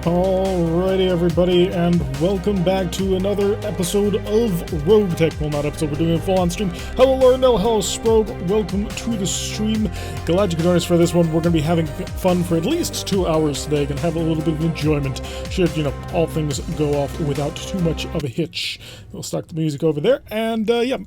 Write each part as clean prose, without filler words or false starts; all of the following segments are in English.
Alrighty, everybody, and welcome back to another episode of RogueTech. Well, not episode, we're doing a full-on stream. Hello, Laurendell. Hello, Sprogue. Welcome to the stream. Glad you could join us for this one. We're going to be having fun for at least 2 hours today. Going to have a little bit of enjoyment. Should, all things go off without too much of a hitch. We'll start the music over there, and, yeah.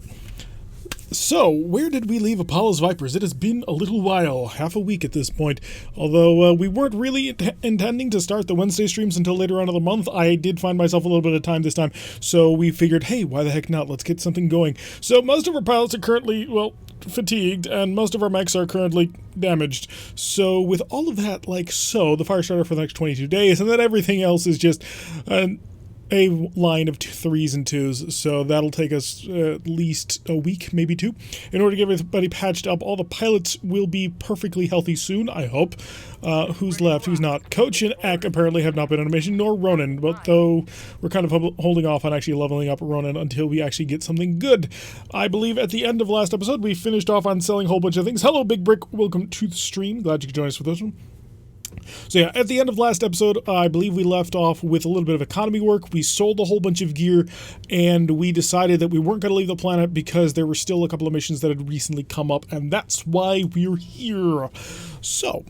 So, where did we leave Apollo's Vipers? It has been a little while, half a week at this point. Although we weren't really intending to start the Wednesday streams until later on in the month, I did find myself a little bit of time this time, so we figured, hey, why the heck not? Let's get something going. So, most of our pilots are currently, fatigued, and most of our mechs are currently damaged. So, with all of that, the fire starter for the next 22 days, and then everything else is just a line of 3s and 2s, so that'll take us at least a week, maybe 2, in order to get everybody patched up. All the pilots will be perfectly healthy soon, I hope. Who's left, who's not? Coach and Ek apparently have not been on a mission, nor Ronan, but though we're kind of holding off on actually leveling up Ronan until we actually get something good. I believe at the end of last episode, we finished off on selling a whole bunch of things. Hello, Big Brick. Welcome to the stream. Glad you could join us for this one. So yeah, at the end of last episode, I believe we left off with a little bit of economy work. We sold a whole bunch of gear, and we decided that we weren't going to leave the planet because there were still a couple of missions that had recently come up, and that's why we're here. So,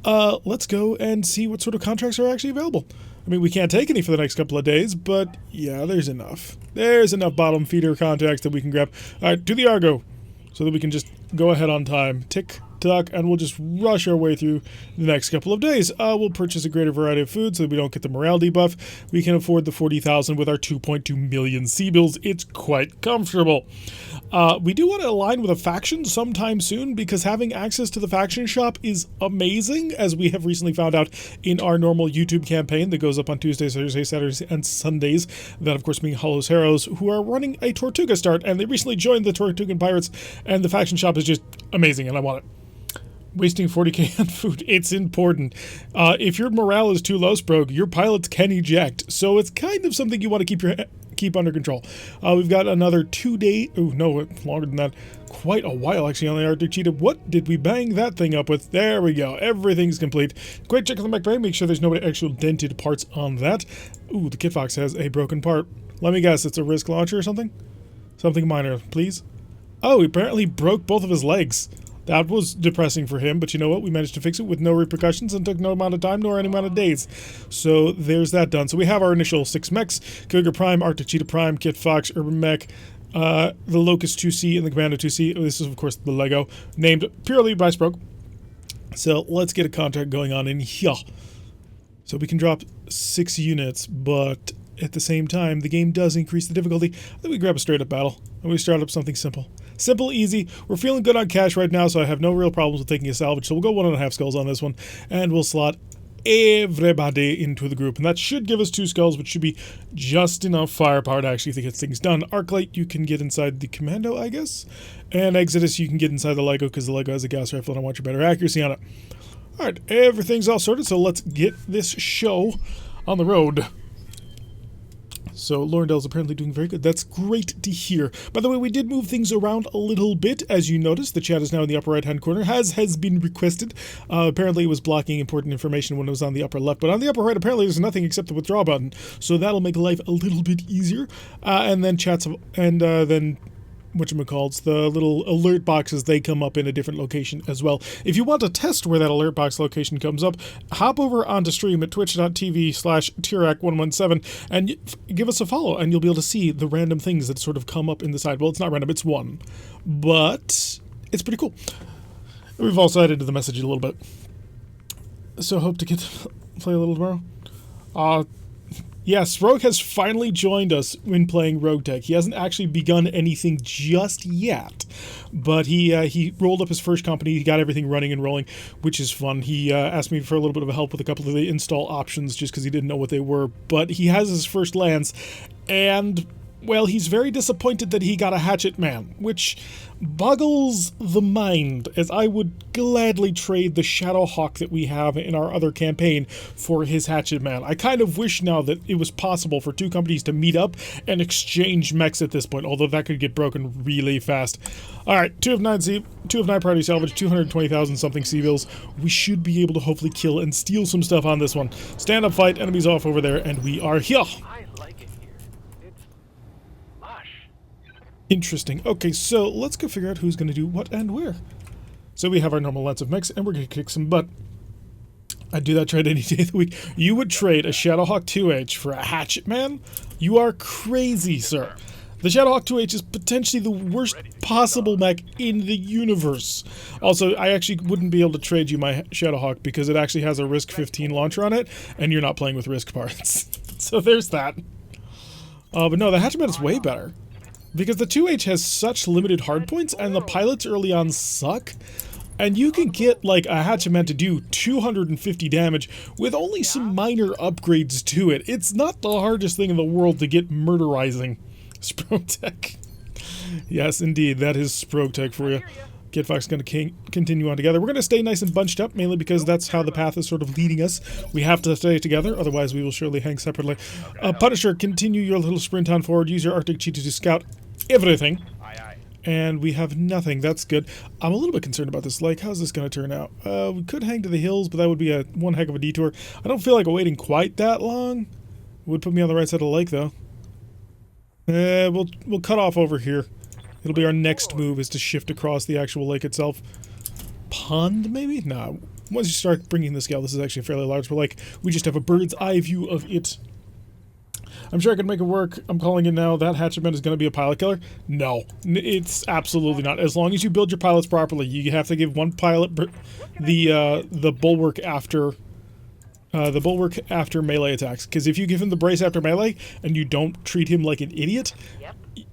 let's go and see what sort of contracts are actually available. I mean, we can't take any for the next couple of days, but yeah, there's enough. There's enough bottom feeder contracts that we can grab. All right, to the Argo, so that we can just go ahead on time. Tick. Tuck, and we'll just rush our way through the next couple of days. We'll purchase a greater variety of food so that we don't get the morale debuff. We can afford the 40,000 with our 2.2 million C-bills. It's quite comfortable. We do want to align with a faction sometime soon because having access to the faction shop is amazing, as we have recently found out in our normal YouTube campaign that goes up on Tuesdays, Thursdays, Saturdays, and Sundays. That, of course, being Hollow's Heroes, who are running a Tortuga start, and they recently joined the Tortugan Pirates, and the faction shop is just amazing, and I want it. Wasting 40k on food, it's important. If your morale is too low, Sprogue, your pilots can eject, so it's kind of something you want to keep under control. We've got another 2 days, longer than that, quite a while actually on the Arctic Cheetah. What did we bang that thing up with? There we go, everything's complete. Quick check on the mech bay, make sure there's no actual dented parts on that. Ooh, the Kit Fox has a broken part. Let me guess, it's a Risk launcher or something? Something minor, please. Oh, he apparently broke both of his legs. That was depressing for him, but you know what? We managed to fix it with no repercussions and took no amount of time nor any amount of days. So there's that done. So we have our initial 6 mechs: Cougar Prime, Arctic Cheetah Prime, Kit Fox, Urban Mech, the Locust 2C, and the Commando 2C. This is, of course, the Lego, named purely by Sprogue. So let's get a contract going on in here. So we can drop 6 units, but at the same time, the game does increase the difficulty. I think we grab a straight-up battle, and we start up something simple. Simple, easy. We're feeling good on cash right now, so I have no real problems with taking a salvage. So we'll go 1.5 skulls on this one, and we'll slot everybody into the group. And that should give us 2 skulls, which should be just enough firepower to actually get things done. Arclight, you can get inside the Commando, I guess. And Exodus, you can get inside the Lego, because the Lego has a gas rifle, and I want your better accuracy on it. Alright, everything's all sorted, so let's get this show on the road. So Laurendell's apparently doing very good. That's great to hear. By the way, we did move things around a little bit. As you noticed, the chat is now in the upper right-hand corner, as has been requested. Apparently it was blocking important information when it was on the upper left, but on the upper right, apparently there's nothing except the withdraw button. So that'll make life a little bit easier. And then then whatchamacallits, the little alert boxes, they come up in a different location as well. If you want to test where that alert box location comes up, hop over onto stream at twitch.tv/Tirac117 and give us a follow, and you'll be able to see the random things that sort of come up in the side. Well, it's not random, it's one, but it's pretty cool. We've also added to the message a little bit. So hope to get to play a little tomorrow. Yes, Rogue has finally joined us when playing RogueTech. He hasn't actually begun anything just yet, but he rolled up his first company. He got everything running and rolling, which is fun. He asked me for a little bit of help with a couple of the install options just because he didn't know what they were, but he has his first lance, and well, he's very disappointed that he got a hatchet man, which boggles the mind, as I would gladly trade the Shadowhawk that we have in our other campaign for his hatchet man. I kind of wish now that it was possible for two companies to meet up and exchange mechs at this point, although that could get broken really fast. Alright, 2 of 9 priority salvage, 220,000 something civils. We should be able to hopefully kill and steal some stuff on this one. Stand up fight, enemies off over there, and we are here. Interesting. Okay, so let's go figure out who's going to do what and where. So we have our normal lots of mechs, and we're going to kick some butt. I'd do that trade any day of the week. You would trade a Shadowhawk 2H for a Hatchet Man? You are crazy, sir. The Shadowhawk 2H is potentially the worst possible mech in the universe. Also, I actually wouldn't be able to trade you my Shadowhawk because it actually has a Risk 15 launcher on it, and you're not playing with Risk parts. So there's that. But no, the Hatchet Man is way better. Because the 2H has such limited hardpoints, and the pilots early on suck, and you can get, like, a Hatcheman to do 250 damage with only some minor upgrades to it. It's not the hardest thing in the world to get murderizing. RogueTech. Yes, indeed, that is RogueTech for you. Kid Fox going to continue on together. We're going to stay nice and bunched up, mainly because that's how the path is sort of leading us. We have to stay together, otherwise we will surely hang separately. Punisher, continue your little sprint on forward. Use your Arctic Cheetah to scout everything. And we have nothing. That's good. I'm a little bit concerned about this lake. How's this going to turn out? We could hang to the hills, but that would be one heck of a detour. I don't feel like waiting quite that long. It would put me on the right side of the lake, though. We'll cut off over here. It'll be our next move, is to shift across the actual lake itself. Pond, maybe? No. Once you start bringing the scale, this is actually fairly large, but like, we just have a bird's eye view of it. I'm sure I can make it work. I'm calling it now. That Hatchetman is going to be a pilot killer? No. It's absolutely not. As long as you build your pilots properly, you have to give one pilot the bulwark after melee attacks. Because if you give him the brace after melee, and you don't treat him like an idiot,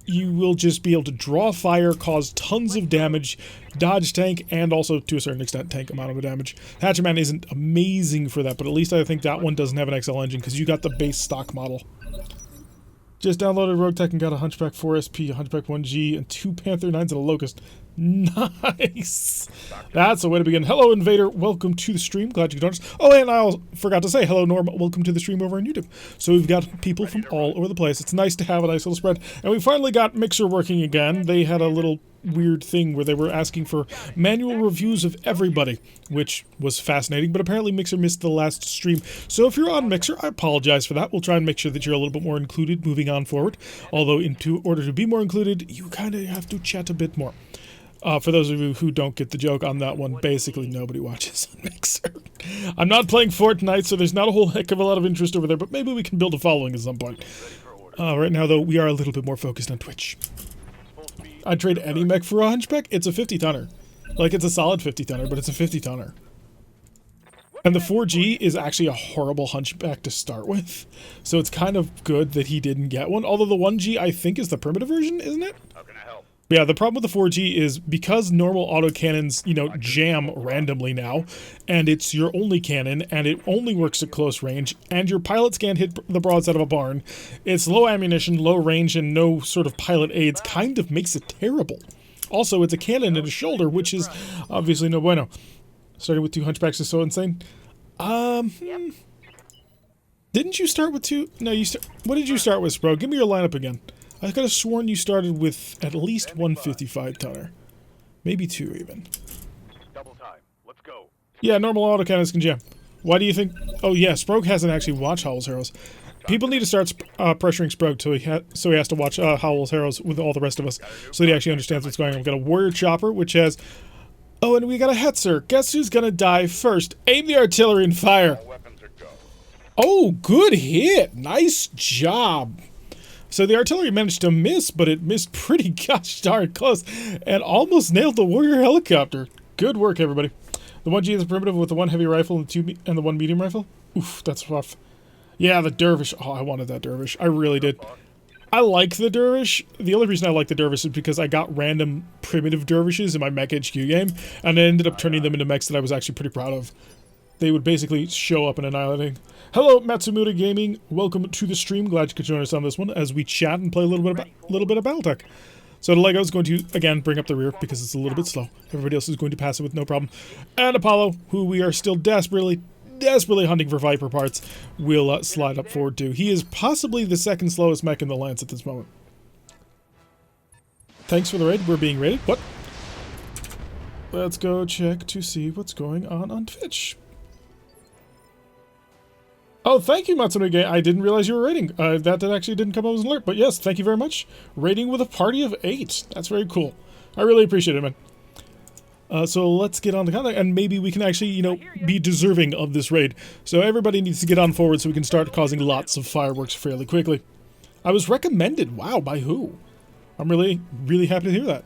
you will just be able to draw fire, cause tons of damage, dodge tank, and also, to a certain extent, tank amount of damage. Hatchetman isn't amazing for that, but at least I think that one doesn't have an XL engine, because you got the base stock model. Just downloaded RogueTech and got a Hunchback 4SP, a Hunchback 1G, and 2 Panther 9s and a Locust. Nice! That's a way to begin. Hello, Invader. Welcome to the stream. Glad you could join us. Oh, and I forgot to say, hello, Norm. Welcome to the stream over on YouTube. So we've got people from all over the place. It's nice to have a nice little spread. And we finally got Mixer working again. They had a little weird thing where they were asking for manual reviews of everybody, which was fascinating, but apparently Mixer missed the last stream. So if you're on Mixer, I apologize for that. We'll try and make sure that you're a little bit more included moving on forward. Although in order to be more included, you kind of have to chat a bit more. For those of you who don't get the joke on that one, basically nobody watches on Mixer. I'm not playing Fortnite, so there's not a whole heck of a lot of interest over there, but maybe we can build a following at some point. Right now, though, we are a little bit more focused on Twitch. I'd trade any mech for a Hunchback. It's a 50-tonner. Like, it's a solid 50-tonner, but it's a 50-tonner. And the 4G is actually a horrible Hunchback to start with, so it's kind of good that he didn't get one. Although the 1G, I think, is the primitive version, isn't it? How can I help? Yeah, the problem with the 4G is because normal autocannons, jam randomly now, and it's your only cannon, and it only works at close range, and your pilots can't hit the broadside of a barn. It's low ammunition, low range, and no sort of pilot aids, kind of makes it terrible. Also, it's a cannon and a shoulder, which is obviously no bueno. Starting with 2 Hunchbacks is so insane. Didn't you start with 2? No, what did you start with, bro? Give me your lineup again. I could have sworn you started with at least 155 tonner. Maybe 2 even. Double time. Let's go. Yeah, normal autocannons can jam. Why do you think... Oh yeah, Sprogue hasn't actually watched Howl's Heroes. People need to start pressuring Sprogue so he has to watch Howl's Heroes with all the rest of us, so that he actually understands what's going on. We've got a Warrior Chopper, which has... Oh, and we got a Hetzer. Guess who's gonna die first? Aim the artillery and fire. Oh, good hit. Nice job. So the artillery managed to miss, but it missed pretty gosh darn close and almost nailed the Warrior helicopter. Good work, everybody. The 1G is a primitive with the 1 heavy rifle and the 1 medium rifle. Oof, that's rough. Yeah, the Dervish. Oh, I wanted that Dervish. I really did. I like the Dervish. The only reason I like the Dervish is because I got random primitive Dervishes in my Mech HQ game, and I ended up turning them into mechs that I was actually pretty proud of. they would basically show up and annihilating. Hello, Matsumura Gaming. Welcome to the stream. Glad you could join us on this one as we chat and play a little bit of BattleTech. So the Lego is going to, again, bring up the rear because it's a little bit slow. Everybody else is going to pass it with no problem. And Apollo, who we are still desperately hunting for Viper parts, will slide up forward too. He is possibly the second slowest mech in the Lance at this moment. Thanks for the raid. We're being raided. What? Let's go check to see what's going on Twitch. Oh, thank you, Matsunoge. I didn't realize you were raiding. That actually didn't come up as an alert, but yes, thank you very much. Raiding with a party of 8. That's very cool. I really appreciate it, man. So let's get on the contact, and maybe we can actually, you know, be deserving of this raid. So everybody needs to get on forward so we can start causing lots of fireworks fairly quickly. I was recommended. Wow, by who? I'm really happy to hear that.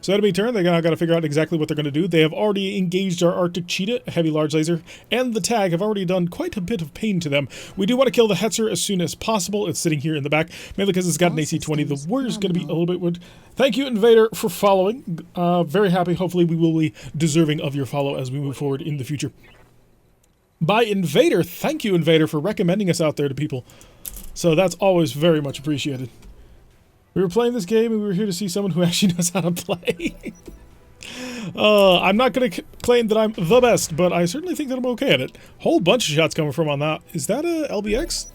So enemy turn, they got to figure out exactly what they're going to do. They have already engaged our Arctic Cheetah, heavy large laser, and the tag have already done quite a bit of pain to them. We do want to kill the Hetzer as soon as possible. It's sitting here in the back, mainly because it's got an AC-20. The Warrior's going to be a little bit wood. Thank you, Invader, for following. Very happy. Hopefully we will be deserving of your follow as we move forward in the future. By Invader, thank you, Invader, for recommending us out there to people. So that's always very much appreciated. We were playing this game and we were here to see someone who actually knows how to play. I'm not going to claim that I'm the best, but I certainly think that I'm okay at it. Whole bunch of shots coming from on that. Is that a LBX?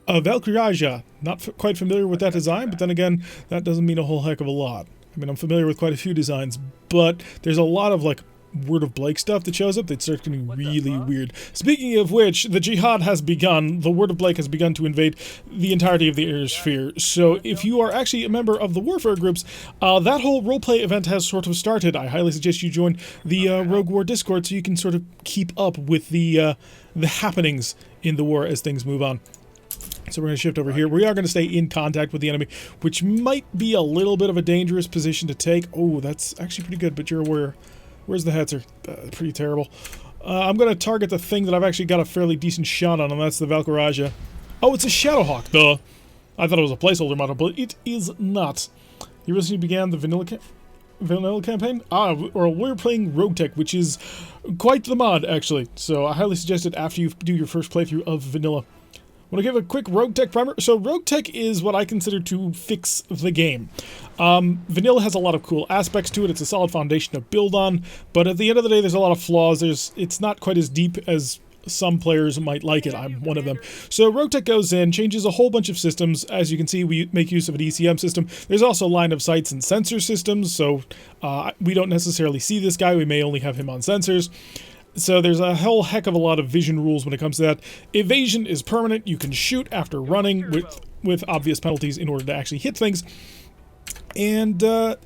A Valkyraja. Not quite familiar with that design, but then again, that doesn't mean a whole heck of a lot. I mean, I'm familiar with quite a few designs, but there's a lot of, like, Word of Blake stuff that shows up that starts getting really weird. Speaking of which, the jihad has begun. The Word of Blake has begun to invade the entirety of the air sphere. So if you are actually a member of the warfare groups, that whole roleplay event has sort of started. I highly suggest you join the Rogue War Discord so you can sort of keep up with the happenings in the war as things move on. So we're going to shift over here. We are going to stay in contact with the enemy, which might be a little bit of a dangerous position to take. Oh, that's actually pretty good, but you're a warrior. Where's the Hetzer? Pretty terrible. I'm going to target the thing that I've actually got a fairly decent shot on, and that's the Valkyraja. Oh, it's a Shadowhawk, duh. I thought it was a placeholder model, but it is not. You recently began the vanilla campaign? Or we're playing RogueTech, which is quite the mod, actually. So I highly suggest it after you do your first playthrough of vanilla. I want to give a quick RogueTech primer. So RogueTech is what I consider to fix the game. Vanilla has a lot of cool aspects to it. It's a solid foundation to build on, but at the end of the day, there's a lot of flaws. It's not quite as deep as some players might like it. I'm one of them. So RogueTech goes in, changes a whole bunch of systems. As you can see, we make use of an ECM system. There's also line of sights and sensor systems, so we don't necessarily see this guy. We may only have him on sensors. So there's a whole heck of a lot of vision rules when it comes to that. Evasion is permanent. You can shoot after running with obvious penalties in order to actually hit things. And the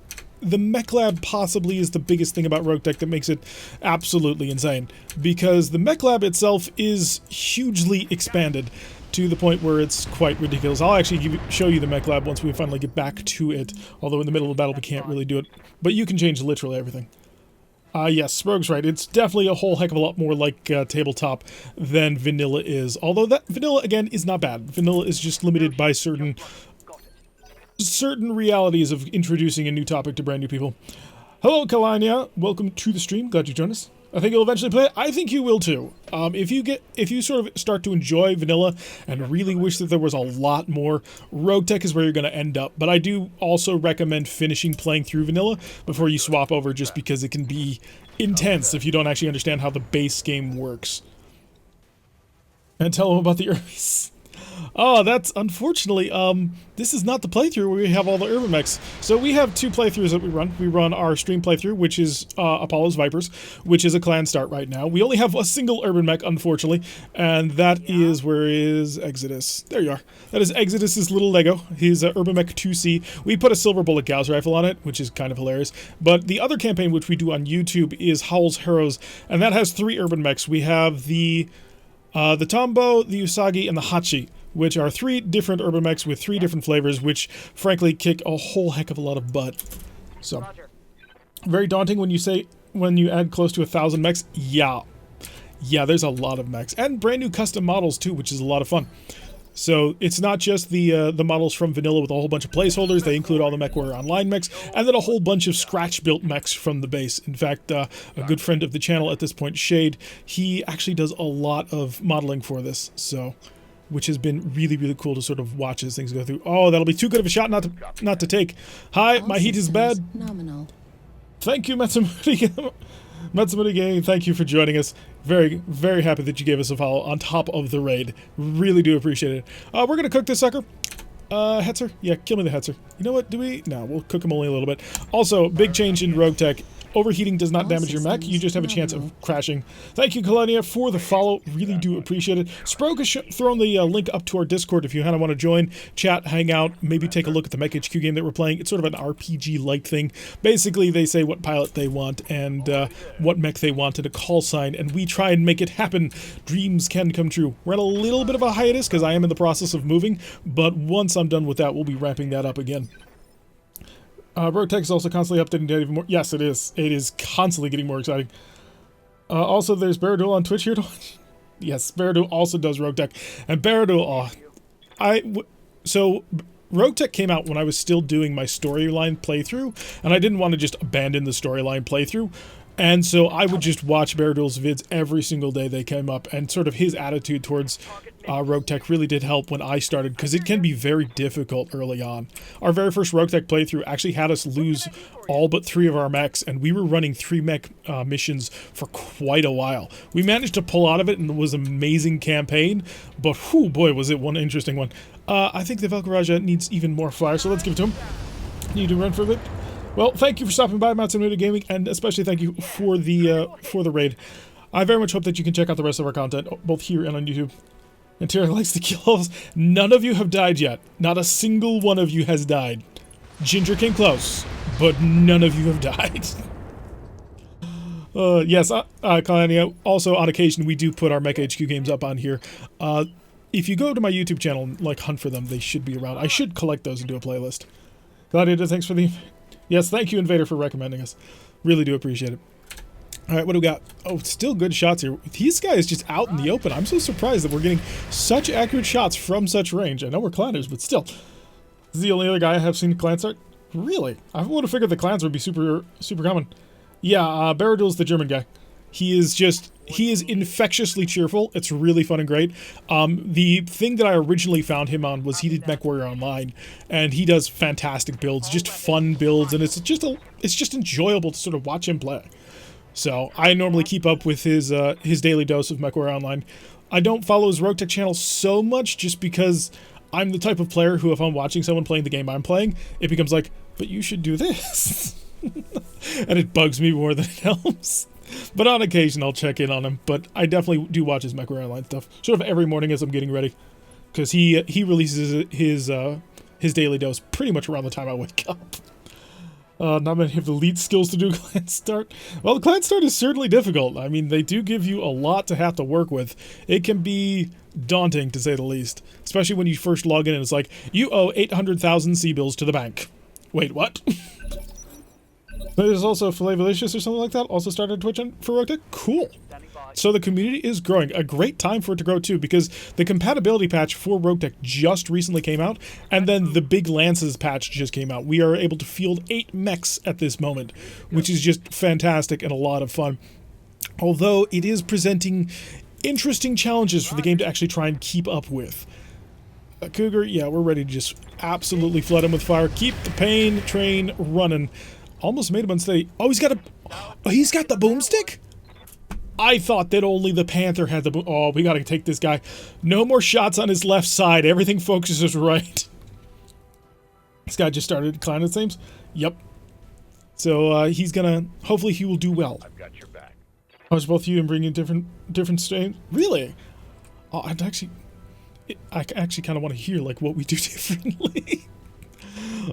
mech lab possibly is the biggest thing about RogueTech that makes it absolutely insane. Because the mech lab itself is hugely expanded to the point where it's quite ridiculous. I'll actually show you the mech lab once we finally get back to it. Although in the middle of the battle we can't really do it. But you can change literally everything. Yes, Rogue's right. It's definitely a whole heck of a lot more like tabletop than vanilla is. Although that vanilla, again, is not bad. Vanilla is just limited by certain realities of introducing a new topic to brand new people. Hello, Kalania. Welcome to the stream. Glad you joined us. I think you'll eventually play it. I think you will too. If you sort of start to enjoy vanilla and really wish that there was a lot more, RogueTech is where you're going to end up. But I do also recommend finishing playing through vanilla before you swap over, just because it can be intense if you don't actually understand how the base game works. And tell them about the Urbies. Oh, that's unfortunately, this is not the playthrough where we have all the urban mechs. So we have two playthroughs that we run. We run our stream playthrough, which is Apollo's Vipers, which is a clan start right now. We only have a single urban mech, unfortunately, and that is, where is Exodus? There you are. That is Exodus's little Lego. He's a Urban Mech 2C. We put a silver bullet Gauss rifle on it, which is kind of hilarious. But the other campaign, which we do on YouTube, is Howl's Heroes, and that has 3 urban mechs. We have the Tombo, the Usagi, and the Hachi, which are 3 different urban mechs with 3 different flavors, which frankly kick a whole heck of a lot of butt. So, very daunting when you add close to 1,000 mechs. Yeah, there's a lot of mechs, and brand new custom models too, which is a lot of fun. So it's not just the models from vanilla with a whole bunch of placeholders. They include all the MechWarrior Online mechs, and then a whole bunch of scratch-built mechs from the base. In fact, a good friend of the channel at this point, Shade, he actually does a lot of modeling for this, so which has been really, really cool to sort of watch as things go through. Oh, that'll be too good of a shot not to take. Hi, my heat is bad. Nominal. Thank you, Matsumuri. Matsumuri Gang, thank you for joining us. Very, very happy that you gave us a follow on top of the raid. Really do appreciate it. We're going to cook this sucker. Hetzer? Yeah, kill me the Hetzer. You know what, do we? No, we'll cook him only a little bit. Also, big change in RogueTech. Overheating does not damage your mech, you just have a chance of crashing. Thank you, Kalenia, for the follow. Really do appreciate it. Sproke has thrown the link up to our Discord if you kind of want to join, chat, hang out, maybe take a look at the Mech HQ game that we're playing. It's sort of an RPG-like thing. Basically, they say what pilot they want and what mech they want and a call sign, and we try and make it happen. Dreams can come true. We're at a little bit of a hiatus because I am in the process of moving, but once I'm done with that, we'll be ramping that up again. RogueTech is also constantly updating data even more. Yes, it is. It is constantly getting more exciting. Also, there's Baradul on Twitch here to watch. Yes, Baradul also does RogueTech. And Baradul, so RogueTech came out when I was still doing my storyline playthrough, and I didn't want to just abandon the storyline playthrough. And so I would just watch Baradul's vids every single day they came up, and sort of his attitude towards RogueTech really did help when I started, because it can be very difficult early on. Our very first RogueTech playthrough actually had us lose all but 3 of our mechs, and we were running 3 mech missions for quite a while. We managed to pull out of it, and it was an amazing campaign, but whew, boy, was it one interesting one. I think the Valkyraja needs even more fire, so let's give it to him. Need to run for a bit. Well, thank you for stopping by, Matsumoto Gaming, and especially thank you for the raid. I very much hope that you can check out the rest of our content, both here and on YouTube. And Terry likes the kills. None of you have died yet. Not a single one of you has died. Ginger came close, but none of you have died. Yes, Kalania, also on occasion we do put our Mecha HQ games up on here. If you go to my YouTube channel and like hunt for them, they should be around. I should collect those and do a playlist. Gladiator, thanks for the... Yes, thank you, Invader, for recommending us. Really do appreciate it. All right, what do we got? Oh, still good shots here. These guys just out in the open. I'm so surprised that we're getting such accurate shots from such range. I know we're clanners, but still. This is the only other guy I have seen clan start? Really? I would have figured the clans would be super common. Yeah, Baradul's the German guy. He is infectiously cheerful. It's really fun and great. The thing that I originally found him on was he did MechWarrior Online, and he does fantastic builds, just fun builds, and it's just enjoyable to sort of watch him play. So I normally keep up with his daily dose of MechWarrior Online. I don't follow his RogueTech channel so much just because I'm the type of player who, if I'm watching someone playing the game I'm playing, it becomes like, but you should do this. And it bugs me more than it helps. But on occasion, I'll check in on him. But I definitely do watch his MechWarrior Online stuff, sort of every morning as I'm getting ready, because he releases his daily dose pretty much around the time I wake up. Not many have the elite skills to do clan start. Well, the clan start is certainly difficult. I mean, they do give you a lot to have to work with. It can be daunting, to say the least, especially when you first log in and it's like, you owe 800,000 C-bills to the bank. Wait, what? There's also Filet-Valicious or something like that, also started Twitch for RogueTech. Cool. So the community is growing. A great time for it to grow too, because the compatibility patch for RogueTech just recently came out, and then the Big Lances patch just came out. We are able to field 8 mechs at this moment, which is just fantastic and a lot of fun. Although it is presenting interesting challenges for the game to actually try and keep up with. Cougar, yeah, we're ready to just absolutely flood him with fire. Keep the pain train running. Almost made him unsteady. Oh, he's got the boomstick? I thought that only the Panther had the boom. Oh, we gotta take this guy. No more shots on his left side. Everything focuses right. This guy just started declining, it seems. Yep. So, he's gonna... Hopefully he will do well. I've got your back. I was both you and bringing different strains. Really? Oh, I actually kind of want to hear, like, what we do differently.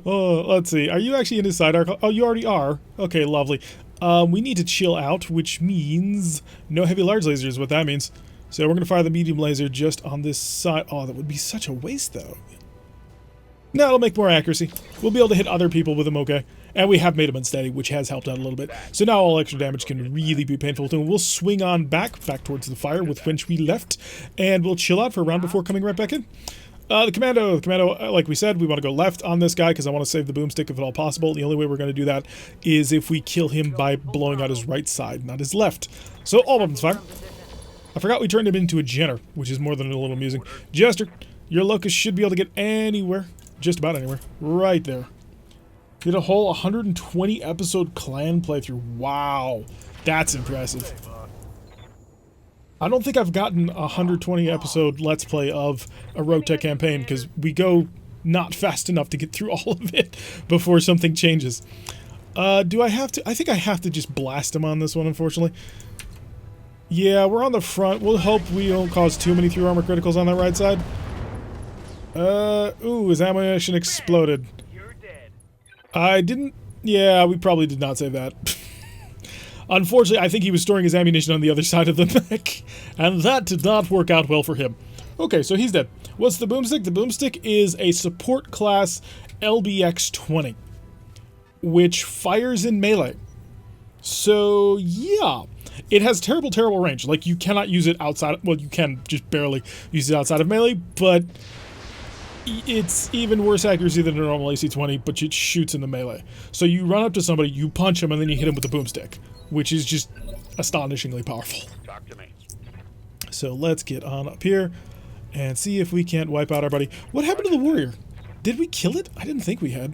Oh, let's see. Are you actually in his side arc? Oh, you already are. Okay, lovely. We need to chill out, which means no heavy large laser is what that means. So we're going to fire the medium laser just on this side. Oh, that would be such a waste, though. No, it'll make more accuracy. We'll be able to hit other people with them, okay? And we have made him unsteady, which has helped out a little bit. So now all extra damage can really be painful to him. We'll swing on back towards the fire with which we left, and we'll chill out for a round before coming right back in. The commando, like we said, we want to go left on this guy because I want to save the boomstick if at all possible. The only way we're going to do that is if we kill him by blowing out his right side, not his left. So all weapons fire. I forgot we turned him into a Jenner, which is more than a little amusing. Jester, your locust should be able to get anywhere, just about anywhere, right there. Did a whole 120 episode clan playthrough. Wow, that's impressive. I don't think I've gotten a 120 episode Let's Play of a RogueTech campaign because we go not fast enough to get through all of it before something changes. Do I have to? I think I have to just blast him on this one, unfortunately. Yeah, we're on the front. We'll hope we don't cause too many through armor criticals on that right side. Ooh, his ammunition exploded. I didn't... Yeah, we probably did not say that. Unfortunately, I think he was storing his ammunition on the other side of the mech, and that did not work out well for him. Okay, so he's dead. What's the boomstick? The boomstick is a support class LBX-20, which fires in melee. So, yeah. It has terrible, terrible range. Like, you cannot use it outside... Well, you can just barely use it outside of melee, but... It's even worse accuracy than a normal AC-20, but it shoots in the melee. So you run up to somebody, you punch him, and then you hit him with the boomstick, which is just astonishingly powerful. Talk to me. So let's get on up here and see if we can't wipe out our buddy. What happened to the warrior? Did we kill it? I didn't think we had.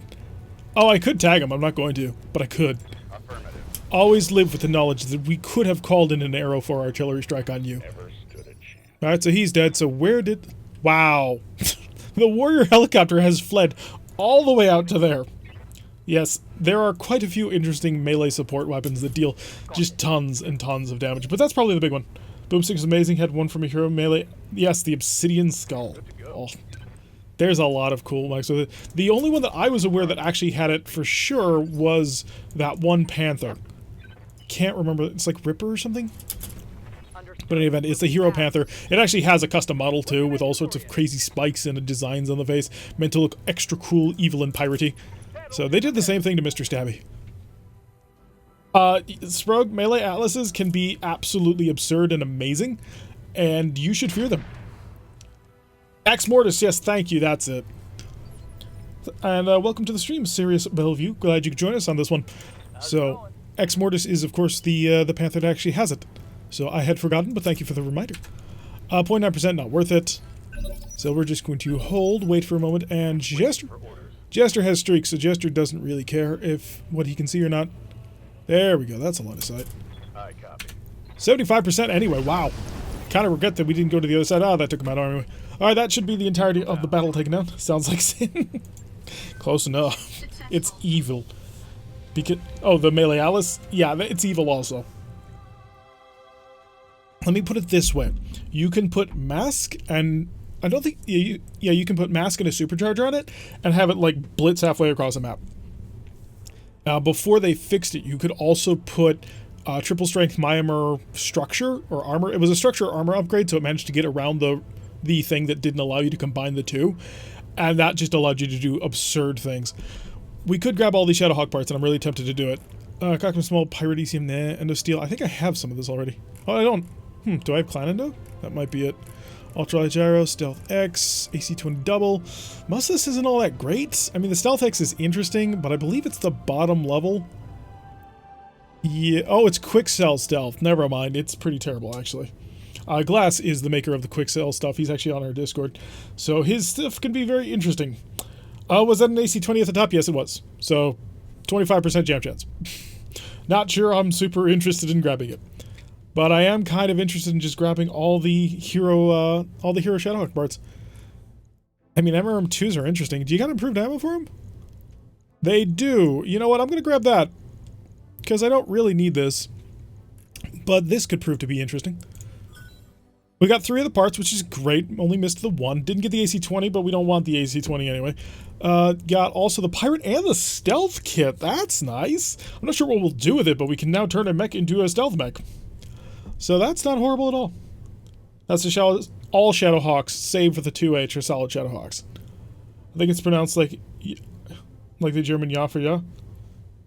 Oh, I could tag him. I'm not going to, but I could. Affirmative. Always live with the knowledge that we could have called in an arrow for artillery strike on you. Never stood a chance. Alright, so he's dead. So where did... Wow. The warrior helicopter has fled all the way out to there. Yes, there are quite a few interesting melee support weapons that deal just tons and tons of damage, but that's probably the big one. Boomstick is amazing, had one from a hero melee. Yes, the obsidian skull. Oh, there's a lot of cool ones. So the only one that I was aware that actually had it for sure was that one panther. Can't remember, it's like Ripper or something? But in any event, it's the Hero Panther. It actually has a custom model too, with all sorts of crazy spikes and designs on the face, meant to look extra cool, evil, and piratey. So they did the same thing to Mr. Stabby. Rogue melee atlases can be absolutely absurd and amazing, and you should fear them. Ex Mortis, yes, thank you, that's it. And welcome to the stream, Sirius Bellevue. Glad you could join us on this one. So, Ex Mortis is, of course, the Panther that actually has it. So I had forgotten, but thank you for the reminder. 0.9% not worth it. So we're just going to hold, wait for a moment, and Jester has streaks, so Jester doesn't really care if what he can see or not. There we go, that's a line of sight. I copy. 75% anyway, wow. Kind of regret that we didn't go to the other side. Oh, that took him out anyway. Alright, that should be the entirety of the battle taken down. Sounds like sin. Close enough. It's evil. Because, oh, the melee Alice? Yeah, it's evil also. Let me put it this way. You can put mask and... I don't think... Yeah, you can put mask and a supercharger on it and have it, like, blitz halfway across the map. Before they fixed it, you could also put triple strength Myanmar structure or armor. It was a structure or armor upgrade, so it managed to get around the thing that didn't allow you to combine the two. And that just allowed you to do absurd things. We could grab all these Shadowhawk parts, and I'm really tempted to do it. Cockman Small, Pyrodicium, nah, Endo Steel. I think I have some of this already. Oh, I don't... do I have Clan Endo? That might be it. Ultralight Gyro, Stealth X, AC-20 Double. Most of this isn't all that great. I mean, the Stealth X is interesting, but I believe it's the bottom level. Yeah, oh, it's Quick Cell Stealth. Never mind, it's pretty terrible, actually. Glass is the maker of the Quick Cell stuff. He's actually on our Discord. So his stuff can be very interesting. Was that an AC-20 at the top? Yes, it was. So, 25% jam chance. Not sure I'm super interested in grabbing it. But I am kind of interested in just grabbing all the hero Shadowhawk parts. I mean, MRM2s are interesting. Do you got improved ammo for them? They do. You know what? I'm going to grab that. Because I don't really need this. But this could prove to be interesting. We got 3 of the parts, which is great. Only missed the 1. Didn't get the AC-20, but we don't want the AC-20 anyway. Got also the Pirate and the Stealth Kit. That's nice. I'm not sure what we'll do with it, but we can now turn a mech into a Stealth mech. So that's not horrible at all. That's the all Shadowhawks, save for the 2H or solid Shadowhawks. I think it's pronounced like the German Ja for Ja.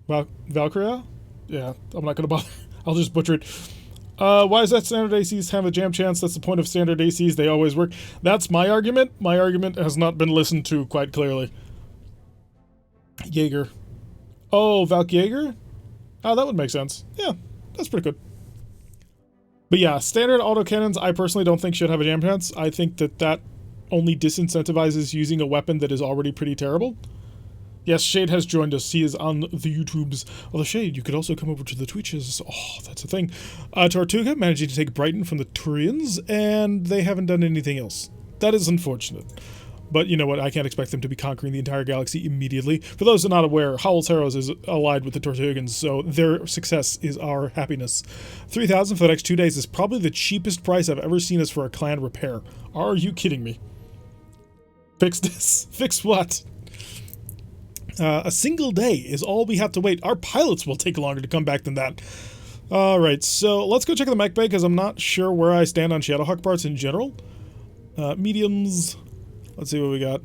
Valkyria? Yeah, I'm not gonna bother. I'll just butcher it. Why is that standard ACs have a jam chance? That's the point of standard ACs. They always work. That's my argument. My argument has not been listened to quite clearly. Jaeger. Oh, Valk Jaeger? Oh, that would make sense. Yeah, that's pretty good. But yeah, standard autocannons, I personally don't think should have a jam chance. I think that only disincentivizes using a weapon that is already pretty terrible. Yes, Shade has joined us. He is on the YouTubes. Although, Shade, you could also come over to the Twitches. Oh, that's a thing. Tortuga managing to take Brighton from the Turians, and they haven't done anything else. That is unfortunate. But you know what? I can't expect them to be conquering the entire galaxy immediately. For those who are not aware, Howl's Heroes is allied with the Tortugans, so their success is our happiness. 3,000 for the next 2 days is probably the cheapest price I've ever seen as for a clan repair. Are you kidding me? Fix this. Fix what? A single day is all we have to wait. Our pilots will take longer to come back than that. Alright, so let's go check the mech bay, because I'm not sure where I stand on Shadowhawk parts in general. Mediums. Let's see what we got.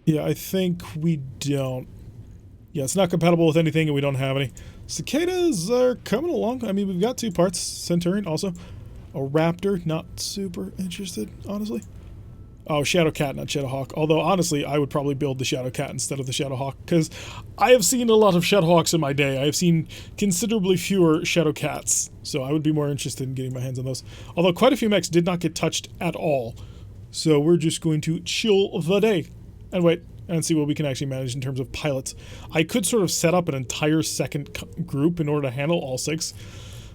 Yeah, I think we don't. Yeah, it's not compatible with anything, and we don't have any. Cicadas are coming along. I mean, we've got 2 parts. Centurion also. A Raptor, not super interested, honestly. Oh, Shadowcat, not Shadowhawk. Although, honestly, I would probably build the Shadowcat instead of the Shadowhawk, because I have seen a lot of Shadowhawks in my day. I have seen considerably fewer Shadowcats, so I would be more interested in getting my hands on those. Although, quite a few mechs did not get touched at all. So we're just going to chill the day and wait and see what we can actually manage in terms of pilots. I could sort of set up an entire second group in order to handle all 6,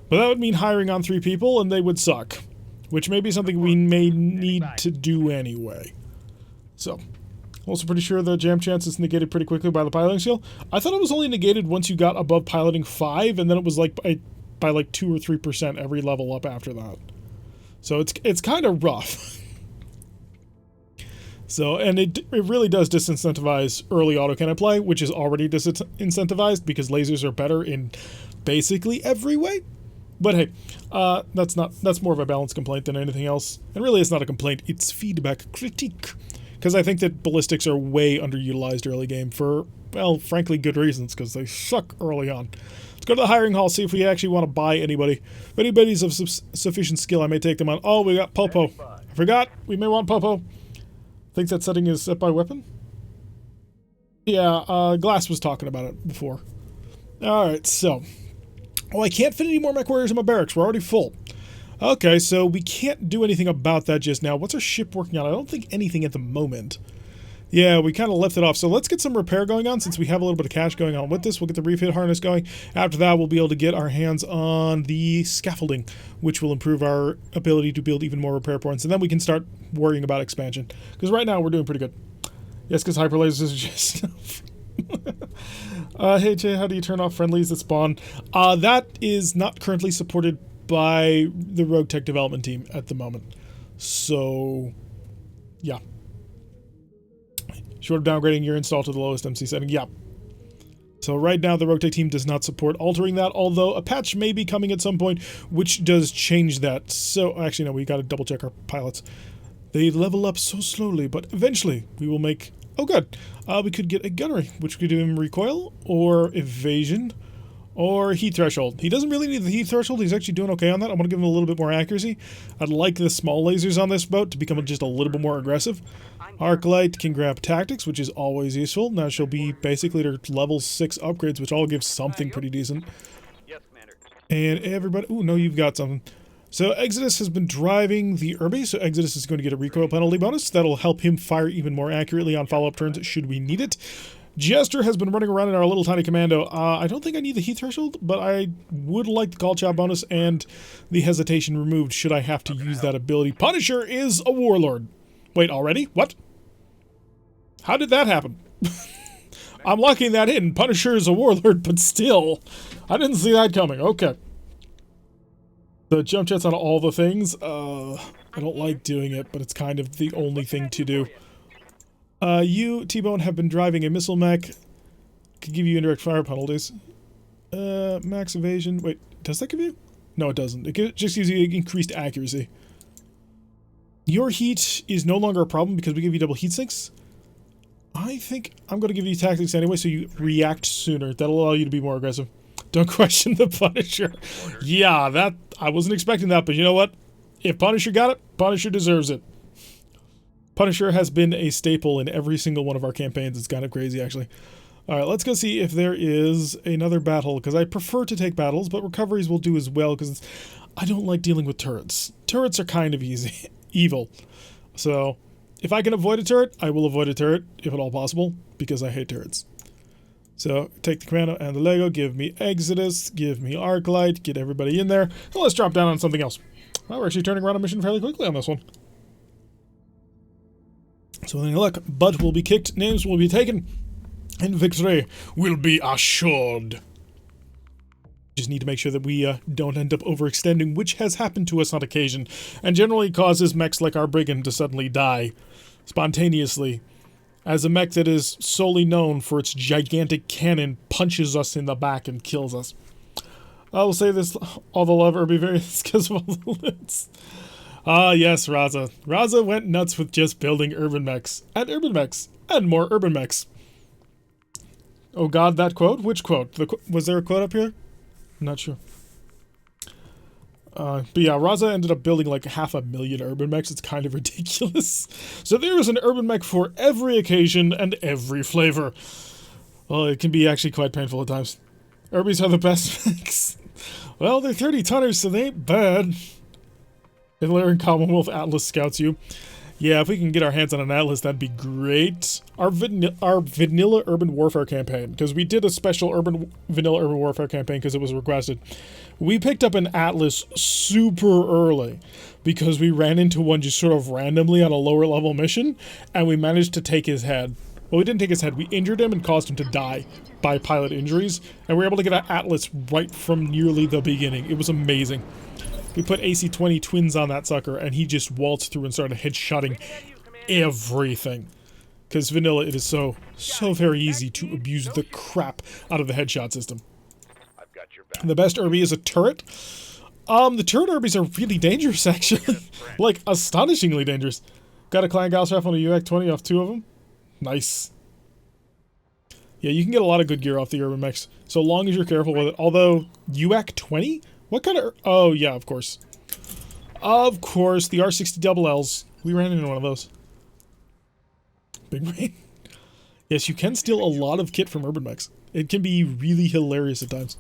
but that would mean hiring on 3 people, and they would suck. Which may be something we may need to do anyway. So, also pretty sure the jam chance is negated pretty quickly by the piloting skill. I thought it was only negated once you got above piloting 5, and then it was like by like 2 or 3% every level up after that. So it's kind of rough. So, and it really does disincentivize early autocannon play, which is already disincentivized because lasers are better in basically every way. But hey, that's more of a balance complaint than anything else. And really, it's not a complaint, it's feedback, critique. Because I think that ballistics are way underutilized early game for, well, frankly, good reasons, because they suck early on. Let's go to the hiring hall, see if we actually want to buy anybody. If anybody's of sufficient skill, I may take them on. Oh, we got Popo. I forgot, we may want Popo. Think that setting is set by weapon? Yeah, Glass was talking about it before. Alright, so... Oh, I can't fit any more mech warriors in my barracks. We're already full. Okay, so we can't do anything about that just now. What's our ship working on? I don't think anything at the moment. Yeah, we kind of left it off. So let's get some repair going on since we have a little bit of cash going on with this. We'll get the refit harness going. After that, we'll be able to get our hands on the scaffolding, which will improve our ability to build even more repair points. And then we can start worrying about expansion. Because right now, we're doing pretty good. Yes, because hyper lasers are just... hey Jay, how do you turn off friendlies that spawn? That is not currently supported by the RogueTech development team at the moment. So, yeah. Short of downgrading your install to the lowest MC setting, yeah. So right now the RogueTech team does not support altering that, although a patch may be coming at some point, which does change that. So, actually no, we gotta double check our pilots. They level up so slowly, but eventually we will make... Oh, good. We could get a gunnery, which could do him recoil, or evasion, or heat threshold. He doesn't really need the heat threshold. He's actually doing okay on that. I'm going to give him a little bit more accuracy. I'd like the small lasers on this boat to become just a little bit more aggressive. Arclight can grab tactics, which is always useful. Now she'll be basically their level 6 upgrades, which all give something pretty decent. And everybody... Ooh, no, you've got something. So Exodus has been driving the Urby, so Exodus is going to get a recoil penalty bonus. That'll help him fire even more accurately on follow-up turns should we need it. Jester has been running around in our little tiny commando. I don't think I need the heat threshold, but I would like the call chow bonus and the hesitation removed should I have to use that ability. Punisher is a warlord. Wait, already? What? How did that happen? I'm locking that in. Punisher is a warlord, but still. I didn't see that coming. Okay. The jump jets on all the things, I don't like doing it, but it's kind of the only thing to do. You, T-Bone, have been driving a missile mech. Could give you indirect fire penalties. Max evasion. Wait, does that give you? No, it doesn't. It just gives you increased accuracy. Your heat is no longer a problem because we give you double heat sinks. I think I'm going to give you tactics anyway, so you react sooner. That'll allow you to be more aggressive. Don't question the Punisher. Yeah, that I wasn't expecting that, but you know what? If Punisher got it, Punisher deserves it. Punisher has been a staple in every single one of our campaigns. It's kind of crazy, actually. All right, let's go see if there is another battle, because I prefer to take battles, but recoveries will do as well, because I don't like dealing with turrets. Turrets are kind of easy, evil. So, if I can avoid a turret, I will avoid a turret, if at all possible, because I hate turrets. So, take the Commando and the Lego, give me Exodus, give me Arclight, get everybody in there, and let's drop down on something else. Well, we're actually turning around a mission fairly quickly on this one. So, then look, butt will be kicked, names will be taken, and victory will be assured. Just need to make sure that we don't end up overextending, which has happened to us on occasion, and generally causes mechs like our Brigand to suddenly die spontaneously, as a mech that is solely known for its gigantic cannon punches us in the back and kills us. I will say this, all the love Irby variants because of all the lids. Ah yes, Raza. Raza went nuts with just building urban mechs, and more urban mechs. Oh god, that quote? Which quote? Was there a quote up here? I'm not sure. But yeah, Raza ended up building like 500,000 urban mechs. It's kind of ridiculous. So there is an urban mech for every occasion and every flavor. Well, it can be actually quite painful at times. Urbies are the best mechs. Well, they're 30 tonners, so they ain't bad. If Laren Commonwealth Atlas scouts you. Yeah, if we can get our hands on an Atlas, that'd be great. Our vanilla Urban Warfare campaign, because we did a special vanilla Urban Warfare campaign because it was requested. We picked up an Atlas super early because we ran into one just sort of randomly on a lower level mission, and we managed to take his head. Well, we didn't take his head. We injured him and caused him to die by pilot injuries, and we were able to get an Atlas right from nearly the beginning. It was amazing. We put AC-20 twins on that sucker, and he just waltzed through and started headshotting everything. Because vanilla, it is so very easy to abuse the crap out of the headshot system. I've got your back. The best Irby is a turret. The turret Irbies are really dangerous, actually. Like, astonishingly dangerous. Got a Clan Gauss rifle on a UAC-20 off 2 of them. Nice. Yeah, you can get a lot of good gear off the Urban mechs, so long as you're careful with it. Although, UAC-20? What kind of... Oh, yeah, of course. Of course, the R60 double Ls. We ran into one of those. Big brain. Yes, you can steal a lot of kit from urban mechs. It can be really hilarious at times.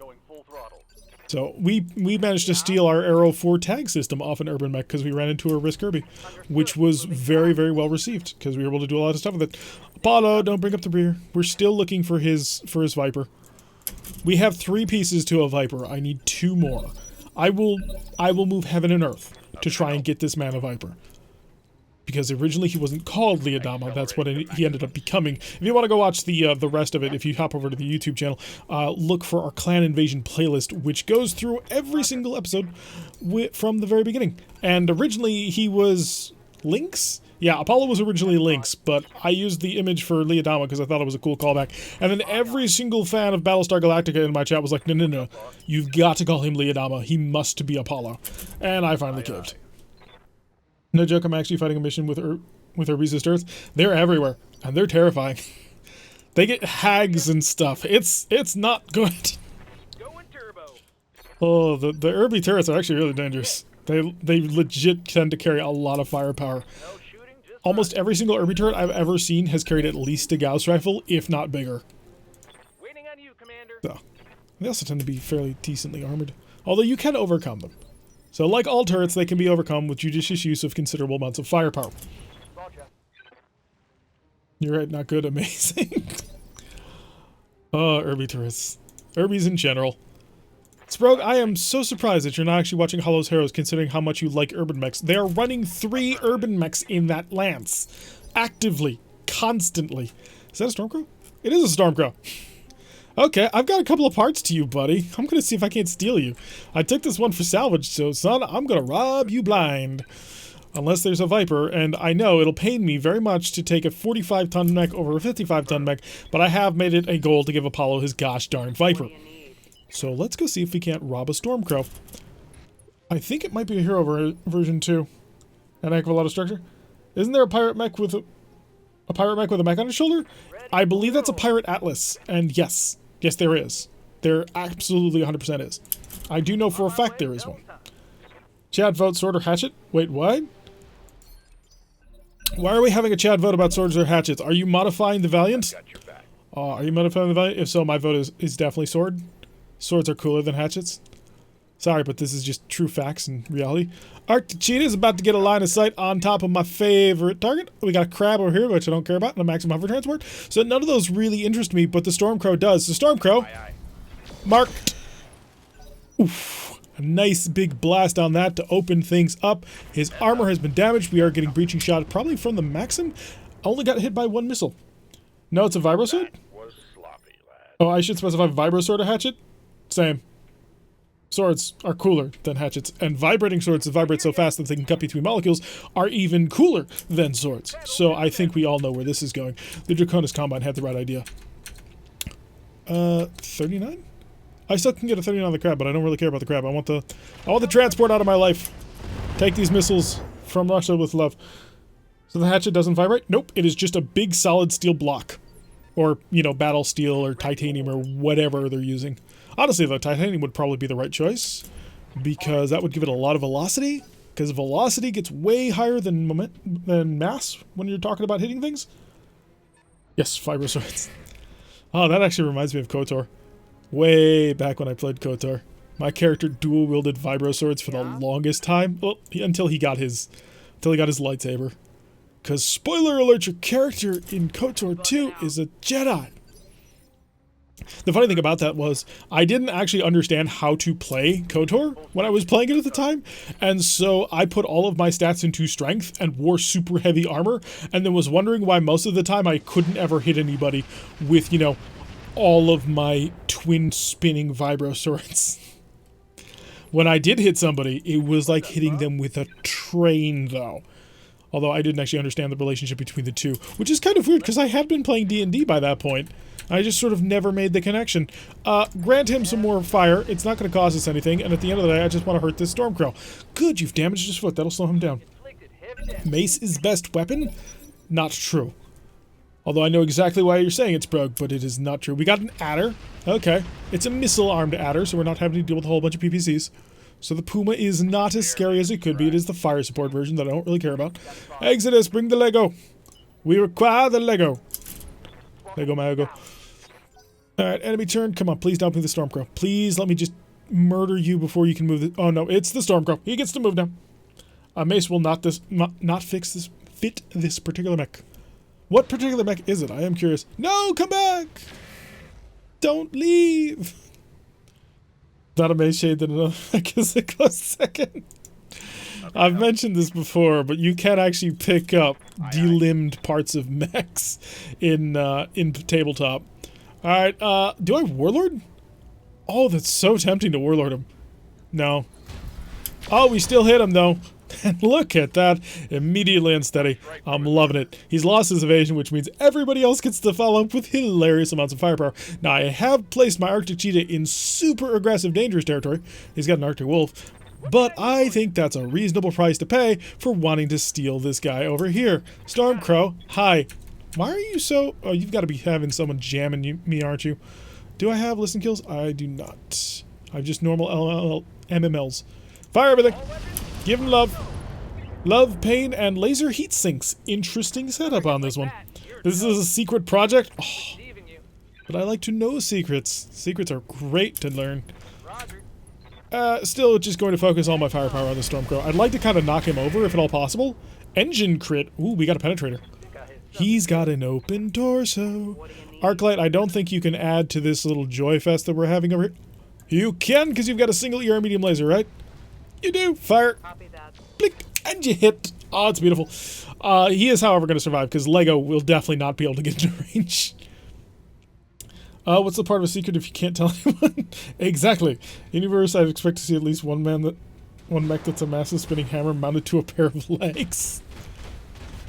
Going full throttle. So, we managed to steal our Arrow 4 tag system off an urban mech because we ran into a Risk Kirby, which was very, very well received because we were able to do a lot of stuff with it. Apollo, don't bring up the rear. We're still looking for his Viper. We have 3 pieces to a Viper. I need 2 more. I will move heaven and earth to try and get this man a Viper. Because originally he wasn't called Leodama. That's what he ended up becoming. If you want to go watch the rest of it, if you hop over to the YouTube channel, look for our Clan Invasion playlist, which goes through every single episode from the very beginning. And originally he was Lynx? Yeah, Apollo was originally Lynx, but I used the image for Leodama because I thought it was a cool callback. And then every single fan of Battlestar Galactica in my chat was like, no, you've got to call him Leodama. He must be Apollo. And I finally caved. No joke, I'm actually fighting a mission with Urbies Earth. They're everywhere, and they're terrifying. They get hags and stuff. It's not good. Oh, the Urby turrets are actually really dangerous. They legit tend to carry a lot of firepower. Almost every single Urby turret I've ever seen has carried at least a Gauss rifle, if not bigger. Waiting on you, Commander. So, they also tend to be fairly decently armored, although you can overcome them. So, like all turrets, they can be overcome with judicious use of considerable amounts of firepower. You're right, not good, amazing. Oh, Urby turrets. Urbies in general. Sprog, I am so surprised that you're not actually watching Hollow's Heroes, considering how much you like urban mechs. They are running 3 urban mechs in that lance. Actively. Constantly. Is that a Stormcrow? It is a Stormcrow. Okay, I've got a couple of parts to you, buddy. I'm gonna see if I can't steal you. I took this one for salvage, so son, I'm gonna rob you blind. Unless there's a Viper, and I know it'll pain me very much to take a 45-ton mech over a 55-ton mech, but I have made it a goal to give Apollo his gosh darn Viper. So let's go see if we can't rob a Stormcrow. I think it might be a hero version too. And a heck of a lot of structure. Isn't there a pirate mech with a pirate mech with a mech on his shoulder? I believe that's a pirate Atlas, and yes, there is. There absolutely 100% is. I do know for a fact there is one. Chat vote sword or hatchet? Wait, what? Why are we having a chat vote about swords or hatchets? Are you modifying the Valiant? Got your back. Are you modifying the Valiant? If so, my vote is definitely sword. Swords are cooler than hatchets. Sorry, but this is just true facts and reality. Arctic Cheetah is about to get a line of sight on top of my favorite target. We got a crab over here, which I don't care about, and a maximum hover transport. So none of those really interest me, but the Stormcrow does. The Stormcrow, Aye, aye. marked. Oof. A nice big blast on that to open things up. His armor has been damaged. We are getting breaching shot, probably from the Maxim. Only got hit by one missile. No, it's a vibro sword? That was sloppy, lad. Oh, I should specify vibro sword or hatchet? Same. Swords are cooler than hatchets, and vibrating swords that vibrate so fast that they can cut between molecules are even cooler than swords. So I think we all know where this is going. The Draconis Combine had the right idea. 39? I still can get a 39 on the crab, but I don't really care about the crab. I want the transport out of my life. Take these missiles from Russia with love. So the hatchet doesn't vibrate? Nope, it is just a big solid steel block. Or, you know, battle steel or titanium or whatever they're using. Honestly, though, titanium would probably be the right choice, because that would give it a lot of velocity, because velocity gets way higher than mass when you're talking about hitting things. Yes, vibro swords. Oh, that actually reminds me of KOTOR. Way back when I played KOTOR. My character dual-wielded vibro swords for the longest time, well, until he got his lightsaber. Because, spoiler alert, your character in KOTOR 2 is a Jedi. The funny thing about that was, I didn't actually understand how to play KOTOR when I was playing it at the time, and so I put all of my stats into strength and wore super heavy armor, and then was wondering why most of the time I couldn't ever hit anybody with, you know, all of my twin spinning vibro swords. When I did hit somebody, it was like hitting them with a train, though. Although I didn't actually understand the relationship between the two, which is kind of weird, because I had been playing D&D by that point. I just sort of never made the connection. Grant him some more fire. It's not going to cost us anything, and at the end of the day, I just want to hurt this Stormcrow. Good, you've damaged his foot. That'll slow him down. Mace is best weapon? Not true. Although I know exactly why you're saying it's broke, but it is not true. We got an adder. Okay. It's a missile-armed adder, so we're not having to deal with a whole bunch of PPCs. So the Puma is not as scary as it could be. It is the fire support version that I don't really care about. Exodus, bring the Lego. We require the Lego. Lego Mago. Alright, enemy turn. Come on, please don't be the Stormcrow. Please let me just murder you before you can move it. Oh no, it's the Stormcrow. He gets to move now. Mace will not fit this particular mech. What particular mech is it? I am curious. No, come back! Don't leave! Not a Mace shade than another mech is a close second. I've mentioned this before, but you can actually pick up delimbed parts of mechs in tabletop. Alright, do I Warlord? Oh, that's so tempting to Warlord him. No. Oh, we still hit him, though. And look at that. Immediately unsteady. I'm loving it. He's lost his evasion, which means everybody else gets to follow up with hilarious amounts of firepower. Now, I have placed my Arctic Cheetah in super aggressive, dangerous territory. He's got an Arctic Wolf. But I think that's a reasonable price to pay for wanting to steal this guy over here. Stormcrow, hi. Why are you so... Oh, you've got to be having someone jamming me, aren't you? Do I have listen kills? I do not. I have just normal MMLs. Fire everything. Give him love. Love, pain, and laser heat sinks. Interesting setup on this one. This is a secret project. Oh, but I like to know secrets. Secrets are great to learn. Still just going to focus all my firepower on the Stormcrow. I'd like to kind of knock him over if at all possible. Engine crit. Ooh, we got a penetrator. He's got an open torso. Arclight, I don't think you can add to this little joy fest that we're having over here. You can, because you've got a single ER medium laser, right? You do. Fire. Blink. And you hit. Oh, it's beautiful. He is, however, going to survive, because Lego will definitely not be able to get into range. What's the part of a secret if you can't tell anyone? Exactly. Universe, I'd expect to see at least one mech that's a massive spinning hammer mounted to a pair of legs.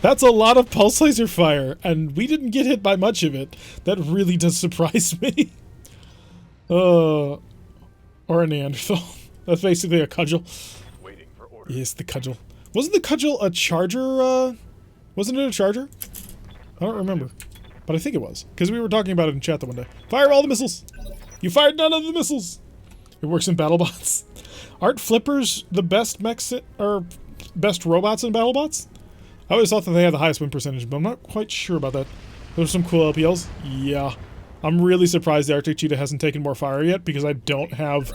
That's a lot of pulse laser fire, and we didn't get hit by much of it. That really does surprise me. Or a Neanderthal. That's basically a cudgel. Waiting for orders. Yes, the cudgel. Wasn't the cudgel a charger? Wasn't it a charger? I don't remember. But I think it was. Because we were talking about it in chat the one day. Fire all the missiles! You fired none of the missiles! It works in BattleBots. Aren't flippers the best mechs or best robots in BattleBots? I always thought that they had the highest win percentage, but I'm not quite sure about that. There's some cool LPLs. Yeah. I'm really surprised the Arctic Cheetah hasn't taken more fire yet because I don't have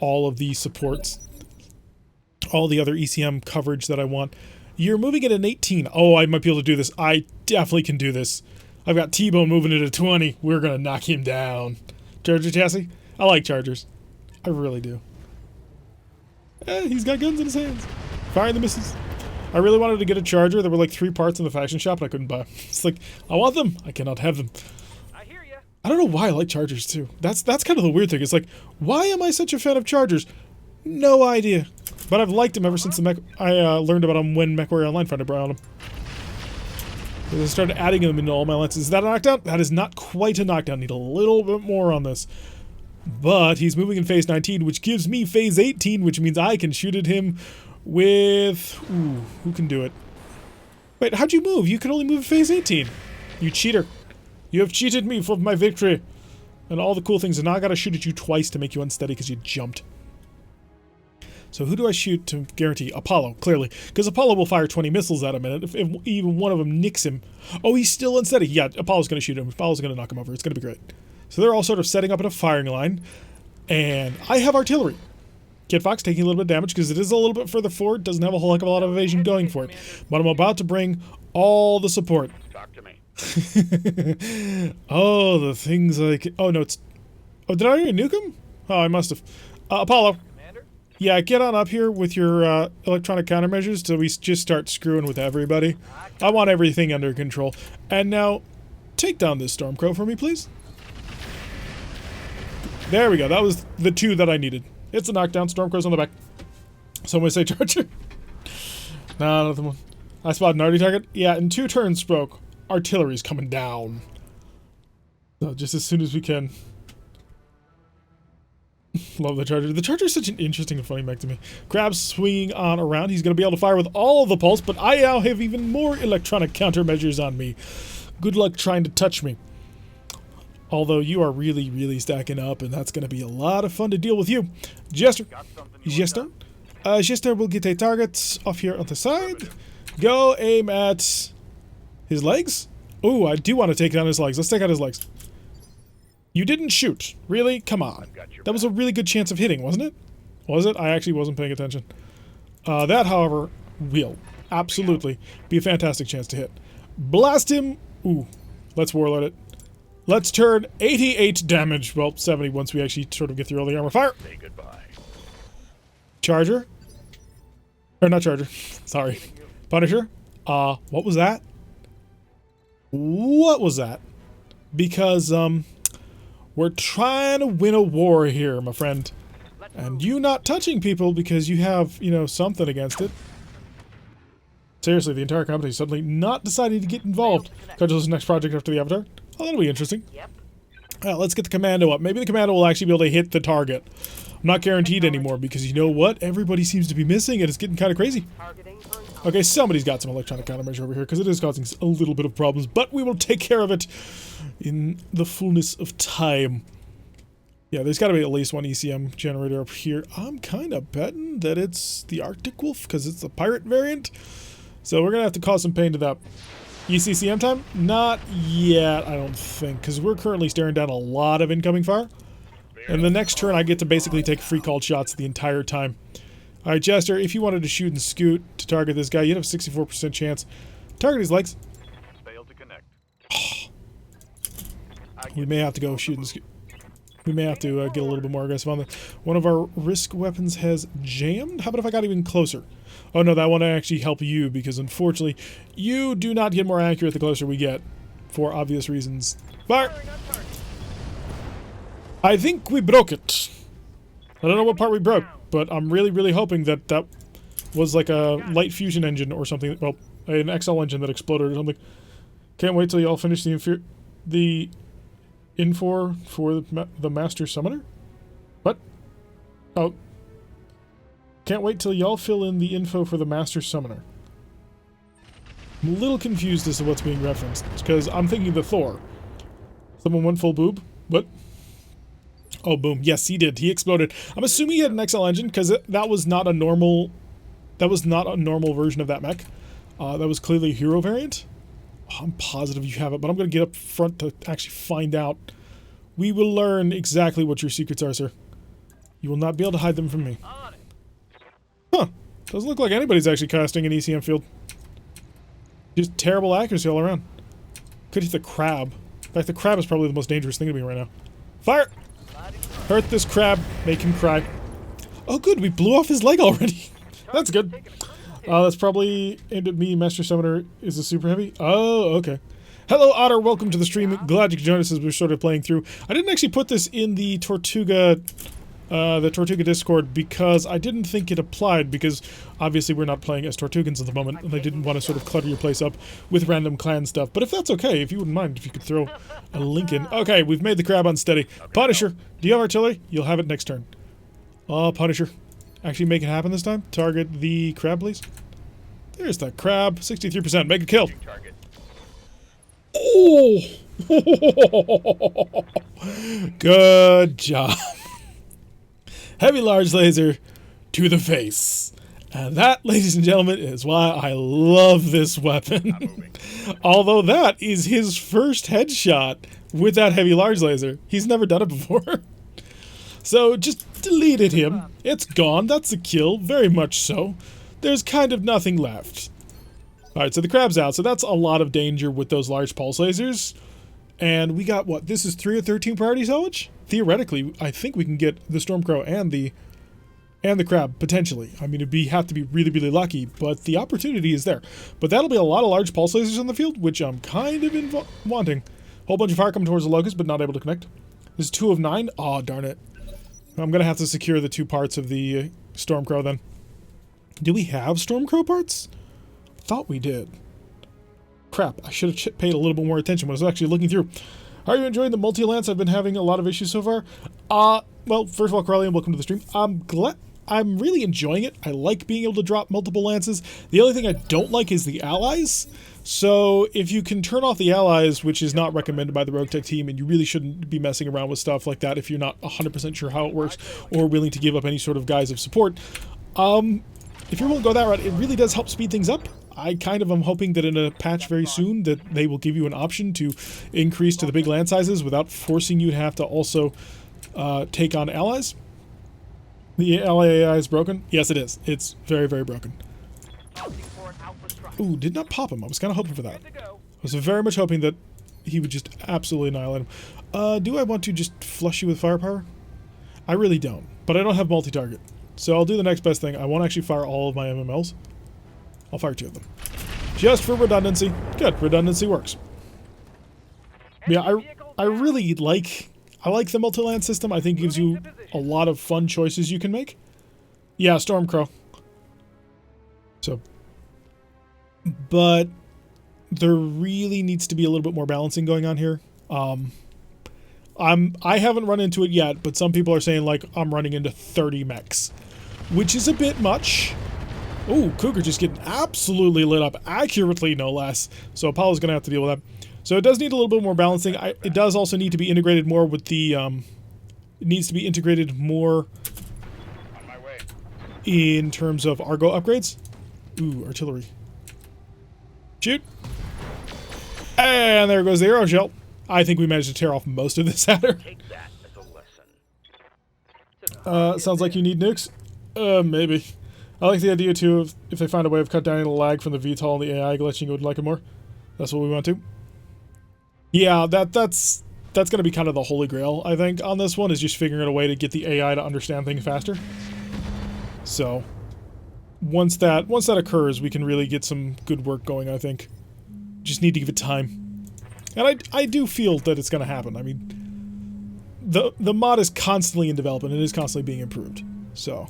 all of the supports. All the other ECM coverage that I want. You're moving at an 18. Oh, I might be able to do this. I definitely can do this. I've got T-Bone moving at a 20. We're going to knock him down. Charger chassis? I like Chargers. I really do. He's got guns in his hands. Firing the missiles. I really wanted to get a Charger. There were like 3 parts in the faction shop and I couldn't buy them. It's like, I want them. I cannot have them. I hear ya. I don't know why I like Chargers too. That's kind of the weird thing. It's like, why am I such a fan of Chargers? No idea. But I've liked them ever since the mech. I learned about them when MechWarrior Online found out them. I started adding them into all my lenses. Is that a knockdown? That is not quite a knockdown. Need a little bit more on this. But he's moving in phase 19, which gives me phase 18, which means I can shoot at him with... Ooh, who can do it? Wait, how'd you move? You can only move in phase 18. You cheater. You have cheated me for my victory. And all the cool things. And now I gotta shoot at you twice to make you unsteady because you jumped. So who do I shoot to guarantee? Apollo, clearly. Because Apollo will fire 20 missiles at him, and if even one of them nicks him... Oh, he's still unsteady. Yeah, Apollo's going to shoot him. Apollo's going to knock him over. It's going to be great. So they're all sort of setting up in a firing line. And I have artillery. Kid Fox taking a little bit of damage because it is a little bit further forward. Doesn't have a whole heck of a lot of evasion going for it. But I'm about to bring all the support. Talk to me. Oh, the things like... Oh, no, it's... Oh, did I already nuke him? Oh, I must have. Apollo. Yeah, get on up here with your electronic countermeasures so we just start screwing with everybody. I want everything under control. And now, take down this Stormcrow for me, please. There we go. That was the 2 that I needed. It's a knockdown. Stormcrow's on the back. Someone say Charger. Nah, another one. I spotted an arty target. Yeah, in 2 turns, Spoke. Artillery's coming down. So just as soon as we can. Love the Charger. The Charger is such an interesting and funny mech to me. Crab's swinging on around. He's going to be able to fire with all of the pulse, but I now have even more electronic countermeasures on me. Good luck trying to touch me. Although you are really, really stacking up, and that's going to be a lot of fun to deal with you. Jester. Jester. Jester will get a target off here on the side. Go aim at his legs. Oh, I do want to take down his legs. Let's take out his legs. You didn't shoot. Really? Come on. That was a really good chance of hitting, wasn't it? Was it? I actually wasn't paying attention. That, however, will absolutely be a fantastic chance to hit. Blast him. Ooh. Let's warlord it. Let's turn 88 damage. Well, 70 once we actually sort of get through all the armor. Fire! Say goodbye. Charger. Or not Charger. Sorry. Punisher. What was that? What was that? Because, we're trying to win a war here, my friend. And you not touching people because you have, you know, something against it. Seriously, the entire company is suddenly not deciding to get involved. Congratulations, next project after the Avatar. Oh, that'll be interesting. Yep. Let's get the commando up. Maybe the commando will actually be able to hit the target. I'm not guaranteed anymore because you know what? Everybody seems to be missing and it's getting kind of crazy. Okay, somebody's got some electronic countermeasure over here because it is causing a little bit of problems, but we will take care of it in the fullness of time. Yeah, there's got to be at least one ECM generator up here. I'm kind of betting that it's the Arctic Wolf because it's a pirate variant. So we're going to have to cause some pain to that. ECCM time? Not yet, I don't think, because we're currently staring down a lot of incoming fire. And the next turn, I get to basically take free called shots the entire time. Alright, Jester, if you wanted to shoot and scoot to target this guy, you'd have a 64% chance. Target his legs. Failed to connect. We may have to go shoot and scoot. We may have to get a little bit more aggressive on this. One of our risk weapons has jammed. How about if I got even closer? Oh no, that one actually help you because unfortunately, you do not get more accurate the closer we get, for obvious reasons. Fire! I think we broke it. I don't know what part we broke, but I'm really, really hoping that that was like a light fusion engine or something. Well, an XL engine that exploded or something. Can't wait till y'all finish the info for the Master Summoner? What? Oh. Can't wait till y'all fill in the info for the Master Summoner. I'm a little confused as to what's being referenced, because I'm thinking the Thor. Someone went full boob? What? Oh, boom. Yes, he did. He exploded. I'm assuming he had an XL engine because that was not a normal... That was not a normal version of that mech. That was clearly a hero variant. Oh, I'm positive you have it, but I'm going to get up front to actually find out. We will learn exactly what your secrets are, sir. You will not be able to hide them from me. Huh. Doesn't look like anybody's actually casting an ECM field. Just terrible accuracy all around. Could hit the crab. In fact, the crab is probably the most dangerous thing to me right now. Fire! Hurt this crab. Make him cry. Oh, good. We blew off his leg already. That's good. That's probably aimed at me. Master Summoner is a super heavy. Oh, okay. Hello, Otter. Welcome to the stream. Glad you could join us as we're sort of playing through. I didn't actually put this in the Tortuga Discord because I didn't think it applied because obviously we're not playing as Tortugans at the moment and I didn't want to sort of clutter your place up with random clan stuff. But if that's okay, if you wouldn't mind, if you could throw a link in. Okay, we've made the crab unsteady. Punisher, do you have artillery? You'll have it next turn. Punisher. Actually make it happen this time. Target the crab, please. There's that crab. 63%. Make a kill. Oh! Good job. Heavy large laser to the face. And that, ladies and gentlemen, is why I love this weapon. Although that is his first headshot with that heavy large laser. He's never done it before. So just deleted him. It's gone. That's a kill. Very much so. There's kind of nothing left. Alright, so the crab's out. So that's a lot of danger with those large pulse lasers. And we got, what, this is 3 of 13 priority salvage? Theoretically, I think we can get the Stormcrow and the crab, potentially. I mean, it'd have to be really, really lucky, but the opportunity is there. But that'll be a lot of large pulse lasers on the field, which I'm kind of wanting. Whole bunch of fire coming towards the locust, but not able to connect. This is 2 of 9. Oh, darn it. I'm going to have to secure the 2 parts of the Stormcrow then. Do we have Stormcrow parts? Thought we did. Crap, I should have paid a little bit more attention when I was actually looking through. Are you enjoying the multi-lance? I've been having a lot of issues so far. Well, first of all, Carly, welcome to the stream. I'm really enjoying it. I like being able to drop multiple lances. The only thing I don't like is the allies. So if you can turn off the allies, which is not recommended by the RogueTech team, and you really shouldn't be messing around with stuff like that if you're not 100% sure how it works or willing to give up any sort of guise of support. If you're willing to go that route, it really does help speed things up. I kind of am hoping that in a patch very soon that they will give you an option to increase to the big land sizes without forcing you to have to also take on allies. The ally AI is broken? Yes, it is. It's very, very broken. Ooh, did not pop him. I was kind of hoping for that. I was very much hoping that he would just absolutely annihilate him. Do I want to just flush you with firepower? I really don't, but I don't have multi-target. So I'll do the next best thing. I won't actually fire all of my MMLs. I'll fire 2 of them. Just for redundancy. Good, redundancy works. Yeah, I really like the multi-land system. I think it gives you a lot of fun choices you can make. Yeah, Stormcrow. So, but there really needs to be a little bit more balancing going on here. I haven't run into it yet, but some people are saying like I'm running into 30 mechs, which is a bit much. Ooh, Cougar just getting absolutely lit up, accurately no less. So Apollo's gonna have to deal with that. So it does need a little bit more balancing. It does also need to be integrated more with the, it needs to be integrated more On my way. in terms of Argo upgrades. Ooh, artillery. Shoot. And there goes the arrow shell. I think we managed to tear off most of this adder. Take that as a lesson. Sounds like you need nukes? Maybe. I like the idea too of if they find a way of cut down the lag from the VTOL and the AI glitching, would like it more. That's what we want to. Yeah, that's going to be kind of the holy grail, I think, on this one, is just figuring out a way to get the AI to understand things faster. So, once that occurs, we can really get some good work going, I think. Just need to give it time. And I do feel that it's going to happen. I mean, the mod is constantly in development. It is constantly being improved. So,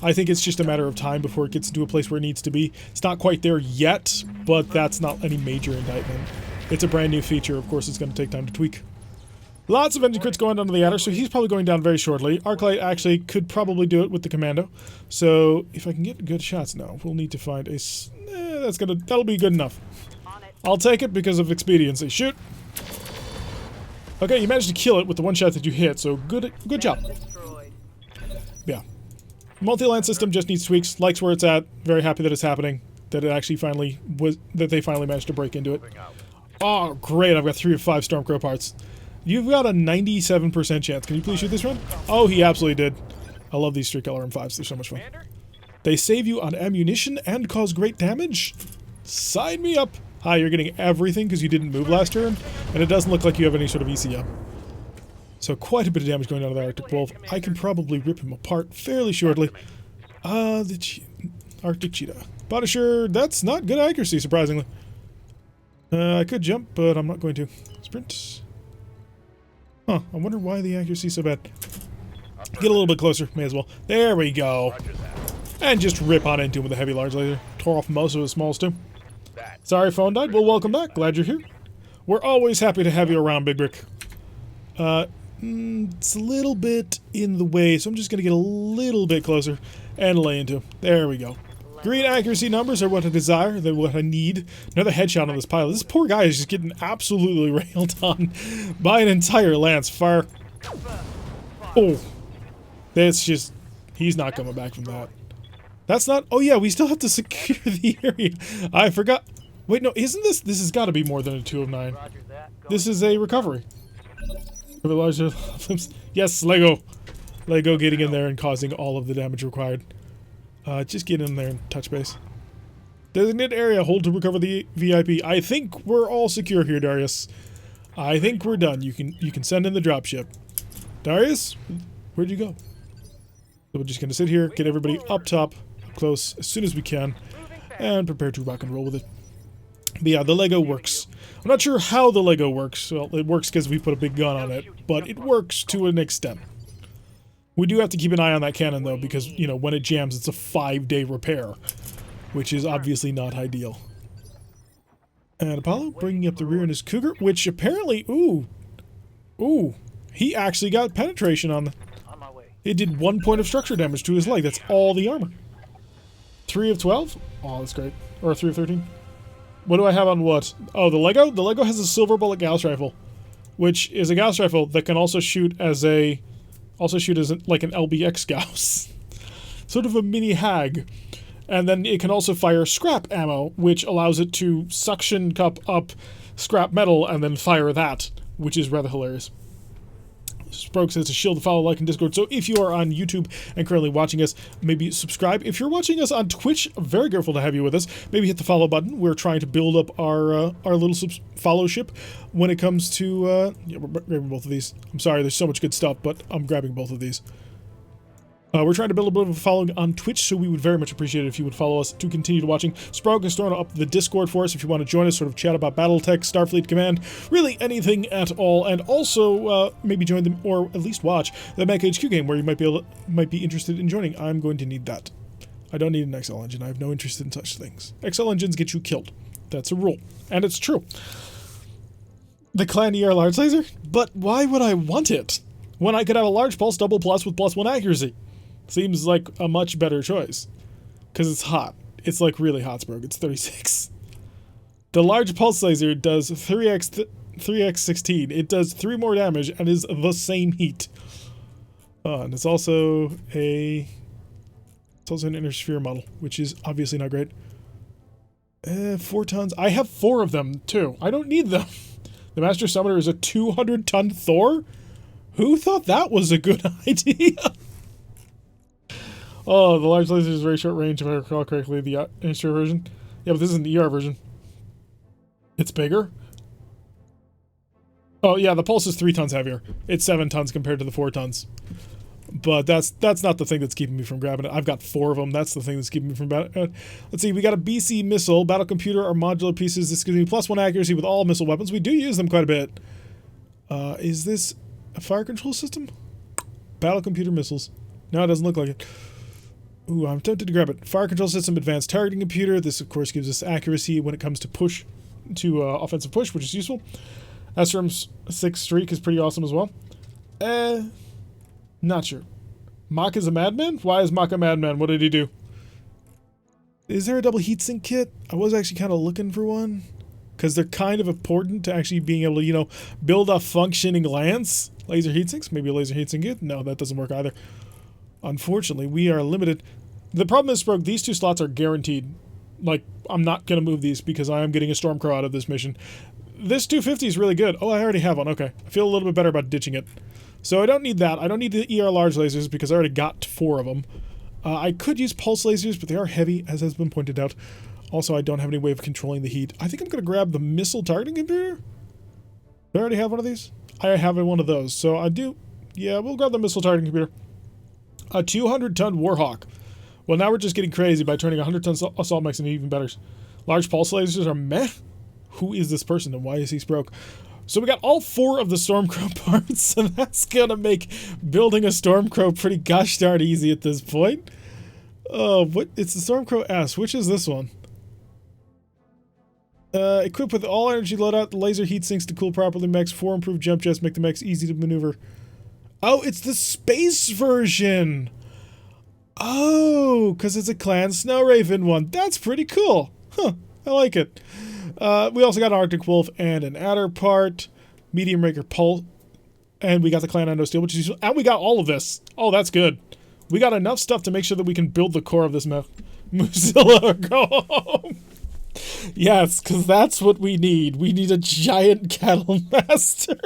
I think it's just a matter of time before it gets into a place where it needs to be. It's not quite there yet, but that's not any major indictment. It's a brand new feature. Of course, it's going to take time to tweak. Lots of engine crits going down to the adder, so he's probably going down very shortly. Arclight actually could probably do it with the commando. So if I can get good shots now, we'll need to find a... that'll be good enough. I'll take it because of expediency. Shoot! Okay, you managed to kill it with the one shot that you hit, so good job. Yeah. Multi-land system just needs tweaks. Likes where it's at. Very happy that it's happening. That it actually finally was, that they finally managed to break into it. Oh, great. I've got 3 of 5 Stormcrow parts. You've got a 97% chance. Can you please shoot this one? Oh, he absolutely did. I love these 3-color M5s. They're so much fun. They save you on ammunition and cause great damage. Sign me up. Hi, you're getting everything because you didn't move last turn, and it doesn't look like you have any sort of ECM. So quite a bit of damage going on to the Arctic Wolf. I can probably rip him apart fairly shortly. The Arctic Cheetah. Punisher, that's not good accuracy, surprisingly. I could jump, but I'm not going to. Sprint. Huh, I wonder why the accuracy is so bad. Get a little bit closer, may as well. There we go. And just rip on into him with a heavy large laser. Tore off most of his smalls too. Sorry phone died. Well, welcome back. Glad you're here. We're always happy to have you around, Big Brick. It's a little bit in the way, so I'm just going to get a little bit closer and lay into him. There we go. Green accuracy numbers are what I desire. They're what I need. Another headshot on this pilot. This poor guy is just getting absolutely railed on by an entire lance. Fire. Oh. That's just... He's not coming back from that. That's not... Oh yeah, we still have to secure the area. I forgot. Wait, no, isn't this... This has got to be more than a 2 of 9. This is a recovery. Yes, Lego. Lego getting in there and causing all of the damage required. Just get in there and touch base. Designated area, hold to recover the VIP. I think we're all secure here, Darius. I think we're done. You can send in the dropship. Darius, where'd you go? So we're just gonna sit here, get everybody up top, up close, as soon as we can, and prepare to rock and roll with it. But yeah, the Lego works. I'm not sure how the Lego works. Well, it works because we put a big gun on it, but it works to an extent. We do have to keep an eye on that cannon, though, because, you know, when it jams, it's a 5-day repair, which is obviously not ideal. And Apollo bringing up the rear in his Cougar, which apparently, ooh, he actually got penetration on the... It did 1 point of structure damage to his leg. That's all the armor. 3 of 12? Oh, that's great. Or 3 of 13. What do I have on what? Oh, the Lego? The Lego has a silver bullet Gauss rifle, which is a Gauss rifle that can also shoot as a... like an LBX Gauss. Sort of a mini Hag. And then it can also fire scrap ammo, which allows it to suction cup up scrap metal and then fire that, which is rather hilarious. Sproke says to shield the follow, like, and Discord. So if you are on YouTube and currently watching us, maybe subscribe. If you're watching us on Twitch, very grateful to have you with us. Maybe hit the follow button. We're trying to build up our little followship when it comes to... yeah, we're grabbing both of these. I'm sorry, there's so much good stuff, but I'm grabbing both of these. We're trying to build a bit of a following on Twitch, so we would very much appreciate it if you would follow us to continue to watching. Sprague has thrown up the Discord for us if you want to join us, sort of chat about BattleTech, Starfleet Command, really anything at all, and also maybe join them, or at least watch, the Mech HQ game where you might be interested in joining. I'm going to need that. I don't need an XL engine. I have no interest in such things. XL engines get you killed. That's a rule. And it's true. The Clan ER large laser? But why would I want it when I could have a large pulse double plus with +1 accuracy? Seems like a much better choice. Because it's hot. It's like really hot, Sprague. It's 36. The large pulse laser does 3x16. It does 3 more damage and is the same heat. And it's also an inner sphere model, which is obviously not great. 4 tons. I have 4 of them, too. I don't need them. The Master Summoner is a 200-ton Thor? Who thought that was a good idea? Oh, the large laser is very short range, if I recall correctly, the HR version. Yeah, but this isn't the ER version. It's bigger? Oh, yeah, the pulse is 3 tons heavier. It's 7 tons compared to the 4 tons. But that's not the thing that's keeping me from grabbing it. I've got 4 of them. That's the thing that's keeping me from... let's see, we got a BC missile, battle computer, or modular pieces. This gives me +1 accuracy with all missile weapons. We do use them quite a bit. Is this a fire control system? Battle computer missiles. No, it doesn't look like it. Ooh, I'm tempted to grab it. Fire control system, advanced targeting computer. This, of course, gives us accuracy when it comes to offensive push, which is useful. SRM's 6 streak is pretty awesome as well. Not sure. Mach is a madman? Why is Mach a madman? What did he do? Is there a double heatsink kit? I was actually kind of looking for one. because they're kind of important to actually being able to, you know, build a functioning lance. Laser heatsinks? Maybe a laser heatsink it? No, that doesn't work either. Unfortunately, we are limited. The problem is, Brogue, these 2 slots are guaranteed. Like, I'm not going to move these because I am getting a Stormcrow out of this mission. This 250 is really good. Oh, I already have one. Okay. I feel a little bit better about ditching it. So I don't need that. I don't need the ER large lasers because I already got 4 of them. I could use pulse lasers, but they are heavy, as has been pointed out. Also, I don't have any way of controlling the heat. I think I'm going to grab the missile targeting computer. Do I already have one of these? I have one of those. So I do. Yeah, we'll grab the missile targeting computer. A 200-ton Warhawk. Well, now we're just getting crazy by turning 100-ton assault mechs into even better. Large pulse lasers are meh. Who is this person and why is he broke? So we got all 4 of the Stormcrow parts, and that's gonna make building a Stormcrow pretty gosh darn easy at this point. Oh, what? It's the Stormcrow S. Which is this one? Equipped with all energy loadout, laser heat sinks to cool properly mechs, 4 improved jump jets make the mechs easy to maneuver. Oh, it's the space version! Oh, because it's a Clan Snow Raven one. That's pretty cool. Huh, I like it. We also got an Arctic Wolf and an Adder part, Medium Raker Pulse, and we got the Clan Endo Steel, which is, and we got all of this. Oh, that's good. We got enough stuff to make sure that we can build the core of this mech. Mozilla, go home. Yes, because that's what we need. We need a giant Cattle Master.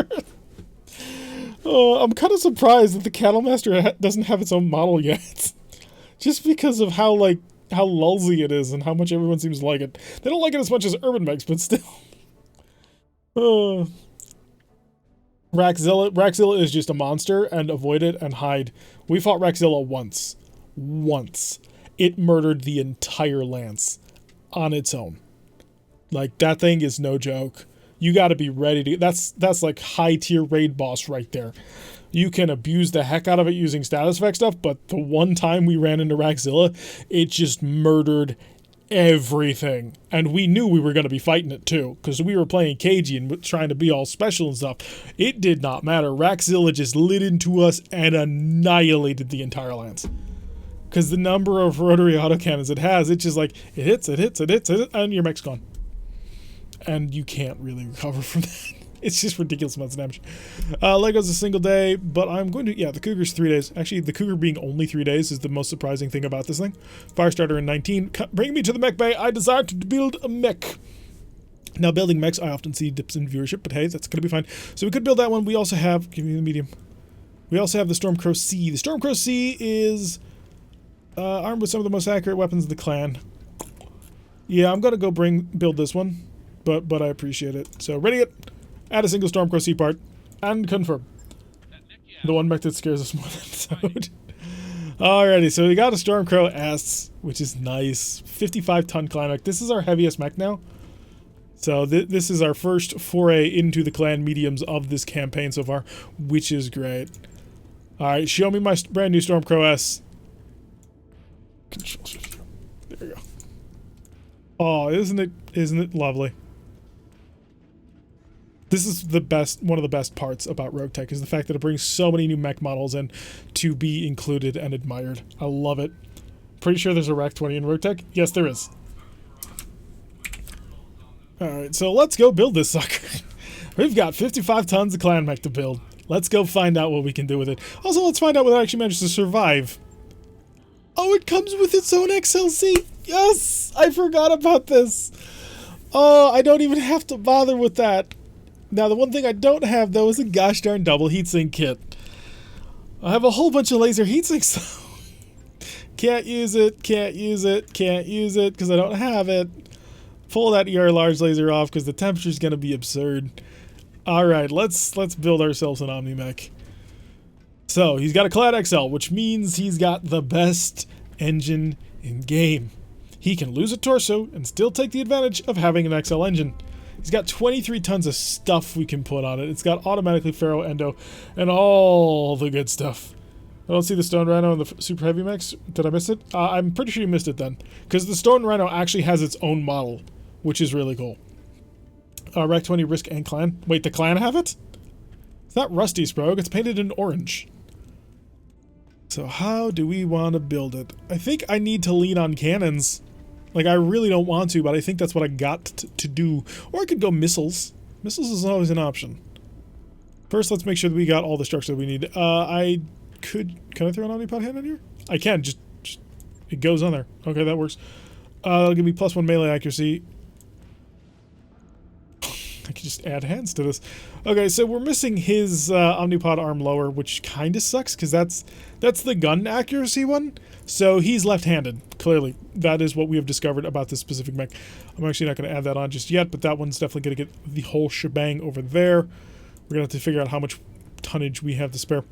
Oh, I'm kind of surprised that the Cattle Master doesn't have its own model yet. Just because of how, like, how lulzy it is and how much everyone seems to like it. They don't like it as much as Urban Mechs, but still. Raxzilla is just a monster, and avoid it and hide. We fought Raxzilla once. Once. It murdered the entire lance on its own. Like, that thing is no joke. You gotta be ready to... That's like high-tier raid boss right there. You can abuse the heck out of it using status effect stuff, but the one time we ran into Raxzilla, it just murdered everything. And we knew we were going to be fighting it too, because we were playing cagey and trying to be all special and stuff. It did not matter. Raxzilla just lit into us and annihilated the entire lance. Because the number of rotary autocannons it has, it's just like, it hits, and your mech's gone. And you can't really recover from that. It's just ridiculous amounts of damage. Lego's a single day, but I'm going to... Yeah, the Cougar's 3 days. Actually, the Cougar being only 3 days is the most surprising thing about this thing. Firestarter in 19. Bring me to the mech bay. I desire to build a mech. Now, building mechs, I often see dips in viewership, but hey, that's going to be fine. So we could build that one. We also have... Give me the medium. We also have the Stormcrow C. The Stormcrow C is armed with some of the most accurate weapons of the clan. Yeah, I'm going to go build this one, but I appreciate it. So, ready it. Add a single Stormcrow C part, and confirm. The one mech that scares us more than episode. Alrighty, so we got a Stormcrow S, which is nice. 55-ton clan mech. This is our heaviest mech now. So this is our first foray into the clan mediums of this campaign so far, which is great. Alright, show me my brand new Stormcrow S. There we go. Oh, isn't it lovely? This is the best, one of the best parts about RogueTech is the fact that it brings so many new mech models in to be included and admired. I love it. Pretty sure there's a Rack 20 in RogueTech. Yes, there is. Alright, so let's go build this sucker. We've got 55 tons of clan mech to build. Let's go find out what we can do with it. Also, let's find out whether it actually managed to survive. Oh, it comes with its own XLC. Yes! I forgot about this. Oh, I don't even have to bother with that. Now, the one thing I don't have, though, is a gosh darn double heatsink kit. I have a whole bunch of laser heatsinks, though. Can't use it, can't use it, can't use it, because I don't have it. Pull that ER large laser off, because the temperature's going to be absurd. Alright, let's build ourselves an Omni-Mech. So, he's got a Clad XL, which means he's got the best engine in game. He can lose a torso and still take the advantage of having an XL engine. He's got 23 tons of stuff we can put on it. It's got automatically Pharaoh Endo and all the good stuff. I don't see the Stone Rhino and the Super Heavy Mechs. Did I miss it? I'm pretty sure you missed it then. Because the Stone Rhino actually has its own model, which is really cool. Rack 20 Risk and Clan. Wait, the Clan have it? It's not Rusty Sprogue. It's painted in orange. So how do we want to build it? I think I need to lean on cannons. Like, I really don't want to, but I think that's what I got to do. Or I could go missiles. Missiles is always an option. First, let's make sure that we got all the structure that we need. Can I throw an Omnipod hand in here? I can, just it goes on there. Okay, that works. That'll give me +1 melee accuracy. I can just add hands to this. Okay, so we're missing his Omnipod arm lower, which kind of sucks, because that's the gun accuracy one. So he's left-handed, clearly. That is what we have discovered about this specific mech. I'm actually not going to add that on just yet, but that one's definitely going to get the whole shebang over there. We're going to have to figure out how much tonnage we have to spare.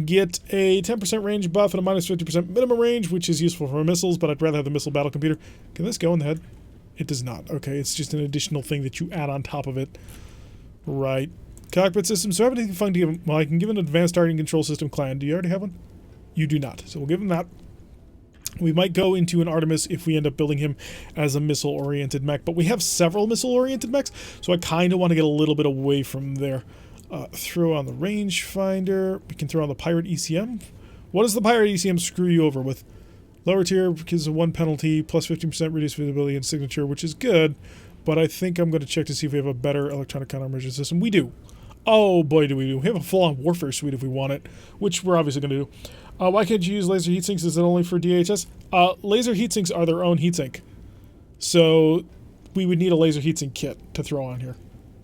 Get a 10% range buff and a -50% minimum range, which is useful for missiles, but I'd rather have the missile battle computer. Can this go in the head? It does not. Okay, it's just an additional thing that you add on top of it. Right. Cockpit system. So I have anything fun to give him? Well, I can give an advanced targeting control system clan. Do you already have one? You do not. So we'll give him that. We might go into an Artemis if we end up building him as a missile-oriented mech, but we have several missile-oriented mechs, so I kind of want to get a little bit away from there. Throw on the rangefinder. We can throw on the pirate ECM. What does the pirate ECM screw you over with? Lower tier because of 1 penalty, plus 15% reduced visibility and signature, which is good, but I think I'm going to check to see if we have a better electronic countermeasure system. We do. Oh boy, do we do. We have a full-on warfare suite if we want it, which we're obviously going to do. Why can't you use laser heatsinks? Is it only for DHS? Laser heatsinks are their own heatsink. So we would need a laser heatsink kit to throw on here.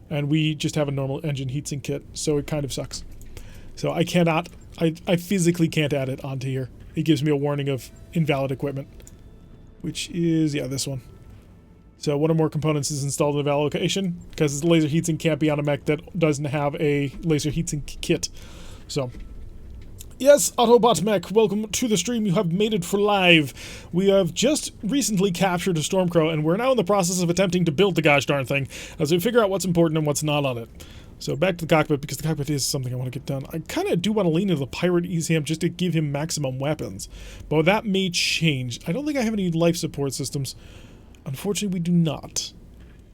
And we just have a normal engine heatsink kit, so it kind of sucks. So I cannot, I physically can't add it onto here. It gives me a warning of invalid equipment, which is, yeah, this one. So one or more components is installed in a valid location, because the laser heatsink can't be on a mech that doesn't have a laser heatsink kit. So, yes, Autobot Mech, welcome to the stream. You have made it for live. We have just recently captured a Stormcrow, and we're now in the process of attempting to build the gosh darn thing as we figure out what's important and what's not on it. So back to the cockpit, because the cockpit is something I want to get done. I kind of do want to lean into the pirate ECM just to give him maximum weapons, but that may change. I don't think I have any life support systems. Unfortunately, we do not.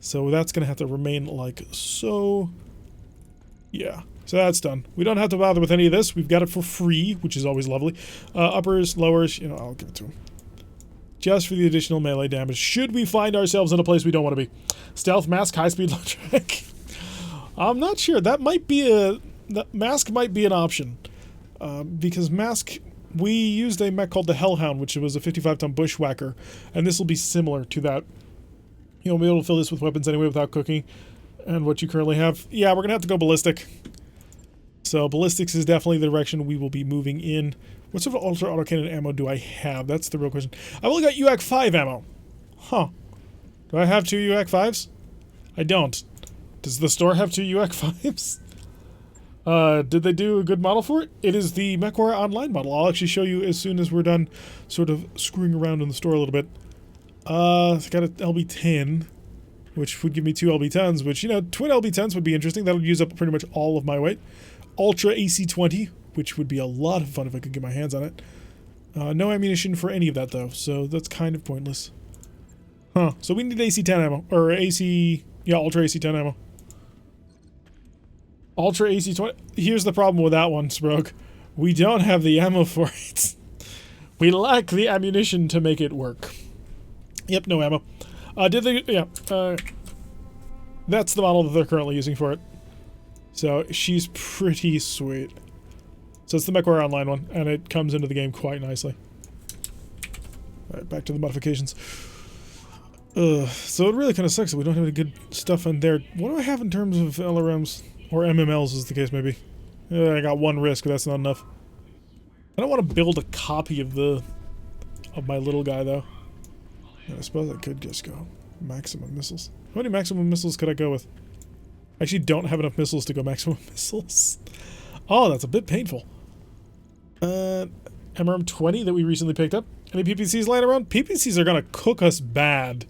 So that's going to have to remain like so. Yeah. So that's done. We don't have to bother with any of this. We've got it for free, which is always lovely. Uppers, lowers, you know, I'll give it to him. Just for the additional melee damage. Should we find ourselves in a place we don't want to be. Stealth, mask, high-speed, low track. I'm not sure. That might be mask might be an option. Because mask, we used a mech called the Hellhound, which was a 55-ton bushwhacker. And this will be similar to that. You'll be able to fill this with weapons anyway without cooking. And what you currently have. Yeah, we're going to have to go ballistic. So ballistics is definitely the direction we will be moving in. What sort of ultra autocannon ammo do I have? That's the real question. I've only got UAC 5 ammo. Huh. Do I have 2 UAC 5s? I don't. Does the store have 2 UAC 5s? Did they do a good model for it? It is the MechWarrior Online model. I'll actually show you as soon as we're done sort of screwing around in the store a little bit. It's got an LB10, which would give me 2 LB10s, which, you know, twin LB10s would be interesting. That would use up pretty much all of my weight. Ultra AC-20, which would be a lot of fun if I could get my hands on it. No ammunition for any of that, though, so that's kind of pointless. Huh, so we need AC-10 ammo, or Ultra AC-10 ammo. Ultra AC-20, here's the problem with that one, Sprog. We don't have the ammo for it. We lack the ammunition to make it work. Yep, no ammo. That's the model that they're currently using for it. So, she's pretty sweet. So it's the MechWarrior Online one, and it comes into the game quite nicely. Alright, back to the modifications. So it really kind of sucks that we don't have any good stuff in there. What do I have in terms of LRMs? Or MMLs, as the case may be. I got 1 risk, but that's not enough. I don't want to build a copy of my little guy, though. I suppose I could just go maximum missiles. How many maximum missiles could I go with? I actually don't have enough missiles to go maximum missiles. Oh, that's a bit painful. MRM-20 that we recently picked up. Any PPCs lying around? PPCs are going to cook us bad.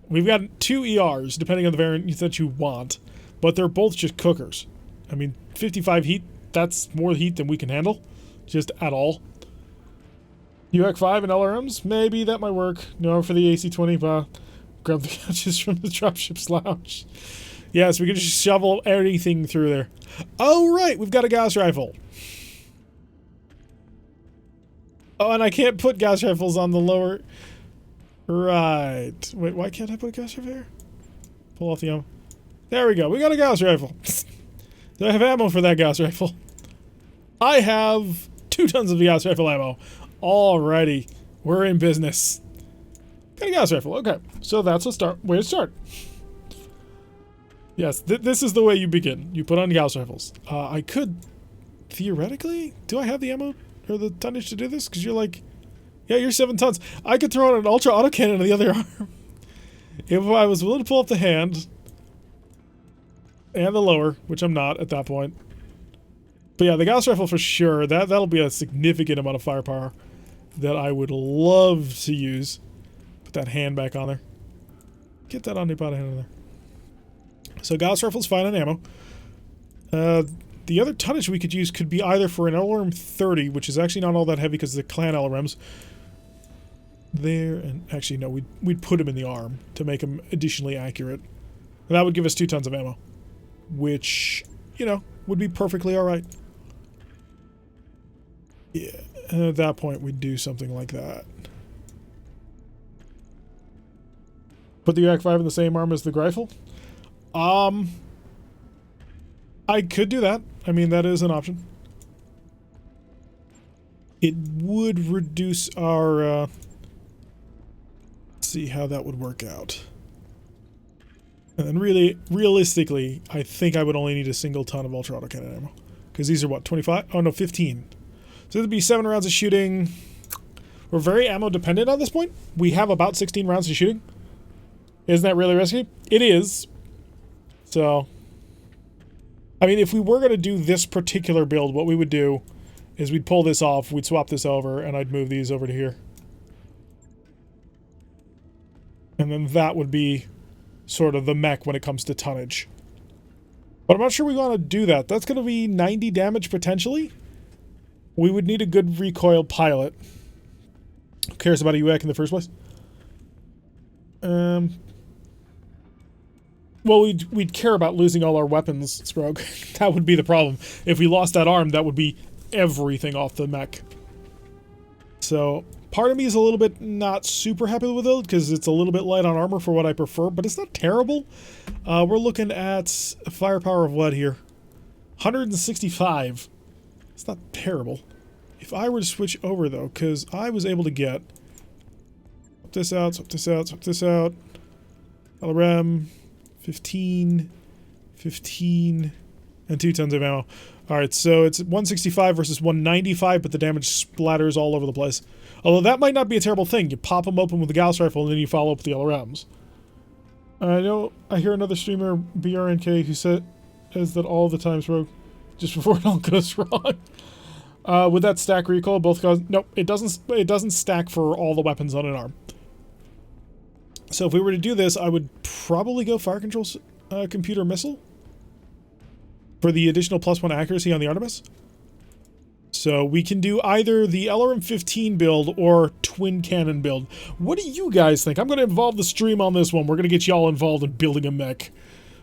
We've got 2 ERs, depending on the variant that you want. But they're both just cookers. I mean, 55 heat, that's more heat than we can handle. Just at all. UAC 5 and LRMs? Maybe that might work. No, for the AC-20, grab the couches from the dropship's lounge. Yes, we can just shovel anything through there. Oh, right, we've got a gas rifle. Oh, and I can't put gas rifles on the lower... Right. Wait, why can't I put a Gauss rifle here? Pull off the ammo. There we go. We got a Gauss rifle. Do I have ammo for that Gauss rifle? I have 2 tons of Gauss rifle ammo. Alrighty. We're in business. Got a Gauss rifle. Okay. So that's a way to start. Yes, this is the way you begin. You put on Gauss rifles. I could, theoretically, do I have the ammo or the tonnage to do this? Because you're like, yeah, you're 7 tons. I could throw on an ultra autocannon on the other arm. If I was willing to pull up the hand and the lower, which I'm not at that point. But yeah, the Gauss rifle for sure. That'll be a significant amount of firepower that I would love to use. Put that hand back on there. Get that on the bottom hand in there. So Gauss rifle's fine on ammo. The other tonnage we could use could be either for an LRM 30, which is actually not all that heavy because the clan LRMs. There, and actually no, we'd put him in the arm to make him additionally accurate. And that would give us 2 tons of ammo. Which, you know, would be perfectly alright. Yeah, and at that point we'd do something like that. Put the UAC 5 in the same arm as the rifle? I could do that. I mean, that is an option. It would reduce our, let's see how that would work out. And then realistically, I think I would only need a single ton of ultra autocannon ammo. Because these are what, 25? Oh no, 15. So there'd be 7 rounds of shooting. We're very ammo dependent at this point. We have about 16 rounds of shooting. Isn't that really risky? It is. So, I mean, if we were going to do this particular build, what we would do is we'd pull this off, we'd swap this over, and I'd move these over to here. And then that would be sort of the mech when it comes to tonnage. But I'm not sure we want to do that. That's going to be 90 damage potentially. We would need a good recoil pilot. Who cares about a UAC in the first place? Well, we'd care about losing all our weapons, Sprog. That would be the problem. If we lost that arm, that would be everything off the mech. So, part of me is a little bit not super happy with it, because it's a little bit light on armor for what I prefer, but it's not terrible. We're looking at a firepower of what here? 165. It's not terrible. If I were to switch over, though, because I was able to get... Swap this out, swap this out, swap this out. LRM... 15, 15, and 2 tons of ammo. Alright, so it's 165 versus 195, but the damage splatters all over the place. Although that might not be a terrible thing. You pop them open with the Gauss rifle, and then you follow up with the LRMs. I know, I hear another streamer, BRNK, who says that all the times, Rogue, just before it all goes wrong. Would that stack recoil? Both cause... Nope, it doesn't stack for all the weapons on an arm. So if we were to do this, I would probably go fire control computer missile for the additional +1 accuracy on the Artemis. So we can do either the LRM 15 build or twin cannon build. What do you guys think? I'm going to involve the stream on this one. We're going to get y'all involved in building a mech.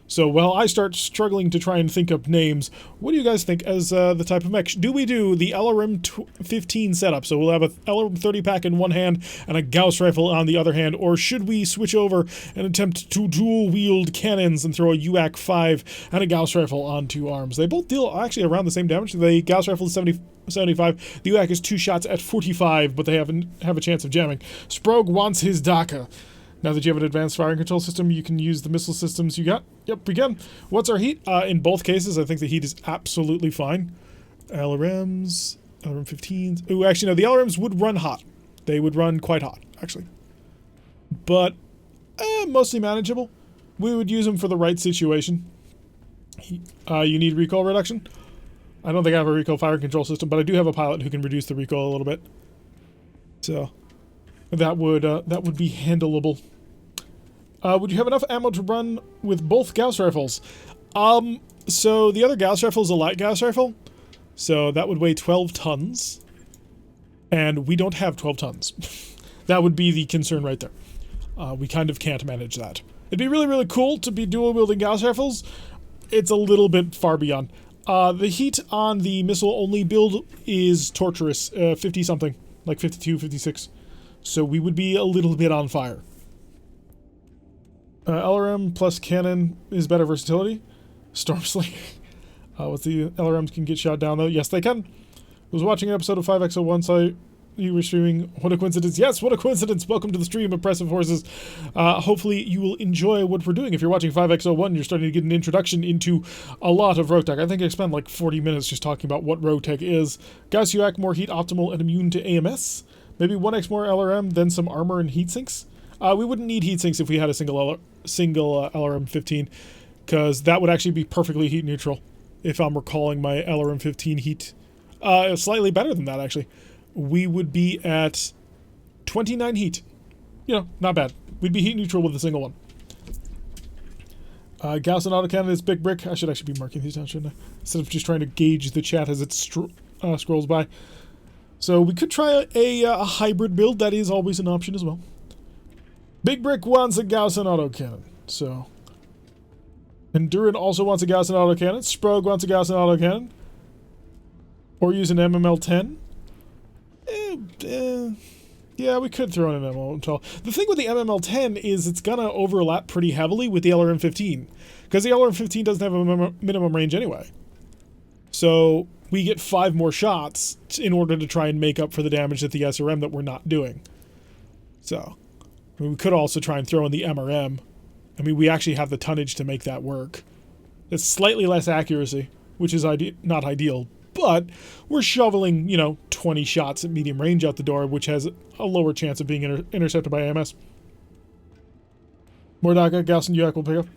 So while I start struggling to try and think up names, what do you guys think as the type of mech? Do we do the LRM 15 setup? So we'll have a LRM 30 pack in one hand and a Gauss rifle on the other hand, or should we switch over and attempt to dual wield cannons and throw a UAC 5 and a Gauss rifle on 2 arms? They both deal actually around the same damage. The Gauss rifle is 75, the UAC is 2 shots at 45, but they have a chance of jamming. Sprog wants his DACA. Now that you have an advanced firing control system, you can use the missile systems you got. Yep, we can. What's our heat? In both cases, I think the heat is absolutely fine. LRMs, LRM 15s. Ooh, actually, no, the LRMs would run hot. They would run quite hot, actually. But, mostly manageable. We would use them for the right situation. You need recoil reduction? I don't think I have a recoil fire control system, but I do have a pilot who can reduce the recoil a little bit. So, that would be handleable. Would you have enough ammo to run with both Gauss rifles? So the other Gauss rifle is a light Gauss rifle. So that would weigh 12 tons. And we don't have 12 tons. That would be the concern right there. We kind of can't manage that. It'd be really, really cool to be dual-wielding Gauss rifles. It's a little bit far beyond. The heat on the missile-only build is torturous. 50-something. Like 52, 56. So we would be a little bit on fire. LRM plus cannon is better versatility. Stormslinger. What's the LRMs can get shot down though? Yes, they can. I was watching an episode of 5X01, saw you were streaming. What a coincidence. Yes, what a coincidence. Welcome to the stream, Impressive Horses. Hopefully you will enjoy what we're doing. If you're watching 5X01, you're starting to get an introduction into a lot of RogueTech. I think I spent like 40 minutes just talking about what RogueTech is. Gauss-UAC, more heat optimal and immune to AMS. Maybe 1x more LRM, then some armor and heat sinks. We wouldn't need heat sinks if we had a single LRM 15, because that would actually be perfectly heat neutral. If I'm recalling my LRM 15 heat, slightly better than that actually. We would be at 29 heat. You know, not bad. We'd be heat neutral with a single one. Gauss and autocannon is big brick. I should actually be marking these down, shouldn't I? Instead of just trying to gauge the chat as it scrolls by. So we could try a hybrid build. That is always an option as well. Big brick wants a Gauss and autocannon. So Endurin also wants a Gauss and autocannon. Sprogue wants a Gauss and autocannon. Or use an MML-10. Yeah, we could throw in an MML-12. The thing with the MML-10 is it's gonna overlap pretty heavily with the LRM-15, because the LRM-15 doesn't have a minimum range anyway. So we get 5 more shots in order to try and make up for the damage at the SRM that we're not doing. So I mean, we could also try and throw in the MRM. I mean, we actually have the tonnage to make that work. It's slightly less accuracy, which is not ideal, but we're shoveling, you know, 20 shots at medium range out the door, which has a lower chance of being intercepted by AMS. More DACA, Gauss and UAC will pick up.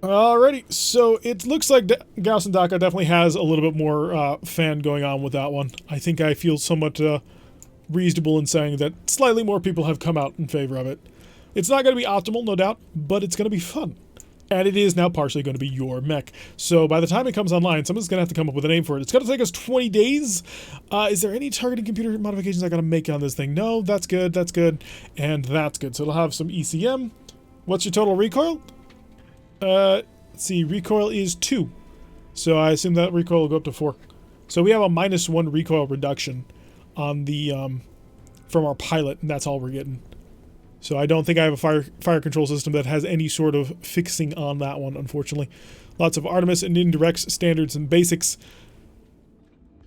Alrighty, so it looks like Gauss and DACA definitely has a little bit more fan going on with that one. I think I feel somewhat reasonable in saying that slightly more people have come out in favor of it. It's not going to be optimal, no doubt, but it's going to be fun. And it is now partially going to be your mech. So by the time it comes online, someone's going to have to come up with a name for it. It's going to take us 20 days. Is there any targeting computer modifications I got to make on this thing? No, that's good, and that's good. So it'll have some ECM. What's your total recoil? Let's see, recoil is 2. So I assume that recoil will go up to 4. So we have a -1 recoil reduction on the from our pilot, and that's all we're getting. So I don't think I have a fire control system that has any sort of fixing on that one, unfortunately. Lots of Artemis and indirects, standards, and basics.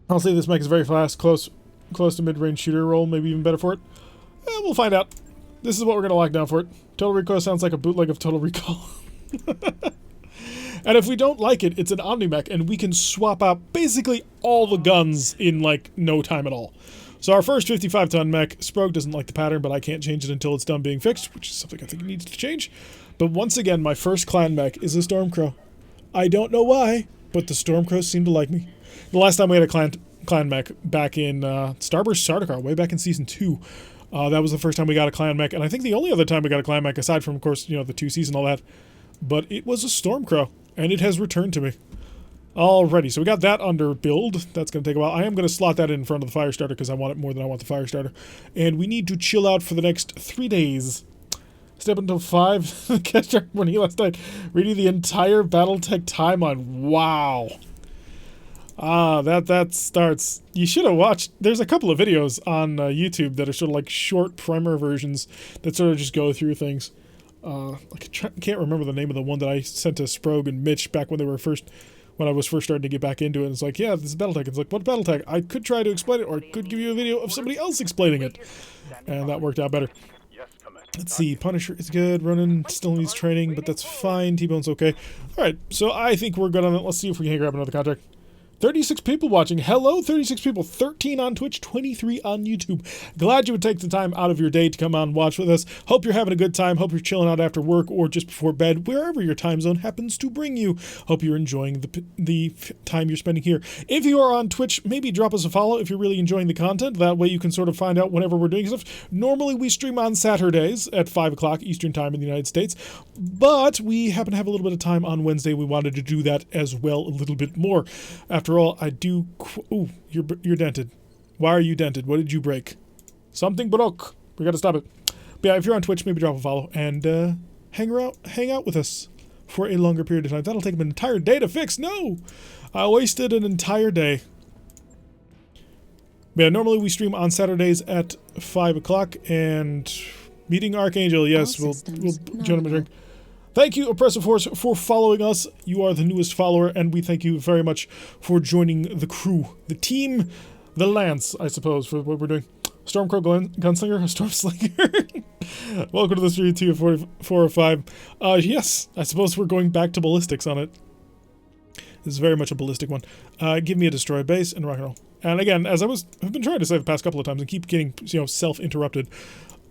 I'll say this mech is very fast, close to mid-range shooter roll, maybe even better for it. We'll find out. This is what we're going to lock down for it. Total Recoil sounds like a bootleg of Total Recall. And if we don't like it, it's an Omni-Mech, and we can swap out basically all the guns in, like, no time at all. So our first 55-ton mech, Sprogue doesn't like the pattern, but I can't change it until it's done being fixed, which is something I think it needs to change. But once again, my first clan mech is a Stormcrow. I don't know why, but the Stormcrows seem to like me. The last time we had a clan mech back in Starburst Sardaukar, way back in Season 2. That was the first time we got a clan mech, and I think the only other time we got a clan mech, aside from, of course, you know, the 2 season and all that, but it was a Stormcrow, and it has returned to me. Alrighty, so we got that under build. That's going to take a while. I am going to slot that in front of the fire starter because I want it more than I want the fire starter. And we need to chill out for the next 3 days. Step until 5. Catch up when he last night. Reading the entire BattleTech timeline. Wow. That starts. You should have watched. There's a couple of videos on YouTube that are sort of like short primer versions that sort of just go through things. I can't remember the name of the one that I sent to Sprogue and Mitch back when they were when I was first starting to get back into it. And it's like, yeah, this is BattleTech. It's like, what BattleTech? I could try to explain it, or I could give you a video of somebody else explaining it. And that worked out better. Let's see, Punisher is good. Ronan still needs training, but that's fine. T-Bone's okay. Alright, so I think we're good on it. Let's see if we can grab another contract. 36 people watching. Hello, 36 people. 13 on Twitch, 23 on YouTube. Glad you would take the time out of your day to come on and watch with us. Hope you're having a good time. Hope you're chilling out after work or just before bed, wherever your time zone happens to bring you. Hope you're enjoying the time you're spending here. If you are on Twitch, maybe drop us a follow if you're really enjoying the content. That way you can sort of find out whenever we're doing stuff. Normally we stream on Saturdays at 5 o'clock Eastern Time in the United States, but we happen to have a little bit of time on Wednesday. We wanted to do that as well a little bit more. After all, I do... Ooh, you're dented. Why are you dented? What did you break? Something broke. We gotta stop it. But yeah, if you're on Twitch, maybe drop a follow and hang out with us for a longer period of time. That'll take an entire day to fix. No! I wasted an entire day. Yeah, normally we stream on Saturdays at 5 o'clock, and meeting Archangel, yes, we'll join him a drink. Thank you, Oppressive Force, for following us. You are the newest follower, and we thank you very much for joining the crew, the team, the Lance, I suppose, for what we're doing. Stormcrow Gunslinger, Stormslinger. Welcome to the stream, 405. Yes, I suppose we're going back to ballistics on it. This is very much a ballistic one. Give me a destroy base and rock and roll. And again, as I've been trying to say the past couple of times and keep getting, self-interrupted.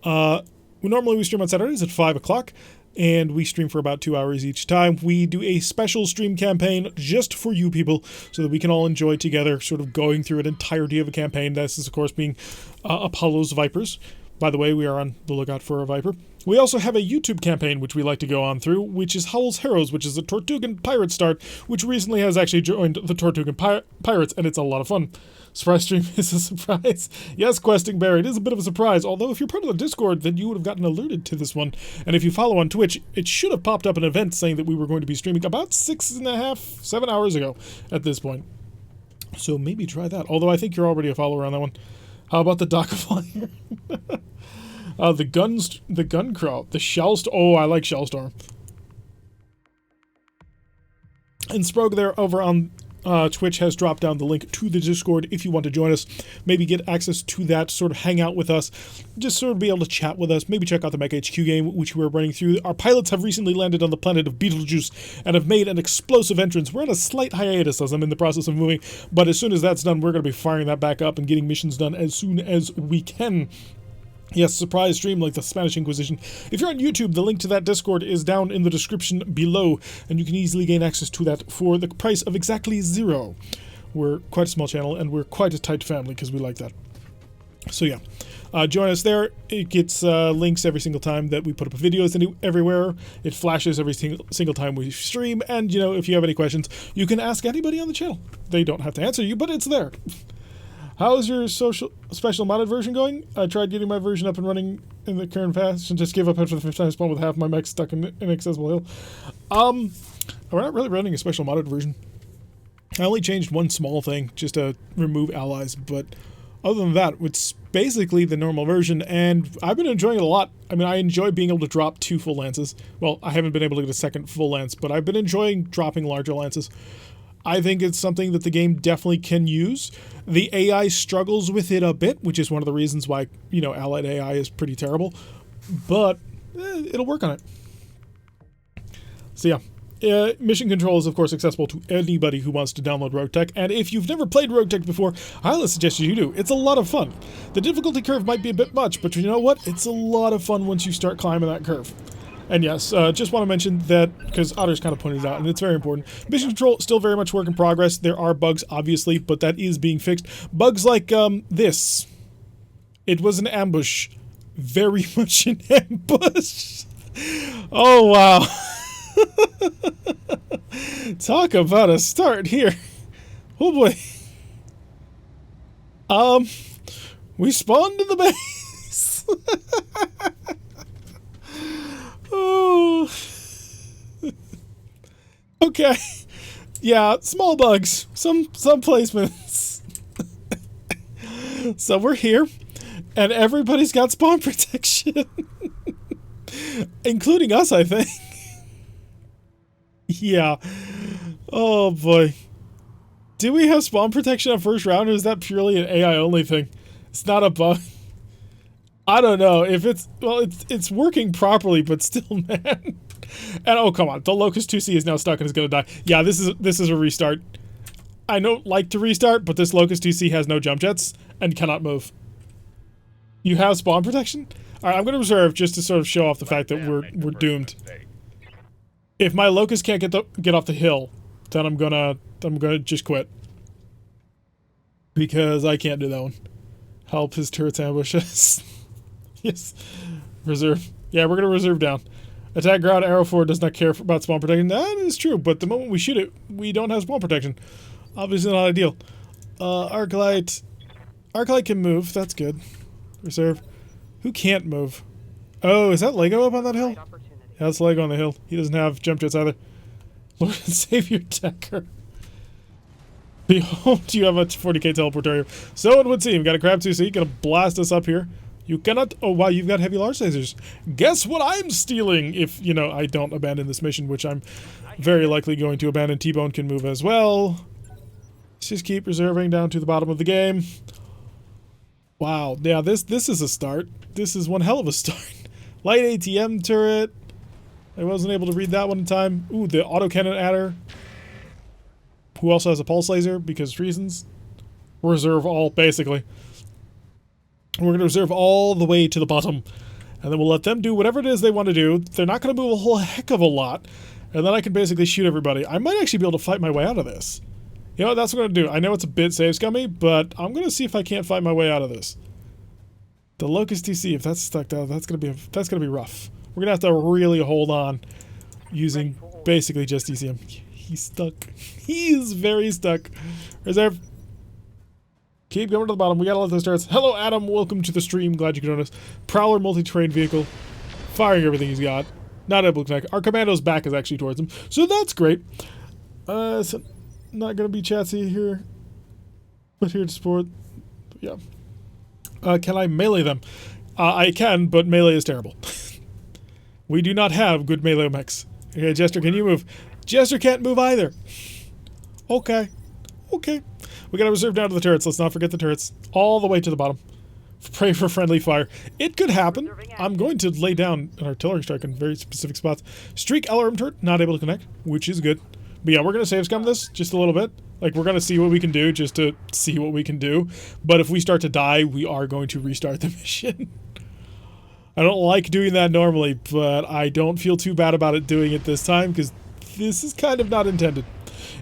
Normally we stream on Saturdays at 5 o'clock, and we stream for about 2 hours each time. We do a special stream campaign just for you people, so that we can all enjoy together, sort of going through an entirety of a campaign. This is, of course, being Apollo's Vipers. By the way, we are on the lookout for a Viper. We also have a YouTube campaign which we like to go on through, which is Howl's Heroes, which is a Tortugan pirate start, which recently has actually joined the Tortugan Pirates, and it's a lot of fun. Surprise stream is a surprise. Yes, Questing Bear, it is a bit of a surprise, although if you're part of the Discord, then you would have gotten alerted to this one. And if you follow on Twitch, it should have popped up an event saying that we were going to be streaming about 6.5, 7 hours ago at this point. So maybe try that, although I think you're already a follower on that one. How about the Dock of Fire? The Guncrow, the Shellstorm. Oh, I like Shellstorm. And Sprogue there over on Twitch has dropped down the link to the Discord if you want to join us. Maybe get access to that, sort of hang out with us, just sort of be able to chat with us. Maybe check out the Mech HQ game, which we're running through. Our pilots have recently landed on the planet of Beetlejuice and have made an explosive entrance. We're on a slight hiatus as I'm in the process of moving, but as soon as that's done, we're going to be firing that back up and getting missions done as soon as we can. Yes, surprise stream like the Spanish Inquisition. If you're on YouTube, the link to that Discord is down in the description below, and you can easily gain access to that for the price of exactly $0. We're quite a small channel, and we're quite a tight family because we like that. So yeah, join us there. It gets links every single time that we put up videos everywhere. It flashes every single time we stream, and if you have any questions, you can ask anybody on the channel. They don't have to answer you, but it's there. How's your special modded version going? I tried getting my version up and running in the current patch and just gave up after the 5th time spawn with half my mech stuck in an inaccessible hill. We're not really running a special modded version. I only changed one small thing just to remove allies, but other than that, it's basically the normal version, and I've been enjoying it a lot. I mean, I enjoy being able to drop 2 full lances. Well, I haven't been able to get a second full lance, but I've been enjoying dropping larger lances. I think it's something that the game definitely can use. The AI struggles with it a bit, which is one of the reasons why, Allied AI is pretty terrible. But it'll work on it. So yeah, mission control is of course accessible to anybody who wants to download RogueTech. And if you've never played RogueTech before, I highly suggest you do. It's a lot of fun. The difficulty curve might be a bit much, but you know what? It's a lot of fun once you start climbing that curve. And yes, just want to mention that, because Otter's kind of pointed it out, and it's very important. Mission control, still very much work in progress. There are bugs, obviously, but that is being fixed. Bugs like this. It was an ambush. Very much an ambush. Oh, wow. Talk about a start here. Oh, boy. We spawned in the base. Oh. Okay. Yeah, small bugs. Some placements. So we're here, and everybody's got spawn protection. Including us, I think. Yeah. Oh boy. Do we have spawn protection on first round, or is that purely an AI only thing? It's not a bug. I don't know if it's working properly, but still, man. And oh, come on, the Locust 2C is now stuck and is gonna die. Yeah, this is a restart. I don't like to restart, but this Locust 2C has no jump jets and cannot move. You have spawn protection? All right, I'm gonna reserve just to sort of show off the fact that we're doomed. If my Locust can't get off the hill, then I'm gonna just quit because I can't do that one. Help, his turrets ambush us. Yes. Reserve. Yeah, we're going to reserve down. Attack ground, arrow forward does not care about spawn protection. That is true, but the moment we shoot it, we don't have spawn protection. Obviously not ideal. Arclight. Arclight can move. That's good. Reserve. Who can't move? Oh, is that Lego up on that hill? Yeah, that's Lego on the hill. He doesn't have jump jets either. Lord and Savior Decker. Behold, you have a 40k teleportorium. So it would seem. Got a crab 2C, gonna blast us up here. You cannot... Oh, wow, you've got heavy large lasers. Guess what I'm stealing if, you know, I don't abandon this mission, which I'm very likely going to abandon. T-Bone can move as well. Let's just keep reserving down to the bottom of the game. Wow, yeah, this is a start. This is one hell of a start. Light ATM turret. I wasn't able to read that one in time. Ooh, the autocannon adder. Who also has a pulse laser? Because reasons. Reserve all, basically. We're going to reserve all the way to the bottom. And then we'll let them do whatever it is they want to do. They're not going to move a whole heck of a lot. And then I can basically shoot everybody. I might actually be able to fight my way out of this. You know what, that's what I'm going to do. I know it's a bit save scummy, but I'm going to see if I can't fight my way out of this. The Locust TC, if that's stuck down, that's going to be rough. We're going to have to really hold on using basically just DCM. He's stuck. He is very stuck. Reserve. Keep going to the bottom. We gotta let those turrets. Hello, Adam. Welcome to the stream. Glad you could join us. Prowler multi-terrain vehicle. Firing everything he's got. Not able to connect. Our commando's back is actually towards him. So that's great. So not gonna be chatsy here. But here to support. Yeah. Can I melee them? I can, but melee is terrible. We do not have good melee mechs. Okay, Jester, can you move? Jester can't move either. Okay. Okay. We gotta reserve down to the turrets. Let's not forget the turrets. All the way to the bottom. Pray for friendly fire. It could happen. I'm going to lay down an artillery strike in very specific spots. Streak LRM turret, not able to connect, which is good. But yeah, we're gonna save scum this just a little bit. Like, we're gonna see what we can do just to see what we can do. But if we start to die, we are going to restart the mission. I don't like doing that normally, but I don't feel too bad about it doing it this time, because this is kind of not intended.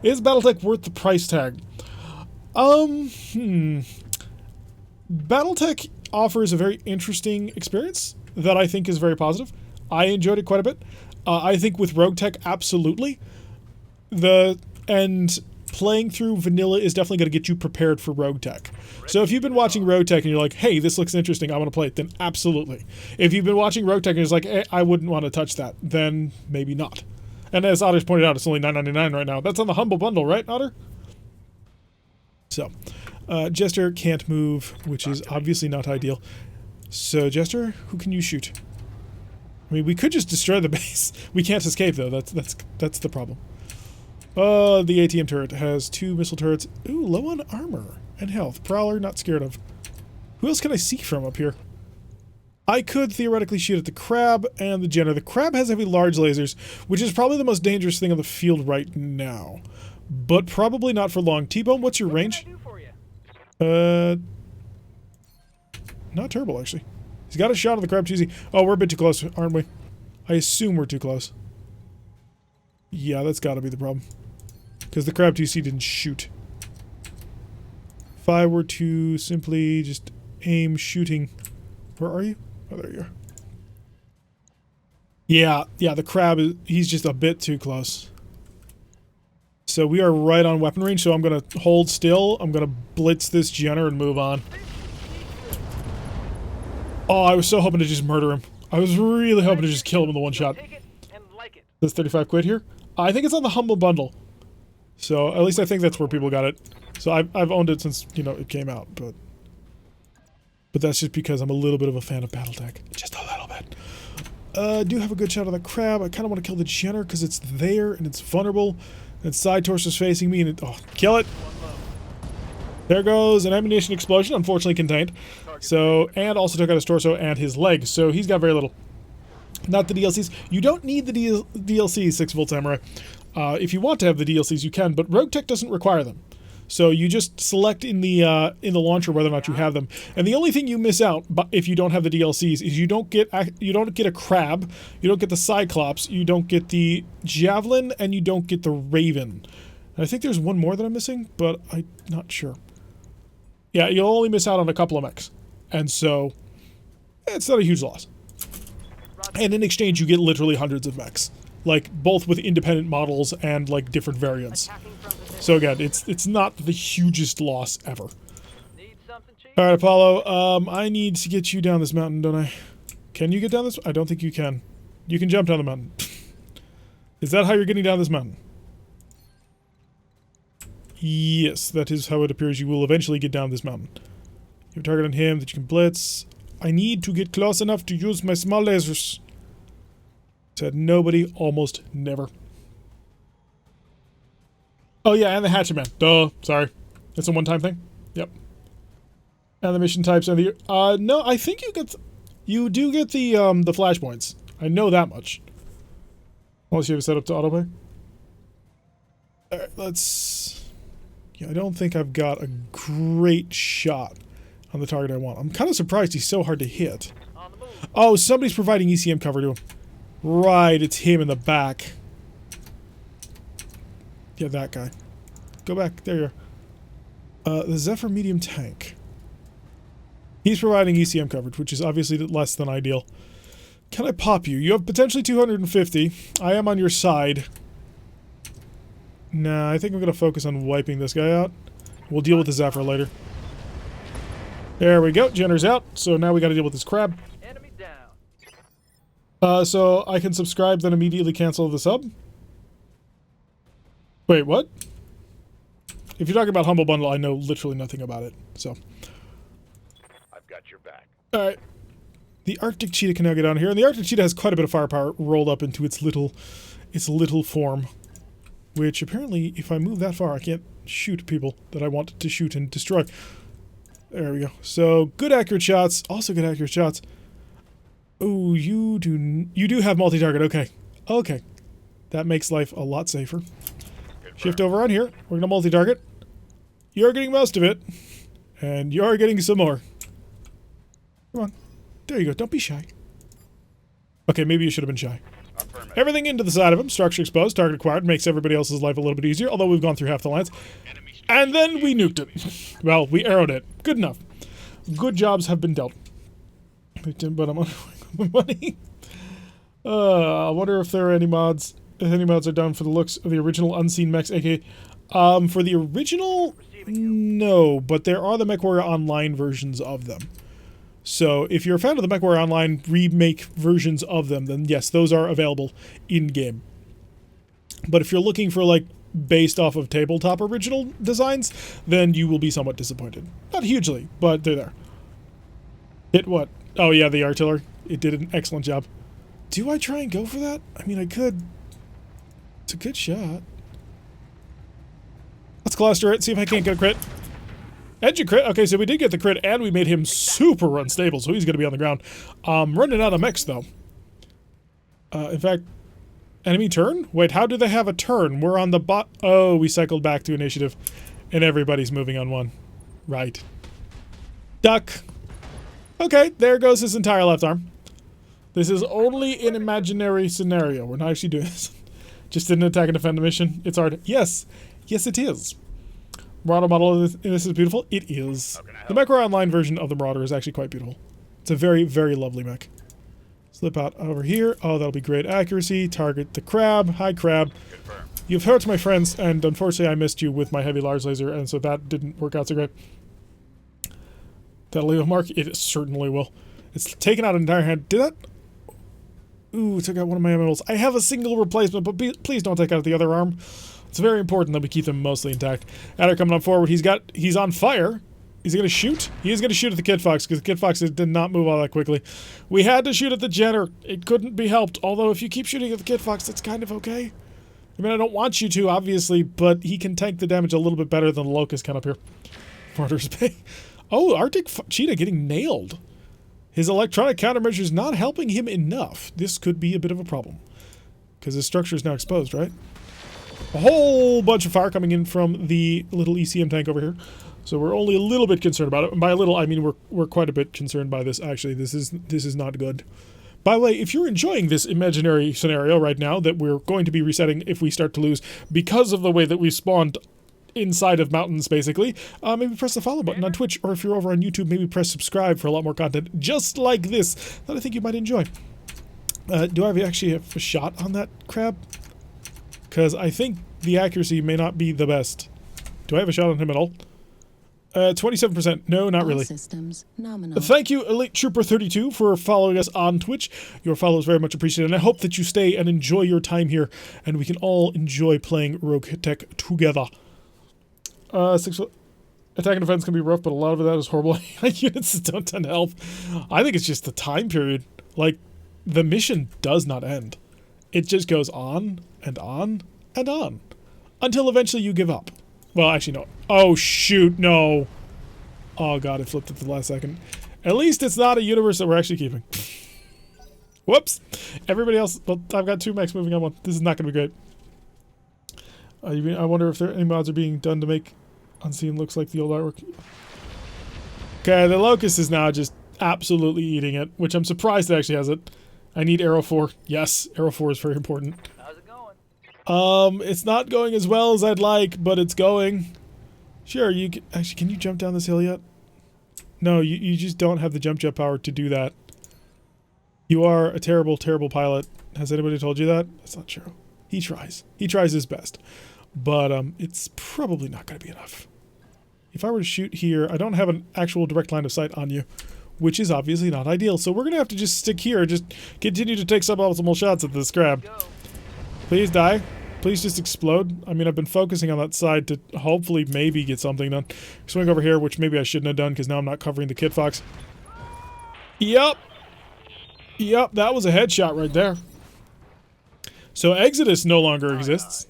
Is Battletech worth the price tag? Battletech offers a very interesting experience that I think is very positive. I enjoyed it quite a bit. I think with RogueTech, absolutely. And playing through vanilla is definitely going to get you prepared for RogueTech. So if you've been watching RogueTech and you're like, hey, this looks interesting, I want to play it, then absolutely. If you've been watching RogueTech and it's like, hey, I wouldn't want to touch that, then maybe not. And as Otter's pointed out, it's only $9.99 right now. That's on the Humble Bundle, right, Otter? So, Jester can't move, which is obviously not ideal. So, Jester, who can you shoot? I mean, we could just destroy the base. We can't escape, though. That's the problem. The ATM turret has 2 missile turrets. Ooh, low on armor and health. Prowler, not scared of. Who else can I see from up here? I could theoretically shoot at the crab and the Jenner. The crab has heavy large lasers, which is probably the most dangerous thing on the field right now. But probably not for long. T-Bone, what's your range? Not terrible, actually. He's got a shot on the crab cheesy. Oh, we're a bit too close, aren't we? I assume we're too close. Yeah, that's gotta be the problem. Because the crab 2C didn't shoot. If I were to simply just aim shooting... Where are you? Oh, there you are. Yeah, the crab is... He's just a bit too close. So we are right on weapon range, so I'm gonna hold still. I'm gonna blitz this Jenner and move on. Oh, I was so hoping to just murder him. I was really hoping to just kill him in the one shot. That's 35 quid here. I think it's on the Humble Bundle. So, at least I think that's where people got it. So, I've owned it since, you know, it came out, but that's just because I'm a little bit of a fan of Battletech. Just a little bit. I do have a good shot on the crab. I kind of want to kill the Jenner because it's there and it's vulnerable. And side torso's facing me and it... Oh, kill it! There goes an ammunition explosion, unfortunately contained. So, and also took out his torso and his leg. So, he's got very little. Not the DLCs. You don't need the DLC 6-volt Samurai. If you want to have the DLCs, you can, but RogueTech doesn't require them. So you just select in the launcher whether or not you have them. And the only thing you miss out if you don't have the DLCs is you don't get a crab, you don't get the Cyclops, you don't get the Javelin, and you don't get the Raven. And I think there's one more that I'm missing, but I'm not sure. Yeah, you'll only miss out on a couple of mechs. And so, it's not a huge loss. And in exchange, you get literally hundreds of mechs. Like, both with independent models and, like, different variants. So again, it's not the hugest loss ever. Alright, Apollo, I need to get you down this mountain, don't I? Can you get down this? I don't think you can. You can jump down the mountain. Is that how you're getting down this mountain? Yes, that is how it appears you will eventually get down this mountain. You have a target on him that you can blitz. I need to get close enough to use my small lasers. Said nobody, almost never. Oh yeah, and the hatchet man. Duh, sorry. It's a one-time thing. Yep. And the mission types and the no, I think you do get the flashpoints. I know that much. Unless you have it set up to autoplay. Alright, let's... Yeah, I don't think I've got a great shot on the target I want. I'm kind of surprised he's so hard to hit. Oh, somebody's providing ECM cover to him. Right, it's him in the back. Yeah, that guy. Go back. There you are. The Zephyr medium tank. He's providing ECM coverage, which is obviously less than ideal. Can I pop you? You have potentially 250. I am on your side. Nah, I think I'm going to focus on wiping this guy out. We'll deal with the Zephyr later. There we go. Jenner's out. So now we got to deal with this crab. Enemy down. So I can subscribe, then immediately cancel the sub? Wait, what? If you're talking about Humble Bundle, I know literally nothing about it, so. I've got your back. Alright. The Arctic Cheetah can now get on here, and the Arctic Cheetah has quite a bit of firepower rolled up into its little form. Which, apparently, if I move that far, I can't shoot people that I want to shoot and destroy. There we go. So, good accurate shots. Also good accurate shots. Oh, you do have multi-target. Okay. Okay. That makes life a lot safer. Shift over on here. We're going to multi-target. You're getting most of it. And you're getting some more. Come on. There you go. Don't be shy. Okay, maybe you should have been shy. Everything into the side of him. Structure exposed. Target acquired. Makes everybody else's life a little bit easier. Although we've gone through half the lines. And then we nuked it. Well, we arrowed it. Good enough. Good jobs have been dealt. But I'm on money. I wonder if there are any mods. If any mods are down for the looks of the original Unseen Mechs, aka... for the original... No, but there are the MechWarrior Online versions of them. So, if you're a fan of the MechWarrior Online remake versions of them, then yes, those are available in-game. But if you're looking for, like, based off of tabletop original designs, then you will be somewhat disappointed. Not hugely, but they're there. Hit what? Oh yeah, the artillery. It did an excellent job. Do I try and go for that? I mean, I could... It's a good shot. Let's cluster it, see if I can't get a crit. Edge a crit. Okay, so we did get the crit, and we made him super unstable, so he's going to be on the ground. Running out of mechs, though. In fact, enemy turn? Wait, how do they have a turn? We're on the bot... Oh, we cycled back to initiative, and everybody's moving on one. Right. Duck. Okay, there goes his entire left arm. This is only an imaginary scenario. We're not actually doing this. Just didn't attack and defend a mission. It's hard. Yes. Yes, it is. Marauder model of this is beautiful. It is. The MechWarrior Online version of the Marauder is actually quite beautiful. It's a very, very lovely mech. Slip out over here. Oh, that'll be great accuracy. Target the crab. Hi, crab. Confirm. You've hurt my friends, and unfortunately I missed you with my heavy large laser, and so that didn't work out so great. That'll leave a mark? It certainly will. It's taken out an entire hand. Did that? Ooh, took out one of my emeralds. I have a single replacement, but please don't take out the other arm. It's very important that we keep them mostly intact. Adder coming on forward. He's on fire. Is he going to shoot? He is going to shoot at the Kid Fox, because the Kid Fox did not move all that quickly. We had to shoot at the Jenner. It couldn't be helped. Although, if you keep shooting at the Kid Fox, that's kind of okay. I mean, I don't want you to, obviously, but he can tank the damage a little bit better than the Locust can up here. Martyrs Bay. Oh, Arctic Cheetah getting nailed. His electronic countermeasures not helping him enough. This could be a bit of a problem. Because his structure is now exposed, right? A whole bunch of fire coming in from the little ECM tank over here. So we're only a little bit concerned about it. And by a little, I mean we're quite a bit concerned by this. Actually, this is not good. By the way, if you're enjoying this imaginary scenario right now that we're going to be resetting if we start to lose because of the way that we spawned inside of mountains, basically, maybe press the follow button on Twitch, or if you're over on YouTube, maybe press subscribe for a lot more content just like this that I think you might enjoy. Do I actually have a shot on that crab? Because I think the accuracy may not be the best. Do I have a shot on him at all? 27%. No, not really. Systems nominal. Thank you, Elite Trooper 32, for following us on Twitch. Your follow is very much appreciated, and I hope that you stay and enjoy your time here, and we can all enjoy playing RogueTech together. Sexual attack and defense can be rough, but a lot of that is horrible. Units don't tend to help. I think it's just the time period. Like, the mission does not end. It just goes on and on and on until eventually you give up. Well, actually, no. Oh, shoot, no. Oh, God, it flipped at the last second. At least it's not a universe that we're actually keeping. Whoops. Everybody else, well, I've got 2 mechs moving on one. This is not going to be great. I wonder if any mods are being done to make Unseen looks like the old artwork. Okay, the Locust is now just absolutely eating it, which I'm surprised it actually has it. I need Arrow 4. Yes, Arrow 4 is very important. How's it going? It's not going as well as I'd like, but it's going. Sure, you can, actually, can you jump down this hill yet? No, you just don't have the jump jet power to do that. You are a terrible, terrible pilot. Has anybody told you that? That's not true. He tries. He tries his best. But it's probably not going to be enough. If I were to shoot here, I don't have an actual direct line of sight on you, which is obviously not ideal. So we're going to have to just stick here, just continue to take suboptimal shots at this crab. Please die. Please just explode. I mean, I've been focusing on that side to hopefully maybe get something done. Swing over here, which maybe I shouldn't have done because now I'm not covering the Kit Fox. Yep. Yep, that was a headshot right there. So Exodus no longer exists.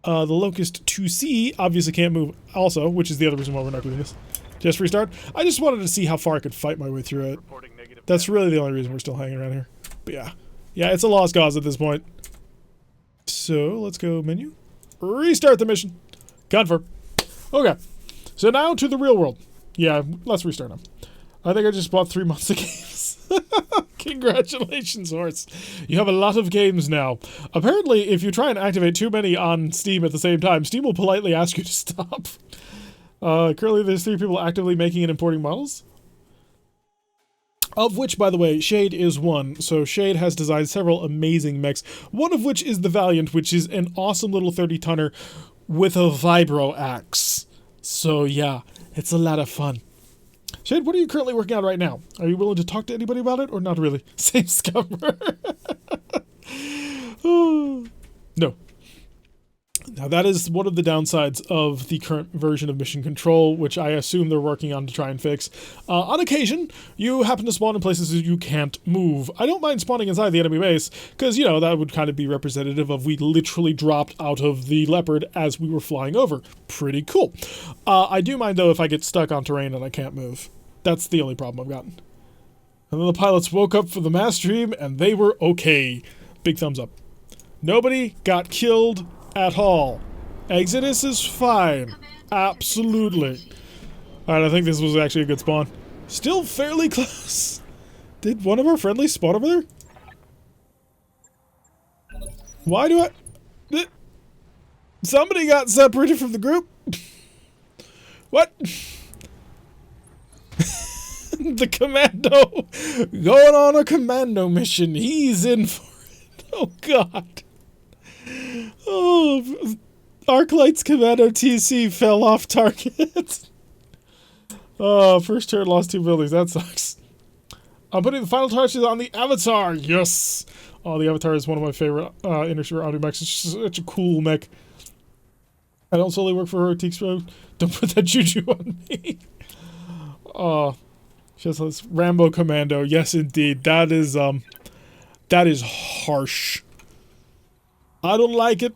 The Locust 2C obviously can't move also, which is the other reason why we're not doing this. Just restart. I just wanted to see how far I could fight my way through it. That's really the only reason we're still hanging around here. But yeah. Yeah, it's a lost cause at this point. So, let's go menu. Restart the mission. Confirm. Okay. So now to the real world. Yeah, let's restart them. I think I just bought 3 months of games. Congratulations, Horse. You have a lot of games now. Apparently, if you try and activate too many on Steam at the same time, Steam will politely ask you to stop. Currently, there's 3 people actively making and importing models. Of which, by the way, Shade is one. So Shade has designed several amazing mechs. One of which is the Valiant, which is an awesome little 30-tonner with a vibro axe. So yeah, it's a lot of fun. Shade, what are you currently working on right now? Are you willing to talk to anybody about it, or not really? Same scummer. No. Now that is one of the downsides of the current version of Mission Control, which I assume they're working on to try and fix. On occasion, you happen to spawn in places that you can't move. I don't mind spawning inside the enemy base, because, you know, that would kind of be representative of we literally dropped out of the Leopard as we were flying over. Pretty cool. I do mind, though, if I get stuck on terrain and I can't move. That's the only problem I've gotten. And then the pilots woke up for the mass stream, and they were okay. Big thumbs up. Nobody got killed at all. Exodus is fine. Absolutely. Alright, I think this was actually a good spawn. Still fairly close. Did one of our friendlies spawn over there? Why do I... Somebody got separated from the group? What? The commando. Going on a commando mission. He's in for it. Oh, God. Oh, Arclight's Commando TC fell off target. Oh, first turn lost 2 buildings. That sucks. I'm putting the final touches on the Avatar. Yes. Oh, the Avatar is one of my favorite Inner Audio mechs. It's just such a cool mech. I don't solely work for RogueTech, bro. Don't put that juju on me. Oh, just this Rambo Commando. Yes, indeed. That is harsh. I don't like it.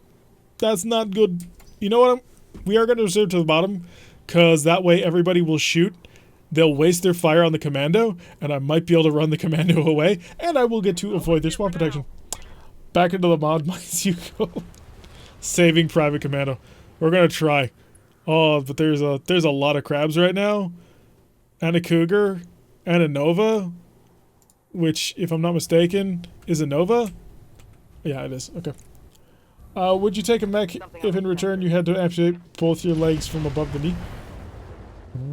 That's not good. You know what? We are going to reserve to the bottom, because that way everybody will shoot. They'll waste their fire on the commando, and I might be able to run the commando away, and I will get to avoid their spawn protection. Back into the mod mines you go. Saving Private Commando. We're going to try. Oh, but there's a lot of crabs right now. And a cougar. And a Nova. Which, if I'm not mistaken, is a Nova? Yeah, it is. Okay. Would you take a mech if in return you had to amputate both your legs from above the knee?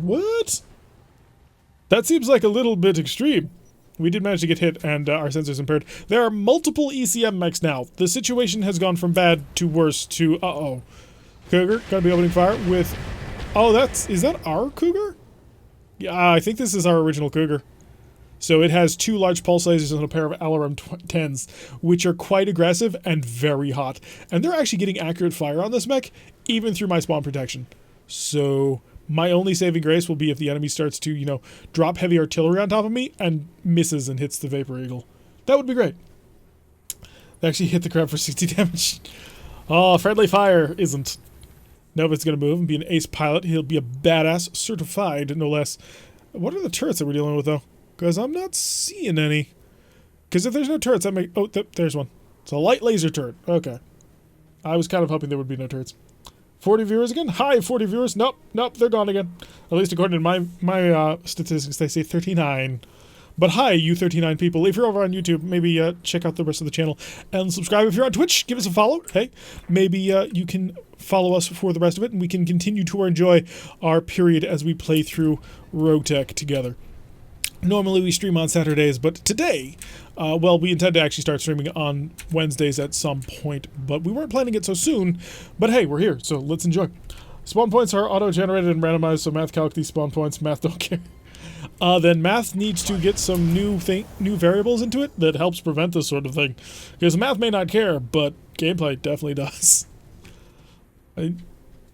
What? That seems like a little bit extreme. We did manage to get hit and our sensors impaired. There are multiple ECM mechs now. The situation has gone from bad to worse to uh-oh. Cougar, gotta be opening fire with... Oh, is that our Cougar? Yeah, I think this is our original Cougar. So it has 2 large pulse lasers and a pair of LRM 10s, which are quite aggressive and very hot. And they're actually getting accurate fire on this mech, even through my spawn protection. So my only saving grace will be if the enemy starts to, you know, drop heavy artillery on top of me and misses and hits the Vapor Eagle. That would be great. They actually hit the crab for 60 damage. Oh, friendly fire isn't. Nova's going to move and be an ace pilot. He'll be a badass, certified, no less. What are the turrets that we're dealing with, though? Because I'm not seeing any. Because if there's no turrets, that may... Oh, there's one. It's a light laser turret. Okay. I was kind of hoping there would be no turrets. 40 viewers again? Hi, 40 viewers. Nope, they're gone again. At least according to my statistics, they say 39. But hi, you 39 people. If you're over on YouTube, maybe check out the rest of the channel and subscribe. If you're on Twitch, give us a follow. Hey, maybe you can follow us for the rest of it, and we can continue to enjoy our period as we play through RogueTech together. Normally we stream on Saturdays, but today, well, we intend to actually start streaming on Wednesdays at some point, but we weren't planning it so soon. But hey, we're here, so let's enjoy. Spawn points are auto-generated and randomized, so math calc these spawn points. Math don't care. Then math needs to get some new variables into it that helps prevent this sort of thing. Because math may not care, but gameplay definitely does.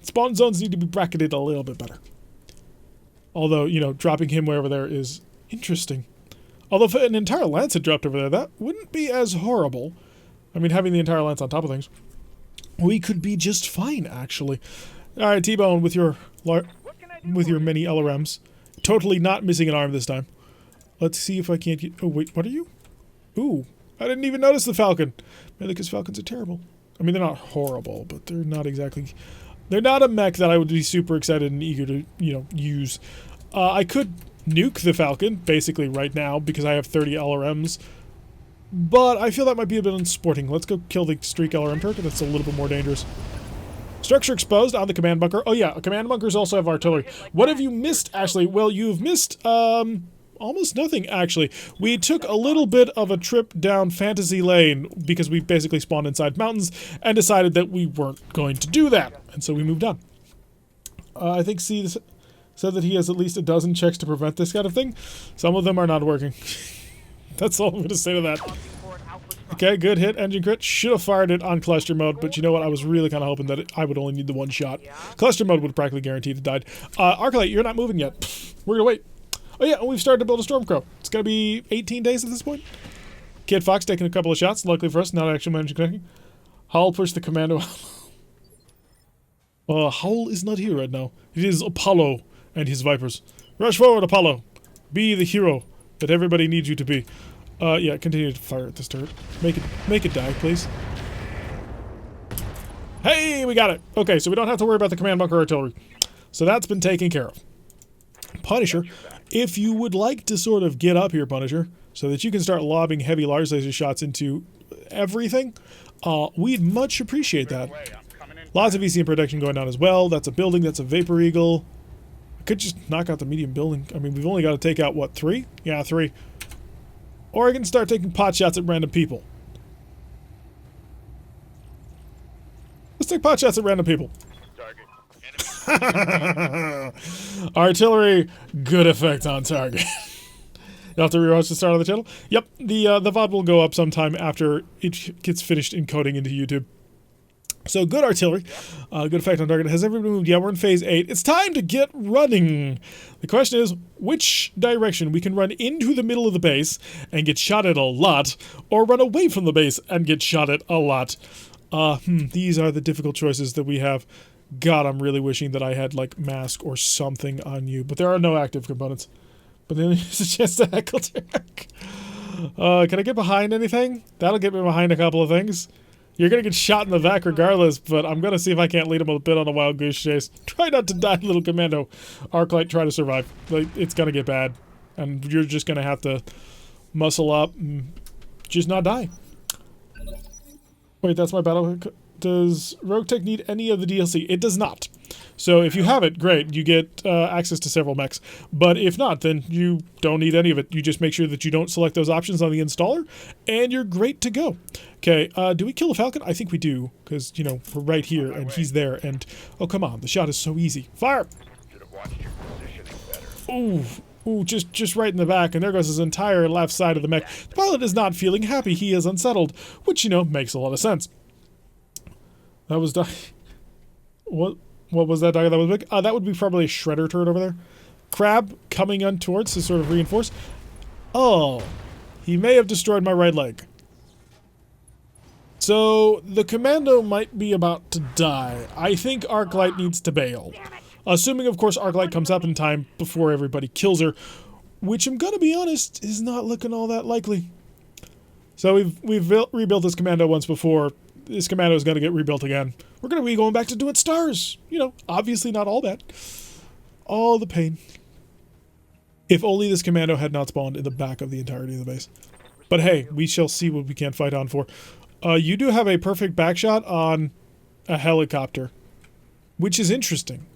Spawn zones need to be bracketed a little bit better. Although, you know, dropping him wherever there is interesting. Although if an entire lance had dropped over there, that wouldn't be as horrible. I mean, having the entire lance on top of things. We could be just fine, actually. Alright, T-Bone, with your many LRMs. Totally not missing an arm this time. Let's see if I can't get... Oh, wait, what are you? Ooh, I didn't even notice the Falcon. Maybe because Falcons are terrible. I mean, they're not horrible, but they're not exactly... They're not a mech that I would be super excited and eager to, you know, use. I could nuke the Falcon, basically right now, because I have 30 LRMs. But I feel that might be a bit unsporting. Let's go kill the Streak LRM turret, that's a little bit more dangerous. Structure exposed on the command bunker. Oh yeah, command bunkers also have artillery. What have you missed, Ashley? Well, you've missed, almost nothing, actually. We took a little bit of a trip down Fantasy Lane because we basically spawned inside mountains and decided that we weren't going to do that. And so we moved on. I think C said that he has at least a dozen checks to prevent this kind of thing. Some of them are not working. That's all I'm going to say to that. Okay, good hit, engine crit. Should have fired it on cluster mode, but you know what? I was really kind of hoping that I would only need the one shot. Cluster mode would have practically guaranteed it died. Arclight, you're not moving yet. We're going to wait. Oh yeah, we've started to build a Stormcrow. It's going to be 18 days at this point. Kid Fox taking a couple of shots. Luckily for us, not actually managing connecting. Howl pushed the commando out. Howl is not here right now. It is Apollo and his Vipers. Rush forward, Apollo. Be the hero that everybody needs you to be. Yeah, continue to fire at this turret. Make it die, please. Hey, we got it. Okay, so we don't have to worry about the command bunker artillery. So that's been taken care of. Punisher, if you would like to sort of get up here, Punisher, so that you can start lobbing heavy large laser shots into everything, we'd much appreciate that. Lots of ECM protection going on as well. That's a building, that's a Vapor Eagle. I could just knock out the medium building. I mean, we've only got to take out, what, 3? Yeah, 3. Or I can start taking pot shots at random people. Let's take pot shots at random people. Artillery, good effect on target. You'll have to rewatch the start of the channel. Yep, the VOD will go up sometime after it gets finished encoding into YouTube. So good artillery, good effect on target. Has everybody moved? Yeah, we're in phase 8. It's time to get running. The question is, which direction? We can run into the middle of the base and get shot at a lot, or run away from the base and get shot at a lot. These are the difficult choices that we have. God, I'm really wishing that I had, like, mask or something on you. But there are no active components. But then there's a chance to heckle Derek. Can I get behind anything? That'll get me behind a couple of things. You're gonna get shot in the back regardless, but I'm gonna see if I can't lead him a bit on a wild goose chase. Try not to die, little commando. Arclight, try to survive. Like, it's gonna get bad. And you're just gonna have to muscle up and just not die. Wait, that's my battle. Does RogueTech need any of the DLC? It does not. So if you have it, great. You get access to several mechs. But if not, then you don't need any of it. You just make sure that you don't select those options on the installer, and you're great to go. Okay, do we kill the Falcon? I think we do, because, you know, we're right here, and he's there, and... Oh, come on, the shot is so easy. Fire! Should have watched your positioning better. Ooh, just right in the back, and there goes his entire left side of the mech. The pilot is not feeling happy. He is unsettled, which, you know, makes a lot of sense. That was done. What What was that dagger that was big? That would be probably a shredder turret over there. Crab coming on towards to sort of reinforce. Oh, he may have destroyed my right leg. So, the commando might be about to die. I think Arclight needs to bail. Assuming, of course, Arclight comes up in time before everybody kills her, which I'm gonna be honest, is not looking all that likely. So we've rebuilt this commando once before. This commando is gonna get rebuilt again. We're gonna be going back to doing stars. You know, obviously not all bad. All the pain. If only this commando had not spawned in the back of the entirety of the base. But hey, we shall see what we can fight on for. You do have a perfect backshot on a helicopter, which is interesting.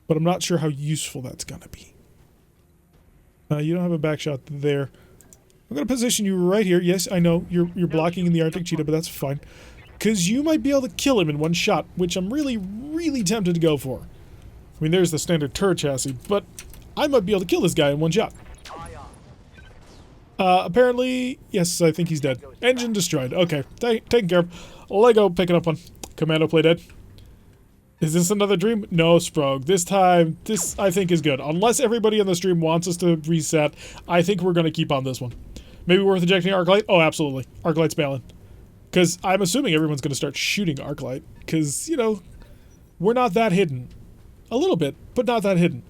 But I'm not sure how useful that's gonna be. You don't have a backshot there. I'm gonna position you right here. Yes, I know, you're blocking in the Arctic Cheetah, but that's fine. Because you might be able to kill him in one shot, which I'm really, really tempted to go for. I mean, there's the standard turret chassis, but I might be able to kill this guy in one shot. Apparently, yes, I think he's dead. Engine destroyed. Okay, taken care of. Lego picking up one. Commando play dead. Is this another dream? No, Sprog. This time, this I think is good. Unless everybody on the stream wants us to reset, I think we're going to keep on this one. Maybe worth ejecting Arclight? Oh, absolutely. Arclight's bailing. Because I'm assuming everyone's going to start shooting Arclight. Because, you know, we're not that hidden. A little bit, but not that hidden.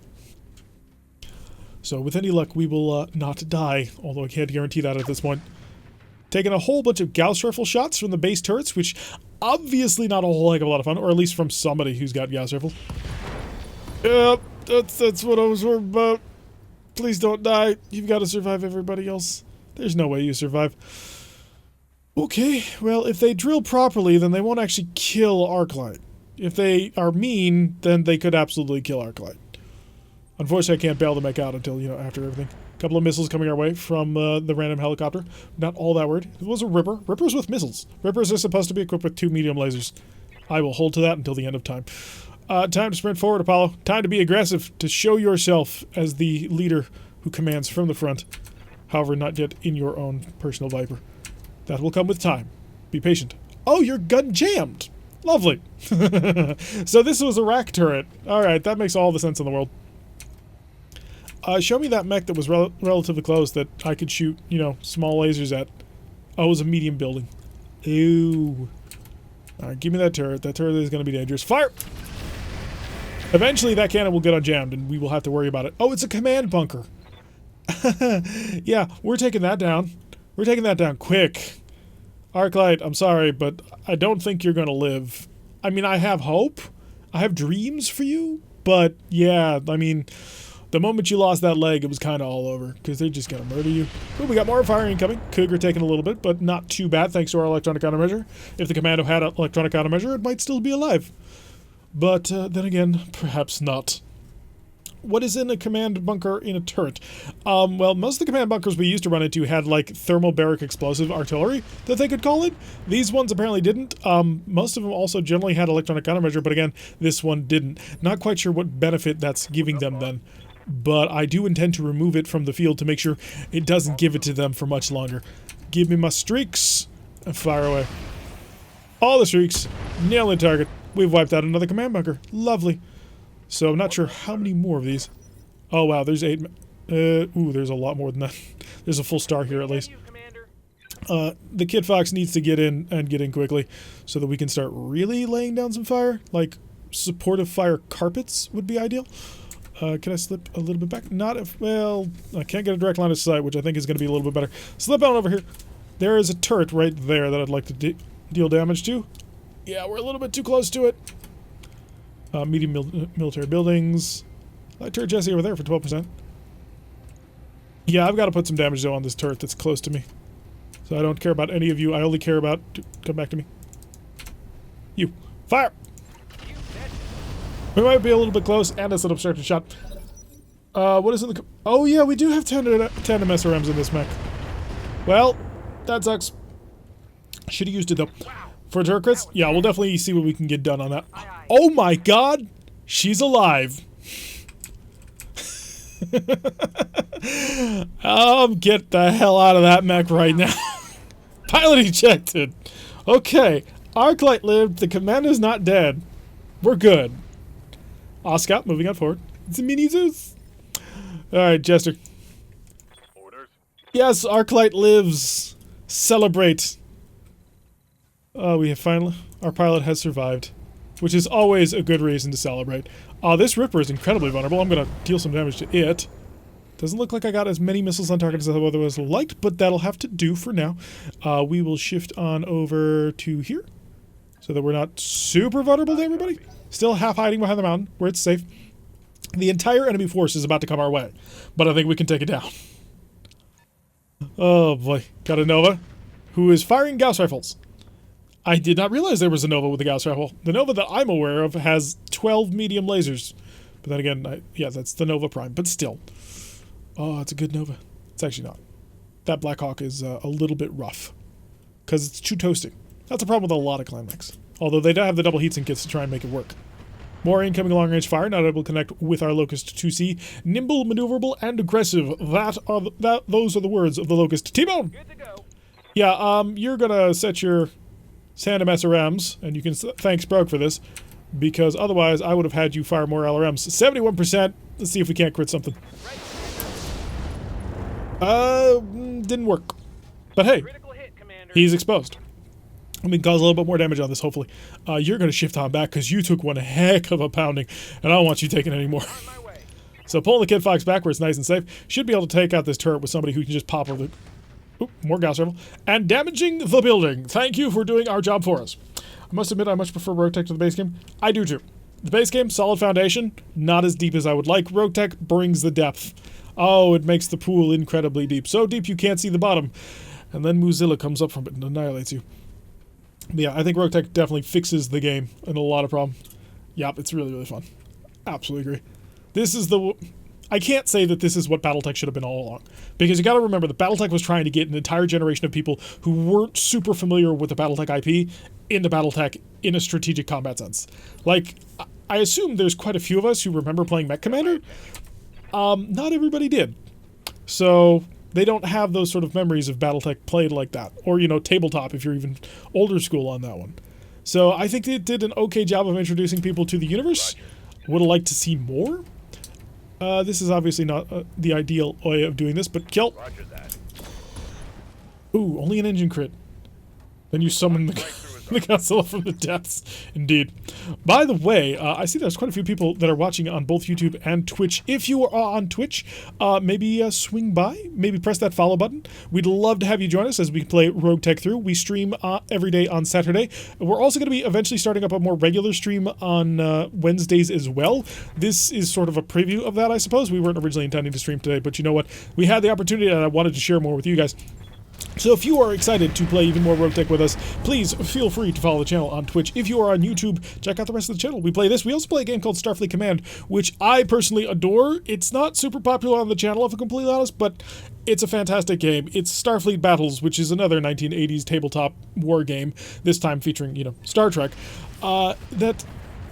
So with any luck, we will not die, although I can't guarantee that at this point. Taking a whole bunch of Gauss rifle shots from the base turrets, which obviously not a whole heck of a lot of fun, or at least from somebody who's got Gauss rifle. Yep, that's what I was worried about. Please don't die. You've got to survive everybody else. There's no way you survive. Okay, well, if they drill properly, then they won't actually kill Arclight. If they are mean, then they could absolutely kill Arclight. Unfortunately, I can't bail the mech out until, you know, after everything. A couple of missiles coming our way from the random helicopter. Not all that worried. It was a Ripper. Rippers with missiles. Rippers are supposed to be equipped with 2 medium lasers. I will hold to that until the end of time. Time to sprint forward, Apollo. Time to be aggressive, to show yourself as the leader who commands from the front. However, not yet in your own personal Viper. That will come with time. Be patient. Oh, your gun jammed! Lovely. So this was a rack turret. Alright, that makes all the sense in the world. Show me that mech that was relatively close that I could shoot, you know, small lasers at. Oh, it was a medium building. Ew. Alright, give me that turret. That turret is going to be dangerous. Fire! Eventually that cannon will get unjammed and we will have to worry about it. Oh, it's a command bunker. Yeah, we're taking that down. We're taking that down quick. Arclight, I'm sorry, but I don't think you're going to live. I mean, I have hope. I have dreams for you. But, yeah, I mean, the moment you lost that leg, it was kind of all over. Because they're just going to murder you. Ooh, we got more firing coming. Cougar taking a little bit, but not too bad thanks to our electronic countermeasure. If the commando had an electronic countermeasure, it might still be alive. But, then again, perhaps not. What is in a command bunker in a turret? Well, most of the command bunkers we used to run into had, like, thermobaric explosive artillery that they could call it. These ones apparently didn't. Most of them also generally had electronic countermeasure, but again, this one didn't. Not quite sure what benefit that's giving them then. But I do intend to remove it from the field to make sure it doesn't give it to them for much longer. Give me my streaks and fire away. All the streaks. Nail the target. We've wiped out another command bunker. Lovely. So I'm not sure how many more of these. Oh wow, there's 8. Ooh, there's a lot more than that. There's a full star here at least. The Kid Fox needs to get in and get in quickly so that we can start really laying down some fire. Like supportive fire carpets would be ideal. Can I slip a little bit back? Not if, well, I can't get a direct line of sight, which I think is going to be a little bit better. Slip on over here. There is a turret right there that I'd like to deal damage to. Yeah, we're a little bit too close to it. Medium military buildings. Light turret Jesse over there for 12%. Yeah, I've got to put some damage though on this turret that's close to me. So I don't care about any of you. I only care about... Come back to me. You. Fire! We might be a little bit close, and it's an obstructed shot. What is in the... Oh yeah, we do have tandem SRMs in this mech. Well, that sucks. Should have used it though. For turret crits? Yeah, we'll definitely see what we can get done on that. Oh my god! She's alive. Get the hell out of that mech right now. Pilot ejected. Okay, Arclight lived. The commando's not dead. We're good. Oscar, moving on forward. It's a mini Zeus. Alright, Jester. Orders. Yes, Arclight lives. Celebrate. We have finally... Our pilot has survived. Which is always a good reason to celebrate. This Ripper is incredibly vulnerable. I'm going to deal some damage to it. Doesn't look like I got as many missiles on target as I otherwise liked, but that'll have to do for now. We will shift on over to here. So that we're not super vulnerable to everybody. Still half hiding behind the mountain, where it's safe. The entire enemy force is about to come our way. But I think we can take it down. Oh boy. Got a Nova, who is firing Gauss rifles. I did not realize there was a Nova with a Gauss rifle. The Nova that I'm aware of has 12 medium lasers. But then again, yeah, that's the Nova Prime. But still. Oh, it's a good Nova. It's actually not. That Black Hawk is a little bit rough. Because it's too toasty. That's a problem with a lot of clan mechs. Although they don't have the double heatsink kits to try and make it work. More incoming long-range fire, not able to connect with our Locust 2C. Nimble, maneuverable, and aggressive. Those are the words of the Locust. T-Bone! Good to go. Yeah, you're gonna set your Sandom SRMs, and you can thank Sprout for this, because otherwise I would have had you fire more LRMs. 71%. Let's see if we can't crit something. Didn't work. But hey, Critical hit, Commander. he's exposed. I mean, cause a little bit more damage on this, hopefully. You're going to shift on back, because you took one heck of a pounding, and I don't want you taking any more. On my way. So pulling the Kid Fox back where it's nice and safe. Should be able to take out this turret with somebody who can just pop over the... Oop, more Gauss rifle. And damaging the building. Thank you for doing our job for us. I must admit, I much prefer RogueTech to the base game. I do too. The base game, solid foundation, not as deep as I would like. RogueTech brings the depth. Oh, it makes the pool incredibly deep. So deep you can't see the bottom. And then Muzilla comes up from it and annihilates you. But yeah, I think RogueTech definitely fixes the game in a lot of problems. Yep, it's really, really fun. Absolutely agree. This is the... I can't say that this is what BattleTech should have been all along. Because you gotta remember that BattleTech was trying to get an entire generation of people who weren't super familiar with the BattleTech IP into BattleTech in a strategic combat sense. Like, I assume there's quite a few of us who remember playing Mech Commander. Not everybody did. So... they don't have those sort of memories of BattleTech played like that. Or, you know, tabletop if you're even older school on that one. So I think it did an okay job of introducing people to the universe. Would have liked to see more. This is obviously not the ideal way of doing this, but kill. Roger that. Ooh, only an engine crit. Then you summon the Godzilla from the depths. Indeed. By the way, I see there's quite a few people that are watching on both YouTube and Twitch. If you are on Twitch, maybe swing by. Maybe press that follow button. We'd love to have you join us as we play RogueTech through. We stream every day on Saturday. We're also going to be eventually starting up a more regular stream on Wednesdays as well. This is sort of a preview of that, I suppose. We weren't originally intending to stream today, but you know what? We had the opportunity and I wanted to share more with you guys. So if you are excited to play even more RogueTech with us, please feel free to follow the channel on Twitch. If you are on YouTube, check out the rest of the channel. We play this. We also play a game called Starfleet Command, which I personally adore. It's not super popular on the channel, if I'm completely honest, but it's a fantastic game. It's Starfleet Battles, which is another 1980s tabletop war game, this time featuring, you know, Star Trek, that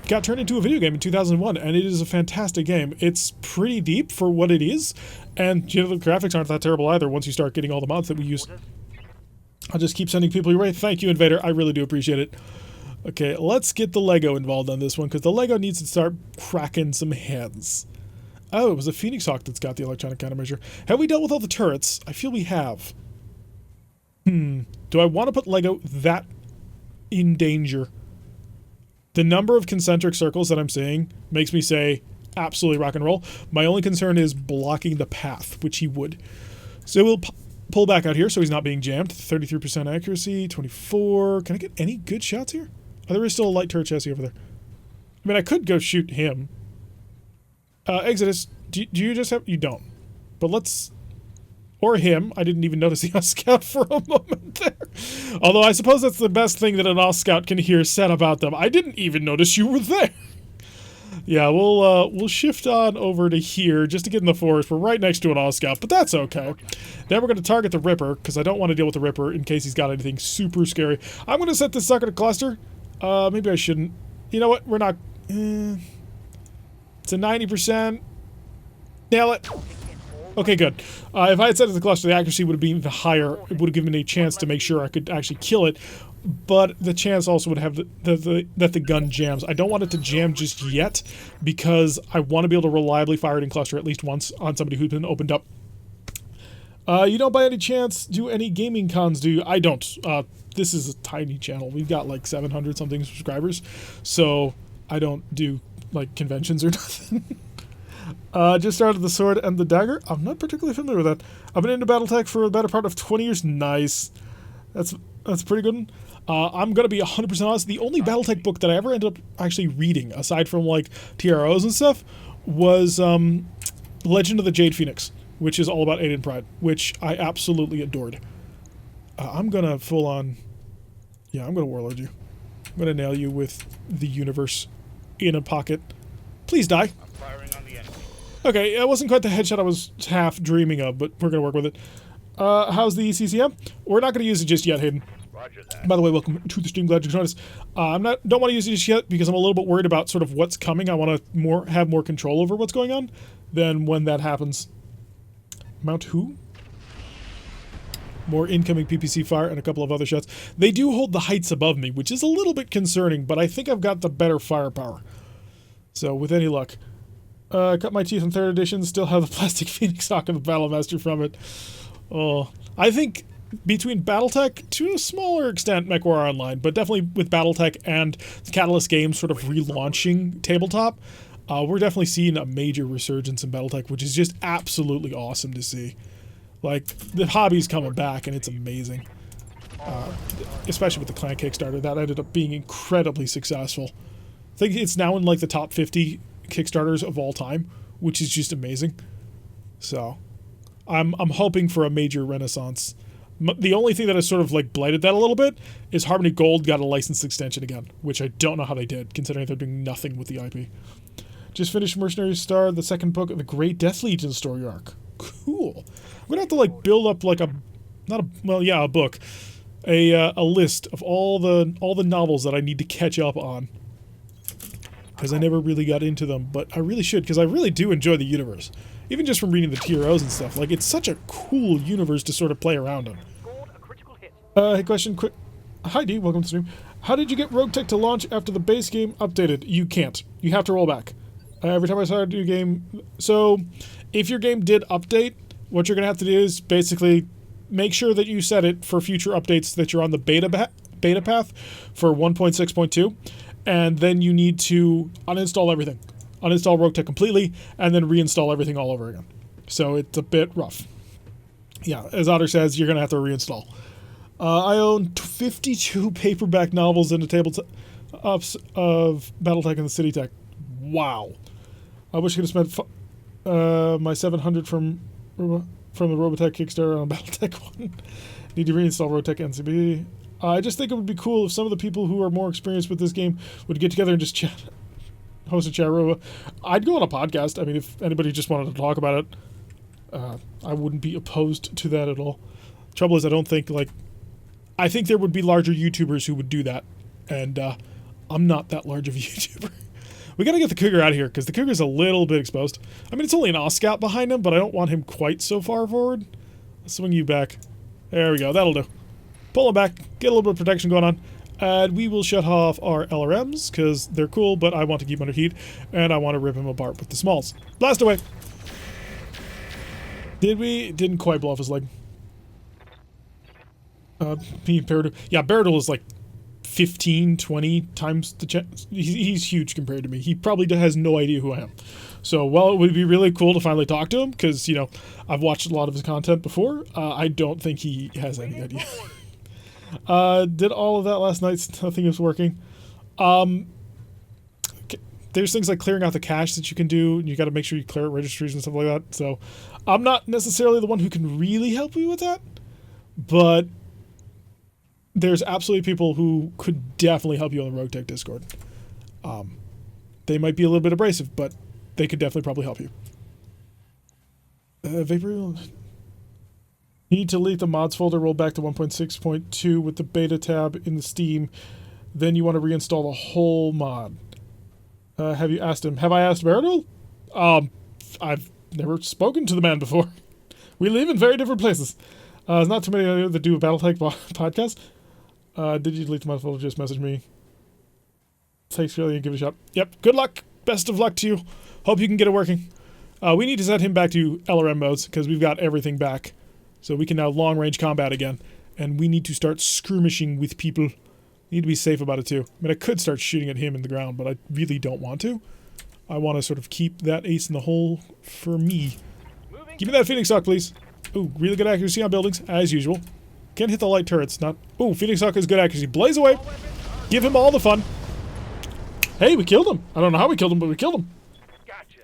got turned into a video game in 2001, and it is a fantastic game. It's pretty deep for what it is, and, you know, the graphics aren't that terrible either once you start getting all the mods that we use. I'll just keep sending people your way. Thank you, Invader. I really do appreciate it. Okay, let's get the Lego involved on this one, because the Lego needs to start cracking some heads. Oh, it was a Phoenix Hawk that's got the electronic countermeasure. Have we dealt with all the turrets? I feel we have. Do I want to put Lego that in danger? The number of concentric circles that I'm seeing makes me say, absolutely rock and roll. My only concern is blocking the path, which he would. So we'll pull back out here so he's not being jammed. 33% accuracy, 24. Can I get any good shots here? Oh, there is still a light turret chassis over there. I mean, I could go shoot him. Exodus, do you just have... You don't. But let's... Or him. I didn't even notice the Off-Scout for a moment there. Although I suppose that's the best thing that an Off-Scout can hear said about them. I didn't even notice you were there. Yeah, we'll shift on over to here just to get in the forest. We're right next to an Off-Scout, but that's okay. Then we're going to target the Ripper, because I don't want to deal with the Ripper in case he's got anything super scary. I'm going to set this sucker to cluster. Maybe I shouldn't. You know what? We're not... it's a 90%. Nail it. Okay, good. If I had set it to cluster, the accuracy would have been higher. It would have given me a chance to make sure I could actually kill it. but the chance also would have that the gun jams. I don't want it to jam just yet because I want to be able to reliably fire it in cluster at least once on somebody who's been opened up. You don't by any chance do any gaming cons, do you? I don't. This is a tiny channel. We've got like 700 something subscribers, so I don't do like conventions or nothing. Just started the sword and the dagger. I'm not particularly familiar with that. I've been into BattleTech for the better part of 20 years. Nice. That's pretty good. I'm going to be 100% honest. The only BattleTech book that I ever ended up actually reading, aside from like TROs and stuff, was Legend of the Jade Phoenix, which is all about Aiden Pride, which I absolutely adored. I'm going to full on... Yeah, I'm going to warlord you. I'm going to nail you with the universe in a pocket. Please die. I'm firing on the enemy. Okay, it wasn't quite the headshot I was half dreaming of, but we're going to work with it. How's the CCM? We're not going to use it just yet, Hayden. Roger that. By the way, welcome to the stream. Glad you joined us. Don't want to use it just yet because I'm a little bit worried about sort of what's coming. I want to have more control over what's going on than when that happens. Mount who? More incoming PPC fire and a couple of other shots. They do hold the heights above me, which is a little bit concerning, but I think I've got the better firepower. So, with any luck. Cut my teeth in 3rd edition, still have the plastic Phoenix stock and the Battlemaster from it. Oh, I think between BattleTech, to a smaller extent, MechWar Online, but definitely with BattleTech and the Catalyst Games sort of relaunching tabletop, we're definitely seeing a major resurgence in BattleTech, which is just absolutely awesome to see. Like, the hobby's coming back, and it's amazing. Especially with the Clan Kickstarter, that ended up being incredibly successful. I think it's now in, like, the top 50 Kickstarters of all time, which is just amazing. So, I'm hoping for a major renaissance. The only thing that has sort of, like, blighted that a little bit is Harmony Gold got a licensed extension again, which I don't know how they did, considering they're doing nothing with the IP. Just finished Mercenary Star, the 2nd book of the Great Death Legion story arc. Cool. I'm gonna have to like build up like a book, a list of all the novels that I need to catch up on, because I never really got into them, but I really should, because I really do enjoy the universe, even just from reading the TROs and stuff. Like, it's such a cool universe to sort of play around in. Hey, question quick. Hi D, welcome to the stream. How did you get RogueTech to launch after the base game updated? You can't. You have to roll back. Every time I start a new game, so if your game did update, what you're going to have to do is basically make sure that you set it for future updates that you're on the beta path for 1.6.2, and then you need to uninstall everything. Uninstall RogueTech completely, and then reinstall everything all over again. So it's a bit rough. Yeah, as Otter says, you're going to have to reinstall. I own 52 paperback novels in the tabletops of BattleTech and the City Tech. Wow. I wish I could have spent my 700 from the RogueTech Kickstarter on BattleTech one. Need to reinstall RogueTech NCB. I just think it would be cool if some of the people who are more experienced with this game would get together and just chat, host a chat room. I'd go on a podcast. I mean, if anybody just wanted to talk about it, I wouldn't be opposed to that at all. Trouble is, I think there would be larger YouTubers who would do that, and I'm not that large of a YouTuber. We gotta get the Cougar out of here, because the Cougar's a little bit exposed. I mean, it's only an Oscout behind him, but I don't want him quite so far forward. Let's swing you back. There we go, that'll do. Pull him back, get a little bit of protection going on, and we will shut off our LRMs, because they're cool, but I want to keep him under heat, and I want to rip him apart with the smalls. Blast away! Did we? Didn't quite blow off his leg. Me and Beardle. Yeah, Beardle is like 15, 20 times the chance. He's huge compared to me. He probably has no idea who I am. So, while it would be really cool to finally talk to him, because, you know, I've watched a lot of his content before, I don't think he has any idea. Did all of that last night. Nothing is working. There's things like clearing out the cache that you can do. You got to make sure you clear out registries and stuff like that. So, I'm not necessarily the one who can really help you with that, but there's absolutely people who could definitely help you on the RogueTech Discord. They might be a little bit abrasive, but they could definitely probably help you. Vapor. Need to delete the mods folder, roll back to 1.6.2 with the beta tab in the Steam. Then you want to reinstall the whole mod. Have you asked him? Have I asked Beardle? I've never spoken to the man before. We live in very different places. There's not too many that do a BattleTech podcast. Did you delete the mouthful? Just message me. Thanks, really, and give it a shot. Yep, good luck. Best of luck to you. Hope you can get it working. We need to set him back to LRM modes, because we've got everything back. So we can now long-range combat again. And we need to start skirmishing with people. Need to be safe about it, too. I mean, I could start shooting at him in the ground, but I really don't want to. I want to sort of keep that ace in the hole for me. Give me that Phoenix Hawk, please. Ooh, really good accuracy on buildings, as usual. Can't hit the light turrets, not... Ooh, Phoenix Hawk is good accuracy. Blaze away! Give him all the fun. Hey, we killed him. I don't know how we killed him, but we killed him. Gotcha.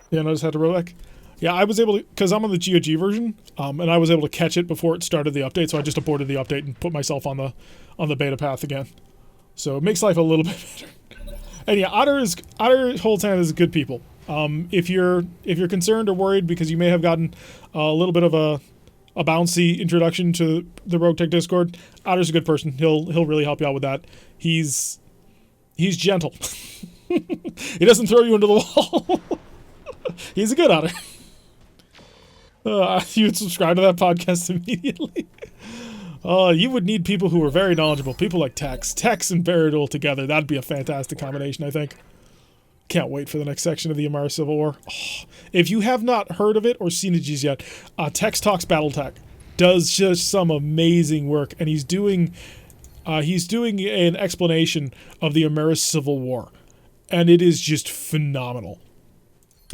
Yeah, and I just had to roll back. Yeah, I was able to... Because I'm on the GOG version, and I was able to catch it before it started the update, so I just aborted the update and put myself on the beta path again. So it makes life a little bit better. And yeah, Otter holds hand as good people. If you're concerned or worried because you may have gotten a little bit of a bouncy introduction to the RogueTech Discord, Otter's a good person. He'll really help you out with that. He's gentle. He doesn't throw you into the wall. He's a good Otter. You would subscribe to that podcast immediately. You would need people who are very knowledgeable. People like Tex and Baradul together. That'd be a fantastic combination, I think. Can't wait for the next section of the Amara Civil War. Oh, if you have not heard of it or seen it just yet, Tex Talks Battletech does just some amazing work, and he's doing an explanation of the Amara Civil War, and it is just phenomenal.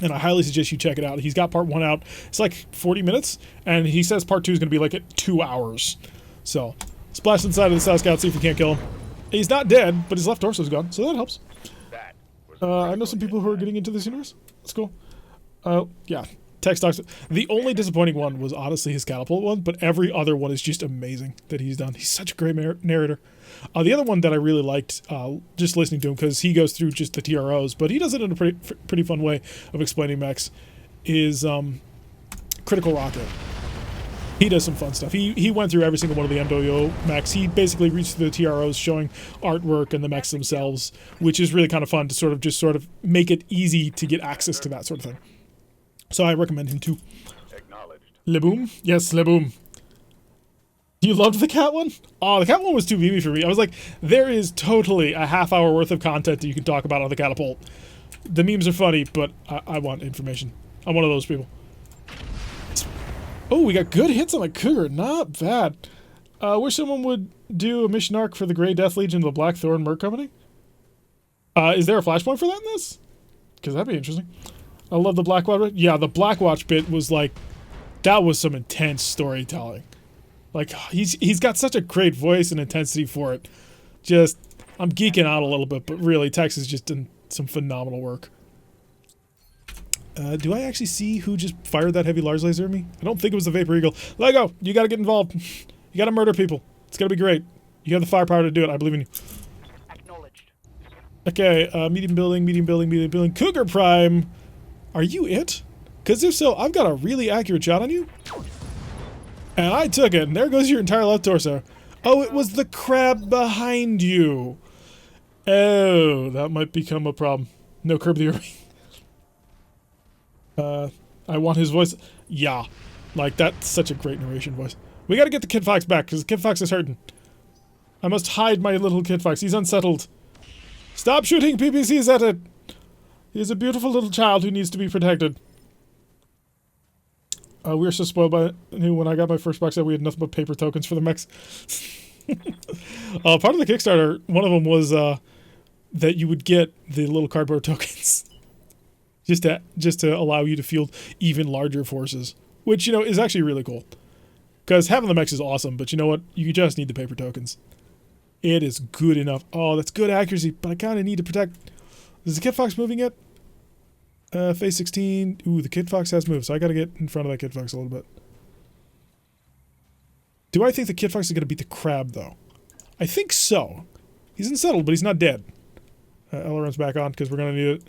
And I highly suggest you check it out. He's got part 1 out. It's like 40 minutes, and he says part 2 is going to be like at 2 hours. So, splash inside of the South Scout, see if we can't kill him. He's not dead, but his left torso's gone, so that helps. I know some people who are getting into this universe. That's cool. Yeah. Text talks. The only disappointing one was honestly his catapult one, but every other one is just amazing that he's done. He's such a great narrator. The other one that I really liked, just listening to him, because he goes through just the TROs, but he does it in a pretty fun way of explaining mechs, is Critical Rocket. He does some fun stuff. He went through every single one of the MWO mechs. He basically reached the TROs showing artwork and the mechs themselves, which is really kind of fun to sort of make it easy to get access to that sort of thing. So I recommend him too. Acknowledged. Leboom? Yes, Leboom. You loved the cat one? Oh, the cat one was too beamy for me. I was like, there is totally a half-hour worth of content that you can talk about on the catapult. The memes are funny, but I want information. I'm one of those people. Oh, we got good hits on the Cougar. Not bad. Wish someone would do a mission arc for the Grey Death Legion of the Blackthorn Merc Company. Is there a flashpoint for that in this? Because that'd be interesting. I love the Blackwatch. Yeah, the Blackwatch bit was like, that was some intense storytelling. Like, he's got such a great voice and intensity for it. Just, I'm geeking out a little bit, but really, Tex has just done some phenomenal work. Do I actually see who just fired that heavy Lars laser at me? I don't think it was the Vapor Eagle. Lego, you gotta get involved. You gotta murder people. It's gonna be great. You have the firepower to do it. I believe in you. Acknowledged. Okay, medium building. Cougar Prime. Are you it? Because if so, I've got a really accurate shot on you. And I took it, and there goes your entire left torso. Oh, it was the crab behind you. Oh, that might become a problem. No Curb the Urban. I want his voice. Yeah. Like, that's such a great narration voice. We gotta get the Kid Fox back, because Kid Fox is hurting. I must hide my little Kid Fox. He's unsettled. Stop shooting PPCs at it! He's a beautiful little child who needs to be protected. We were so spoiled by it. When I got my first box set, we had nothing but paper tokens for the mechs. Part of the Kickstarter, one of them was that you would get the little cardboard tokens. just to allow you to field even larger forces. Which, you know, is actually really cool. Because having the mechs is awesome, but you know what? You just need the paper tokens. It is good enough. Oh, that's good accuracy, but I kind of need to protect... Is the Kid Fox moving yet? Phase 16. Ooh, the Kid Fox has moved, so I gotta get in front of that Kid Fox a little bit. Do I think the Kid Fox is gonna beat the crab, though? I think so. He's unsettled, but he's not dead. Elrond's back on, because we're gonna need it.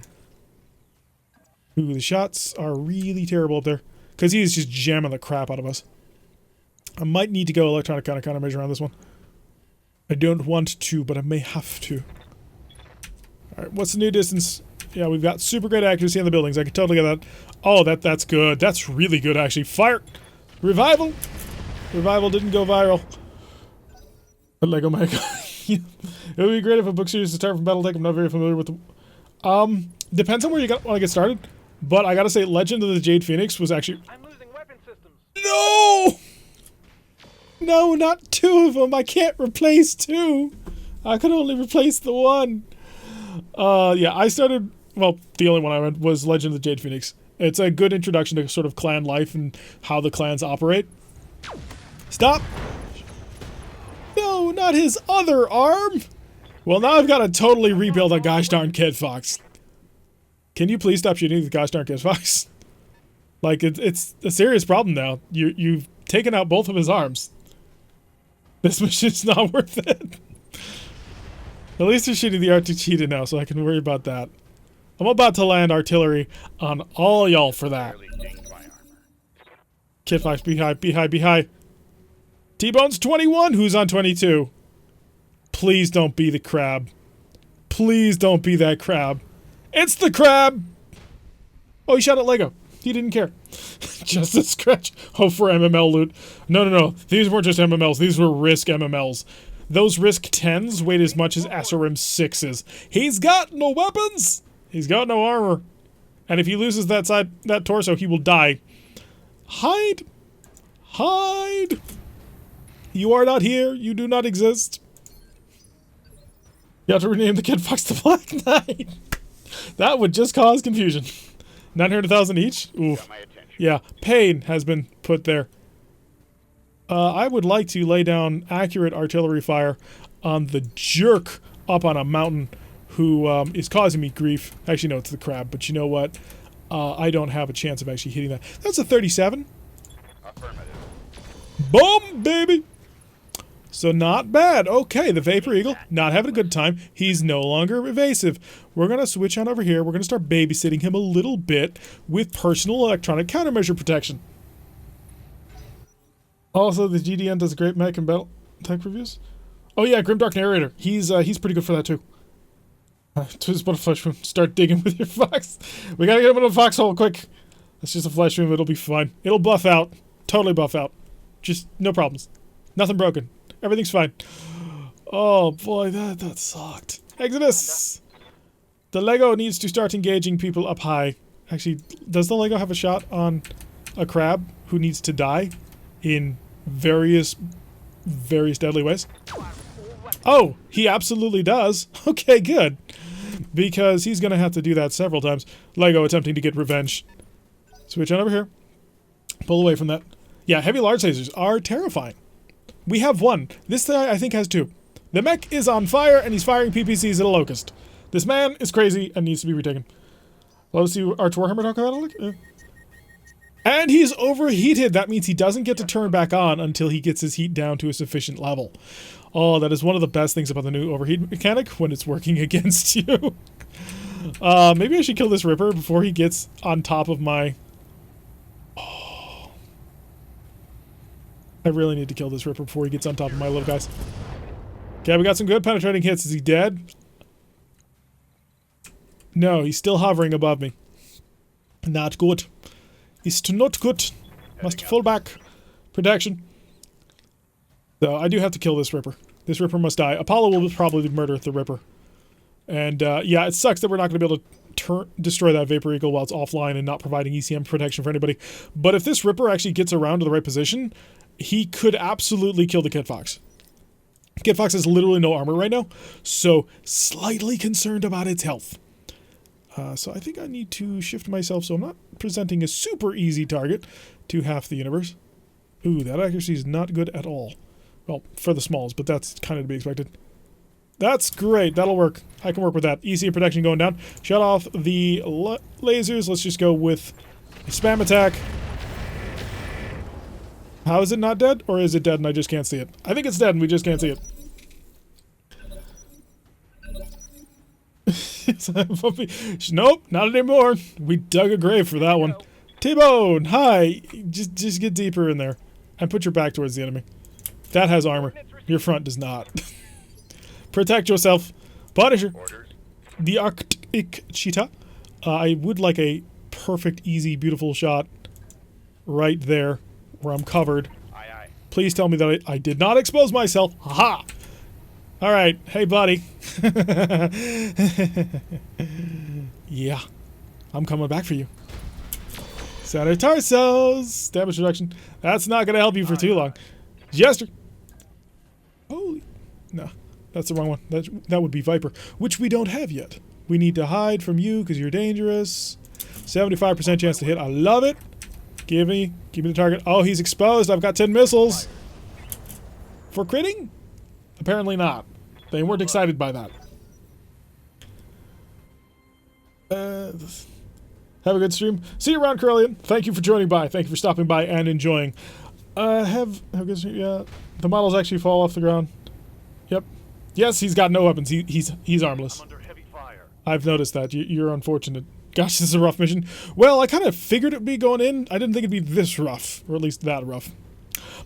Ooh, the shots are really terrible up there. Because he is just jamming the crap out of us. I might need to go electronic countermeasure on this one. I don't want to, but I may have to. Alright, what's the new distance? Yeah, we've got super great accuracy on the buildings. I can totally get that. Oh, that's good. That's really good, actually. Fire! Revival! Revival didn't go viral. Lego mech. It would be great if a book series to start from BattleTech. I'm not very familiar with the... Depends on where you want to get started. But I gotta say, Legend of the Jade Phoenix was actually... I'm losing weapon systems. No! No, not two of them. I can't replace two. I could only replace the one. Yeah, I started... Well, the only one I went was Legend of the Jade Phoenix. It's a good introduction to sort of clan life and how the clans operate. Stop! No, not his other arm! Well, now I've got to totally rebuild a gosh darn Kid Fox. Can you please stop shooting the gosh darn Kid Fox? Like, it's a serious problem now. You've taken out both of his arms. This mission's not worth it. At least they're shooting the R2 cheetah now, so I can worry about that. I'm about to land artillery on all y'all for that. Kid Fox, be high, be high, be high. T-Bone's 21, who's on 22? Please don't be the crab. Please don't be that crab. It's the crab! Oh, he shot at Lego. He didn't care. Just a scratch. Hope for MML loot. No. These weren't just MMLs. These were Risk MMLs. Those Risk 10s weighed as much as SRM 6s. He's got no weapons! He's got no armor. And if he loses that torso, he will die. Hide! Hide! You are not here. You do not exist. You have to rename the Kid Fox the Black Knight. That would just cause confusion. 900,000 each? Ooh. Yeah, pain has been put there. I would like to lay down accurate artillery fire on the jerk up on a mountain who is causing me grief. Actually, no, it's the crab, but you know what? I don't have a chance of actually hitting that. That's a 37. Boom, baby! So not bad. Okay, the Vapor Eagle, not having a good time. He's no longer evasive. We're going to switch on over here. We're going to start babysitting him a little bit with personal electronic countermeasure protection. Also, the GDN does great mech and battle tech reviews. Oh yeah, Grimdark Narrator. He's pretty good for that too. Just put a flesh wound. Start digging with your fox. We gotta get him in a foxhole quick. That's just a flesh wound. It'll be fine. It'll buff out. Totally buff out. Just no problems. Nothing broken. Everything's fine. Oh boy, that sucked. Exodus! The Lego needs to start engaging people up high. Actually, does the Lego have a shot on a crab who needs to die in various deadly ways? Oh, he absolutely does. Okay, good. Because he's gonna have to do that several times. Lego attempting to get revenge. Switch on over here. Pull away from that. Yeah, heavy large lasers are terrifying. We have one. This guy, I think, has two. The mech is on fire, and he's firing PPCs at a locust. This man is crazy and needs to be retaken. Let's see Arch Warhammer talk about it. And he's overheated. That means he doesn't get to turn back on until he gets his heat down to a sufficient level. Oh, that is one of the best things about the new overheat mechanic when it's working against you. Maybe I should kill this Ripper before he gets on top of my... Oh. I really need to kill this Ripper before he gets on top of my little guys. Okay, we got some good penetrating hits. Is he dead? No, he's still hovering above me. Not good. It's not good. Must fall back. Protection. So I do have to kill this Ripper. This Ripper must die. Apollo will probably murder the Ripper. And yeah, it sucks that we're not going to be able to destroy that Vapor Eagle while it's offline and not providing ECM protection for anybody. But if this Ripper actually gets around to the right position, he could absolutely kill the Kid Fox. Kid Fox has literally no armor right now, so slightly concerned about its health. So I think I need to shift myself so I'm not presenting a super easy target to half the universe. Ooh, that accuracy is not good at all. Well, for the smalls, but that's kind of to be expected. That's great. That'll work. I can work with that. ECM protection going down. Shut off the lasers. Let's just go with a spam attack. How is it not dead? Or is it dead and I just can't see it? I think it's dead and we just can't see it. Nope, not anymore. We dug a grave for that one. T-Bone, hi. Just get deeper in there and put your back towards the enemy. That has armor. Your front does not. Protect yourself. Punisher. The Arctic Cheetah. I would like a perfect, easy, beautiful shot right there where I'm covered. Please tell me that I did not expose myself. Haha! All right. Hey, buddy. Yeah. I'm coming back for you. Center torsos. Damage reduction. That's not going to help you for too long. Jester. Holy. No. That's the wrong one. That would be Viper, which we don't have yet. We need to hide from you because you're dangerous. 75% chance to hit. I love it. Give me the target. Oh, he's exposed. I've got 10 missiles. For critting? Apparently not. They weren't excited by that. Have a good stream. See you around, Curlian. Thank you for joining by. Thank you for stopping by and enjoying. Have a good stream. Yeah. The models actually fall off the ground. Yep. Yes, he's got no weapons. He's armless. I'm under heavy fire. I've noticed that. You're unfortunate. Gosh, this is a rough mission. Well, I kind of figured it'd be going in. I didn't think it'd be this rough, or at least that rough.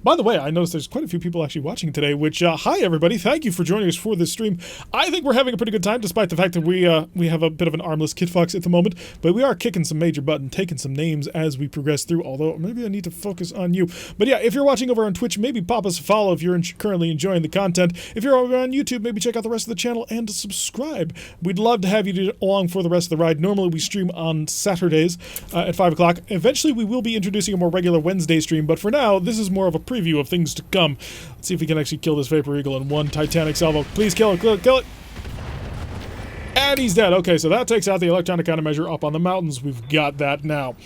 By the way, I noticed there's quite a few people actually watching today, which, hi everybody, thank you for joining us for this stream. I think we're having a pretty good time, despite the fact that we have a bit of an armless Kit Fox at the moment, but we are kicking some major butt and taking some names as we progress through, although maybe I need to focus on you. But yeah, if you're watching over on Twitch, maybe pop us a follow if you're currently enjoying the content. If you're over on YouTube, maybe check out the rest of the channel and subscribe. We'd love to have you along for the rest of the ride. Normally we stream on Saturdays at 5 o'clock. Eventually we will be introducing a more regular Wednesday stream, but for now, this is more of a preview of things to come. Let's see if we can actually kill this Vapor Eagle in one Titanic salvo. Please kill it, kill it. And he's dead. Okay, so that takes out the electronic countermeasure up on the mountains. We've got that now.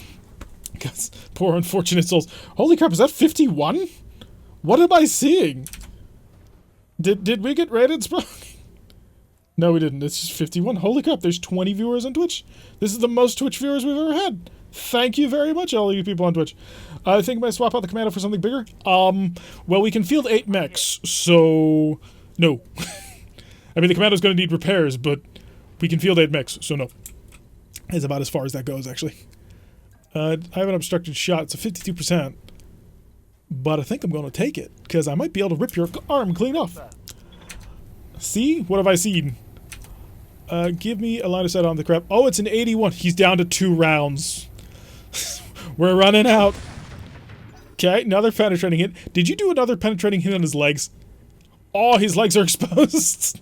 Guys, poor unfortunate souls. Holy crap, is that 51? What am I seeing? Did we get raided, Sprung? No, we didn't. It's just 51. Holy crap, there's 20 viewers on Twitch. This is the most Twitch viewers we've ever had. Thank you very much, all of you people on Twitch. I think I might swap out the commando for something bigger. Well, we can field 8 mechs, so no. I mean, the commando's going to need repairs, but we can field 8 mechs, so no. It's about as far as that goes, actually. I have an obstructed shot. It's a 52%. But I think I'm going to take it, because I might be able to rip your arm clean off. See? What have I seen? Give me a line of sight on the crap. Oh, it's an 81. He's down to 2 rounds. We're running out. Okay, another penetrating hit. Did you do another penetrating hit on his legs? Oh, his legs are exposed.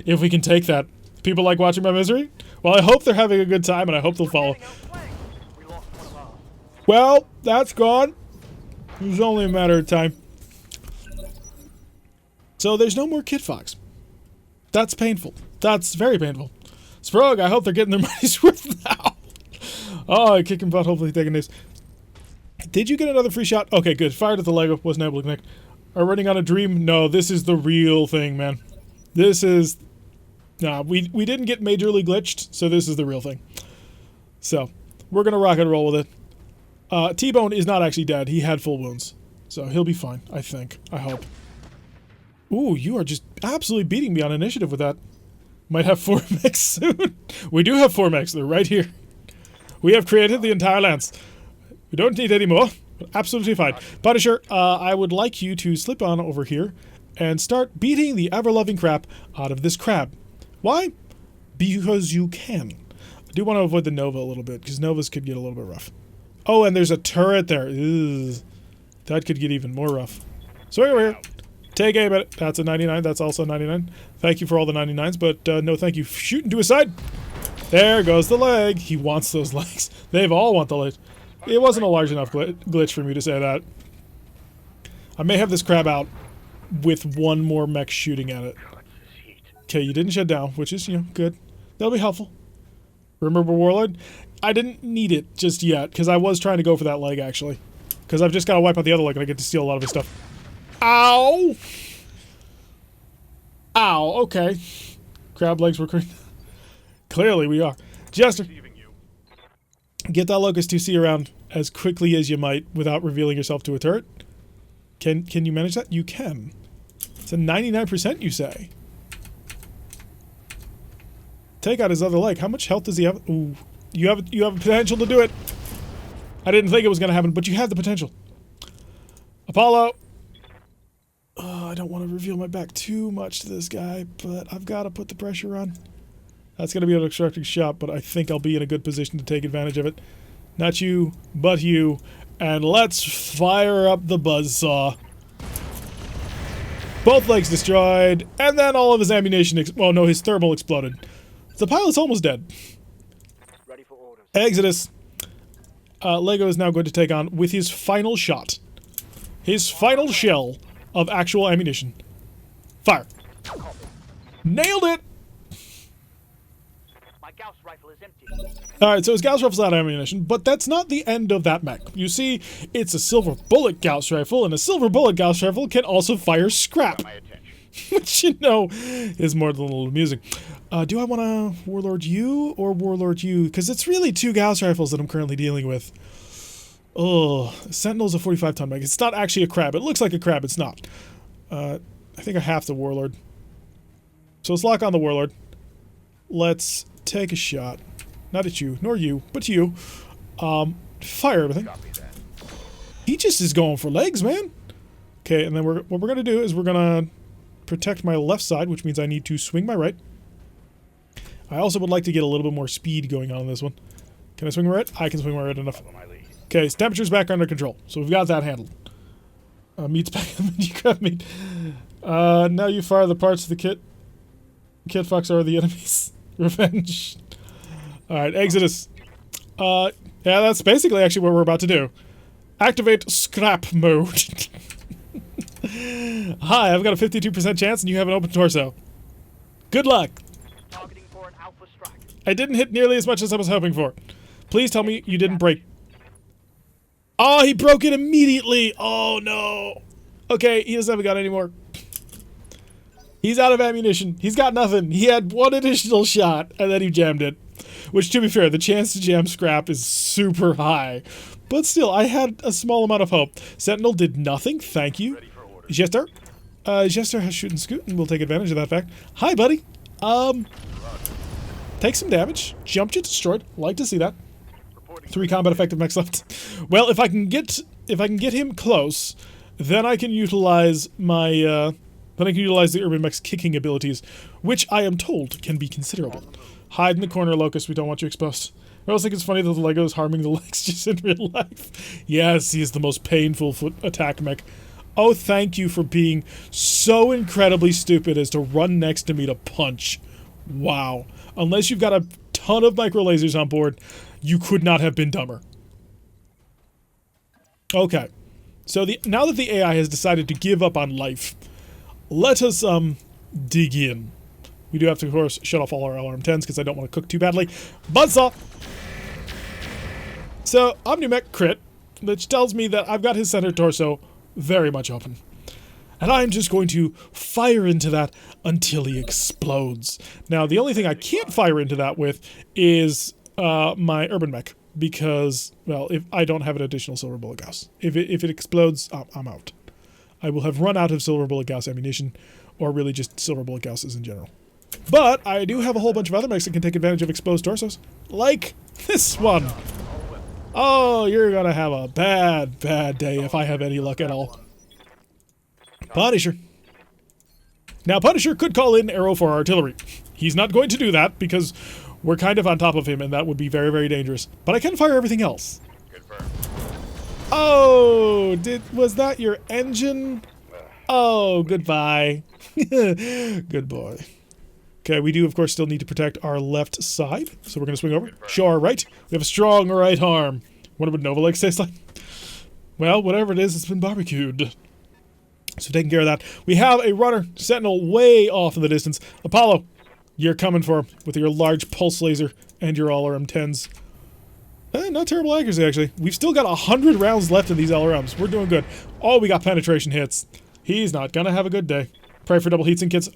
If we can take that. People like watching my misery? Well, I hope they're having a good time, and I hope they'll follow. Well, that's gone. It was only a matter of time. So there's no more Kit Fox. That's painful. That's very painful. Sprog, I hope they're getting their money's worth now. Oh, kicking butt, hopefully taking this. Did you get another free shot? Okay, good. Fired at the Lego. Wasn't able to connect. Are running on a dream? No, this is the real thing, man. This is... Nah, we didn't get majorly glitched, so this is the real thing. So, we're going to rock and roll with it. T-Bone is not actually dead. He had full wounds. So, he'll be fine, I think. I hope. Ooh, you are just absolutely beating me on initiative with that. Might have 4 mechs soon. We do have 4 mechs. They're right here. We have created the entire lance. We don't need any more. Absolutely fine. Punisher, I would like you to slip on over here and start beating the ever-loving crap out of this crab. Why? Because you can. I do want to avoid the Nova a little bit, because Novas could get a little bit rough. Oh, and there's a turret there. Ugh. That could get even more rough. Swing over here. Take aim at it. That's a 99. That's also 99. Thank you for all the 99s, but no thank you. Shooting to his side. There goes the leg. He wants those legs. They've all want the legs. It wasn't a large enough glitch for me to say that. I may have this crab out with one more mech shooting at it. Okay, you didn't shut down, which is, good. That'll be helpful. Remember Warlord? I didn't need it just yet, because I was trying to go for that leg, actually. Because I've just got to wipe out the other leg, and I get to steal a lot of his stuff. Ow! Ow, okay. Crab legs were clearly we are. Jester, get that Locust 2C around as quickly as you might without revealing yourself to a turret. Can you manage that? You can. It's a 99%, you say. Take out his other leg. How much health does he have? Ooh, you have potential to do it. I didn't think it was going to happen, but you have the potential. Apollo. Oh, I don't want to reveal my back too much to this guy, but I've got to put the pressure on. That's going to be an obstructing shot, but I think I'll be in a good position to take advantage of it. Not you, but you. And let's fire up the buzzsaw. Both legs destroyed, and then all of his ammunition well, no, his thermal exploded. The pilot's almost dead. Ready for orders. Exodus. Lego is now going to take on with his final shot. His final shell of actual ammunition. Fire. Nailed it! My Gauss rifle is empty. Alright, so his Gauss rifle's out of ammunition, but that's not the end of that mech. You see, it's a silver bullet Gauss rifle, and a silver bullet Gauss rifle can also fire scrap. My attention. Which, you know, is more than a little amusing. Do I want to Warlord you or Warlord you? Because it's really two Gauss rifles that I'm currently dealing with. Oh, Sentinel's a 45-ton mech. It's not actually a crab. It looks like a crab. It's not. I think I have to Warlord. So let's lock on the Warlord. Let's take a shot. Not at you, nor you, but you. Fire everything. He just is going for legs, man. Okay, and then what we're going to do is we're going to protect my left side, which means I need to swing my right. I also would like to get a little bit more speed going on in this one. Can I swing my right? I can swing my right enough. Okay, so temperature's back under control, so we've got that handled. Meat's back in the grab meat. Now you fire the parts of the kit. Kit fucks are the enemies. Revenge. Alright, Exodus. Yeah, that's basically actually what we're about to do. Activate scrap mode. Hi, I've got a 52% chance and you have an open torso. Good luck. Targeting for an alpha strike. I didn't hit nearly as much as I was hoping for. Please tell me you didn't break. Oh, he broke it immediately. Oh, no. Okay, he doesn't have a gun anymore. He's out of ammunition. He's got nothing. He had one additional shot, and then he jammed it. Which, to be fair, the chance to jam scrap is super high. But still, I had a small amount of hope. Sentinel did nothing. Thank you. Jester. Jester has shoot and scoot, and we'll take advantage of that fact. Hi, buddy. Take some damage. Jump jet destroyed. Like to see that. 3 combat effective mechs left. Well, if I can get him close, then I can utilize my the Urban Mech's kicking abilities, which I am told can be considerable. Hide in the corner, Locust. We don't want you exposed. I also think it's funny that the Lego is harming the legs just in real life. Yes, he is the most painful foot attack mech. Oh, thank you for being so incredibly stupid as to run next to me to punch. Wow. Unless you've got a ton of micro lasers on board, you could not have been dumber. Okay. So now that the AI has decided to give up on life, let us dig in. We do have to, of course, shut off all our LRM-10s because I don't want to cook too badly. Buzzsaw! So, Omnimech crit, which tells me that I've got his center torso very much open. And I'm just going to fire into that until he explodes. Now, the only thing I can't fire into that with is my Urban Mech. Because, well, if I don't have an additional silver bullet Gauss. If it explodes, I'm out. I will have run out of silver bullet Gauss ammunition, or really just silver bullet Gausses in general. But I do have a whole bunch of other mechs that can take advantage of exposed torsos. Like this one. Oh, you're gonna have a bad, bad day if I have any luck at all. Punisher. Now, Punisher could call in Arrow for artillery. He's not going to do that because we're kind of on top of him, and that would be very, very dangerous. But I can fire everything else. Oh, was that your engine? Oh, goodbye. Good boy. Okay, we do, of course, still need to protect our left side. So we're going to swing over. Show our right. We have a strong right arm. Wonder what Nova Legs tastes like? Well, whatever it is, it's been barbecued. So taking care of that. We have a runner, Sentinel, way off in the distance. Apollo, you're coming for him with your large pulse laser and your LRM-10s. Not terrible accuracy, actually. We've still got 100 rounds left in these LRMs. We're doing good. Oh, we got penetration hits. He's not gonna have a good day. Pray for double heatsink kits.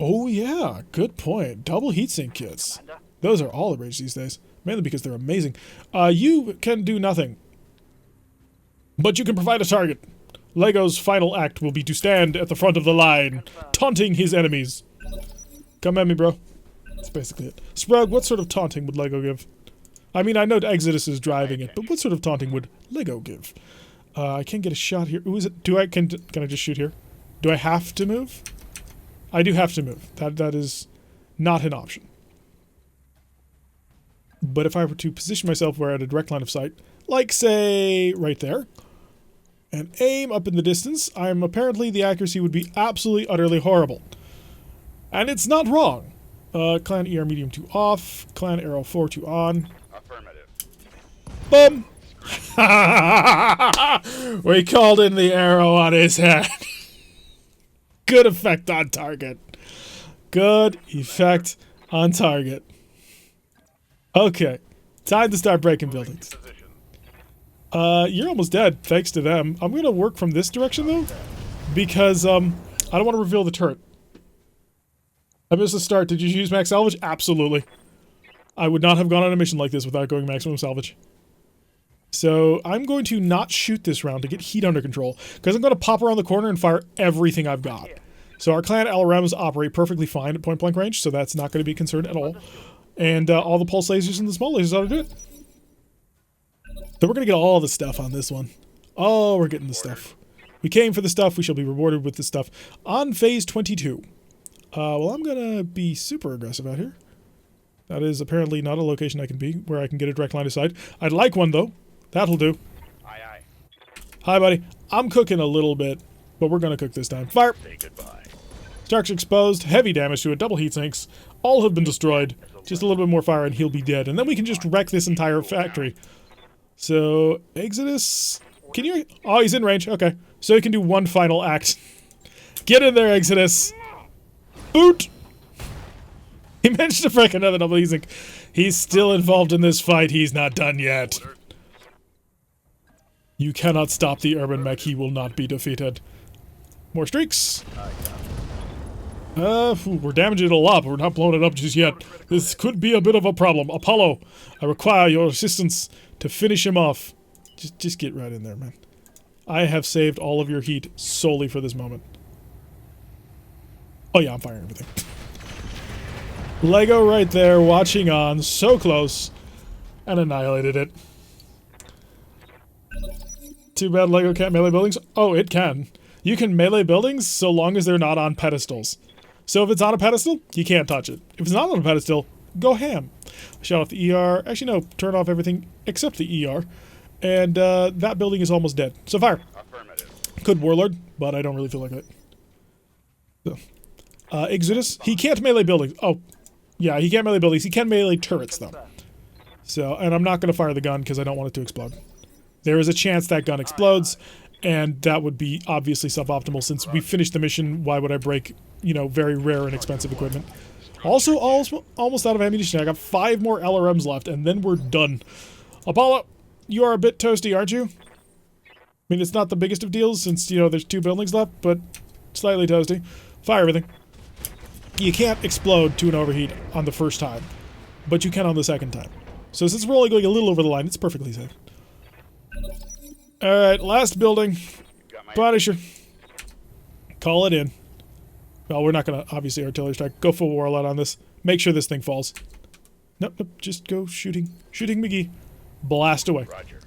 Oh, yeah. Good point. Double heatsink kits. Those are all the rage these days. Mainly because they're amazing. You can do nothing. But you can provide a target. Lego's final act will be to stand at the front of the line, taunting his enemies. Come at me, bro. That's basically it. Sprug, what sort of taunting would Lego give? I mean, I know Exodus is driving it, but what sort of taunting would Lego give? I can't get a shot here. Ooh, is it? Can I just shoot here? Do I have to move? I do have to move. That is not an option. But if I were to position myself where I had a direct line of sight, like, say, right there, and aim up in the distance. Apparently the accuracy would be absolutely, utterly horrible. And it's not wrong. Clan ER medium 2 off, clan arrow 4 2 on. Affirmative. Boom! We called in the arrow on his head. Good effect on target. Good effect on target. Okay, time to start breaking buildings. You're almost dead, thanks to them. I'm gonna work from this direction though, because I don't want to reveal the turret. I missed the start. Did you use max salvage? Absolutely. I would not have gone on a mission like this without going maximum salvage. So I'm going to not shoot this round to get heat under control, because I'm going to pop around the corner and fire everything I've got. So our clan LRMs operate perfectly fine at point blank range, so that's not going to be a concern at all. And all the pulse lasers and the small lasers ought to do it. So we're going to get all the stuff on this one. Oh, we're getting the stuff. We came for the stuff, we shall be rewarded with the stuff. On phase 22. Well, I'm going to be super aggressive out here. That is apparently not a location I can be, where I can get a direct line of sight. I'd like one, though. That'll do. Aye, aye. Hi, buddy. I'm cooking a little bit, but we're going to cook this time. Fire! Say goodbye. Stark's exposed. Heavy damage to it. Double heat sinks. All have been destroyed. Just a little bit more fire and he'll be dead. And then we can just wreck this entire factory. So, Exodus... Can you... Oh, he's in range. Okay. So he can do one final act. Get in there, Exodus. Boot! He managed to break another double heat sink. He's still involved in this fight. He's not done yet. You cannot stop the urban mech. He will not be defeated. More streaks. We're damaging it a lot, but we're not blowing it up just yet. This could be a bit of a problem. Apollo, I require your assistance to finish him off. Just get right in there, man. I have saved all of your heat solely for this moment. Oh yeah, I'm firing everything. Lego right there, watching on, so close, and annihilated it. Too bad Lego can't melee buildings. Oh, it can. You can melee buildings so long as they're not on pedestals. So if it's on a pedestal, you can't touch it. If it's not on a pedestal, go ham. Shut off the ER. Actually, no, turn off everything except the ER. And that building is almost dead. So fire. Affirmative. Could Warlord, but I don't really feel like it. So, Exodus. He can't melee buildings. Oh, yeah, he can't melee buildings. He can melee turrets, though. So, and I'm not going to fire the gun because I don't want it to explode. There is a chance that gun explodes, and that would be obviously suboptimal since we finished the mission. Why would I break, you know, very rare and expensive equipment? Also, almost out of ammunition. I got 5 more LRMs left, and then we're done. Apollo, you are a bit toasty, aren't you? I mean, it's not the biggest of deals since, you know, there's 2 buildings left, but slightly toasty. Fire everything. You can't explode to an overheat on the first time, but you can on the second time. So since we're only going a little over the line, it's perfectly safe. Alright, last building. Punisher. Call it in. Well, we're not going to, obviously, artillery strike. Go full warlord on this. Make sure this thing falls. Nope, nope, just go shooting. Shooting McGee. Blast away. Roger.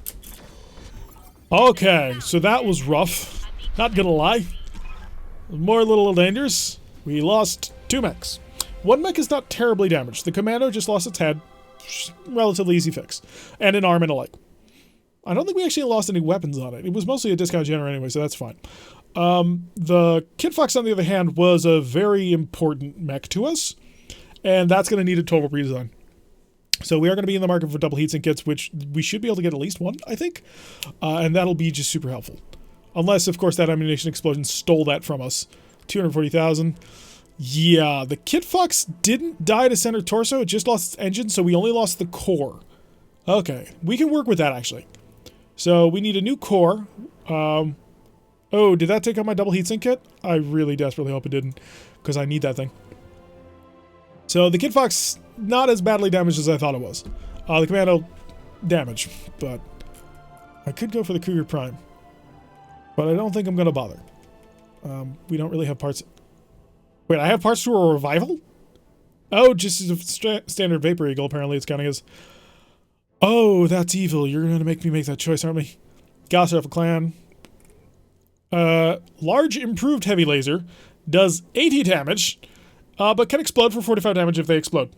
Okay, so that was rough. Not gonna lie. More little dangerous. We lost 2 mechs. 1 mech is not terribly damaged. The commando just lost its head. Relatively easy fix. And an arm and a leg. I don't think we actually lost any weapons on it. It was mostly a discount generator anyway, so that's fine. The Kid Fox, on the other hand, was a very important mech to us. And that's going to need a total redesign. So we are going to be in the market for double heatsink kits, which we should be able to get at least 1, I think. And that'll be just super helpful. Unless, of course, that ammunition explosion stole that from us. 240,000. Yeah, the Kit Fox didn't die to center torso. It just lost its engine, so we only lost the core. Okay, we can work with that, actually. So we need a new core. Oh, did that take out my double heatsink kit? I really desperately hope it didn't, because I need that thing. So the Kid Fox, not as badly damaged as I thought it was. The commando, damage, but I could go for the Cougar Prime. But I don't think I'm going to bother. We don't really have parts. Wait, I have parts to a revival? Oh, just as a standard Vapor Eagle, apparently it's counting as... Oh, that's evil. You're going to make me make that choice, aren't we? Gosh, a clan. Large improved heavy laser does 80 damage, but can explode for 45 damage if they explode.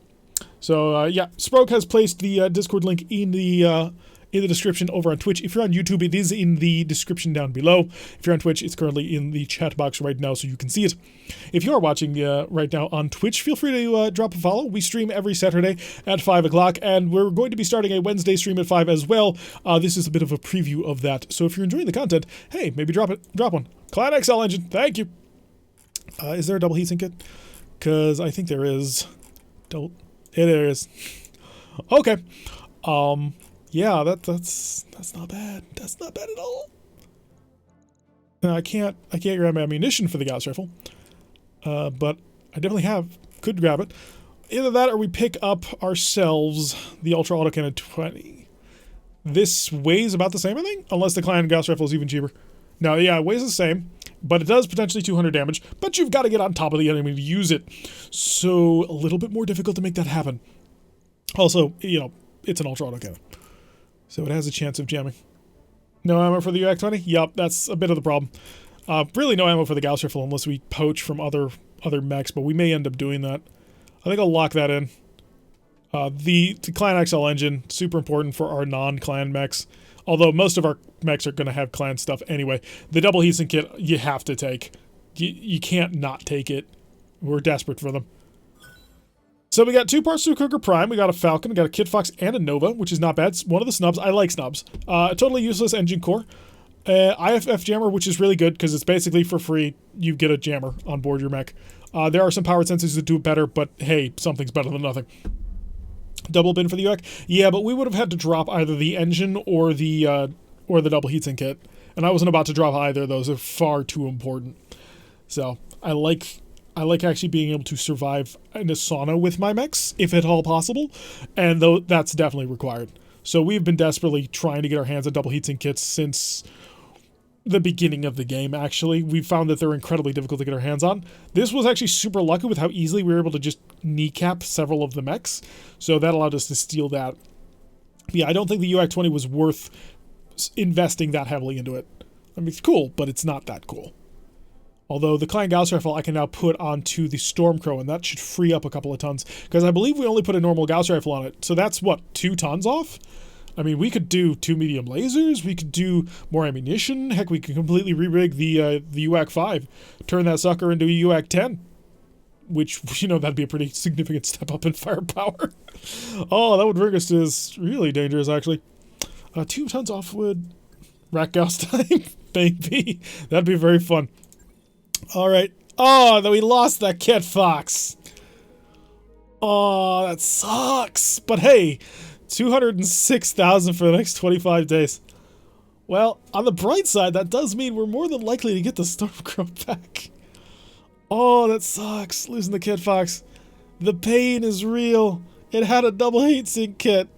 So, yeah, Sproke has placed the Discord link in the in the description over on Twitch. If you're on YouTube, it is in the description down below. If you're on Twitch, it's currently in the chat box right now so you can see it. If you are watching right now on Twitch, feel free to drop a follow. We stream every Saturday at 5 o'clock, and we're going to be starting a Wednesday stream at 5 as well. This is a bit of a preview of that. So if you're enjoying the content, hey, maybe drop one. Clan XL engine, thank you. Is there a double heatsink kit? Because I think there is. It is. Okay. Yeah, that's not bad. That's not bad at all. Now, I can't grab ammunition for the Gauss rifle. But I definitely could grab it. Either that or we pick up ourselves the Ultra Autocannon 20. This weighs about the same, I think? Unless the Clan Gauss rifle is even cheaper. No, yeah, it weighs the same. But it does potentially 200 damage. But you've got to get on top of the enemy to use it. So, a little bit more difficult to make that happen. Also, you know, it's an Ultra Autocannon. So it has a chance of jamming. No ammo for the UAC-20? Yup, that's a bit of the problem. Really no ammo for the Gauss rifle unless we poach from other mechs, but we may end up doing that. I think I'll lock that in. The Clan XL engine, super important for our non-clan mechs. Although most of our mechs are going to have clan stuff anyway. The double heatsink kit, you have to take. You can't not take it. We're desperate for them. So we got 2 parts to a Cougar Prime. We got a Falcon, we got a Kit Fox, and a Nova, which is not bad. It's one of the snubs. I like snubs. A totally useless engine core. IFF jammer, which is really good because it's basically for free. You get a jammer on board your mech. There are some power sensors that do it better, but hey, something's better than nothing. Double bin for the UAC? Yeah, but we would have had to drop either the engine or the double heatsink kit. And I wasn't about to drop either of those. They're far too important. So, I like actually being able to survive in a sauna with my mechs, if at all possible. And though that's definitely required. So we've been desperately trying to get our hands on double heatsink kits since the beginning of the game, actually. We found that they're incredibly difficult to get our hands on. This was actually super lucky with how easily we were able to just kneecap several of the mechs. So that allowed us to steal that. Yeah, I don't think the UAC-20 was worth investing that heavily into it. I mean, it's cool, but it's not that cool. Although the Clan Gauss rifle I can now put onto the Stormcrow, and that should free up a couple of tons. Because I believe we only put a normal Gauss rifle on it. So that's, what, 2 tons off? I mean, we could do 2 medium lasers, we could do more ammunition, heck, we could completely re-rig the UAC-5, turn that sucker into a UAC-10, which, you know, that'd be a pretty significant step up in firepower. Oh, that would bring us to really dangerous, actually. 2 tons off wood, rack Gauss time, baby, that'd be very fun. Alright, oh, then we lost that Kit Fox. Oh, that sucks, but hey, 206,000 for the next 25 days. Well, on the bright side, that does mean we're more than likely to get the Stormcrow back. Oh, that sucks, losing the Kit Fox. The pain is real. It had a double heatsink kit.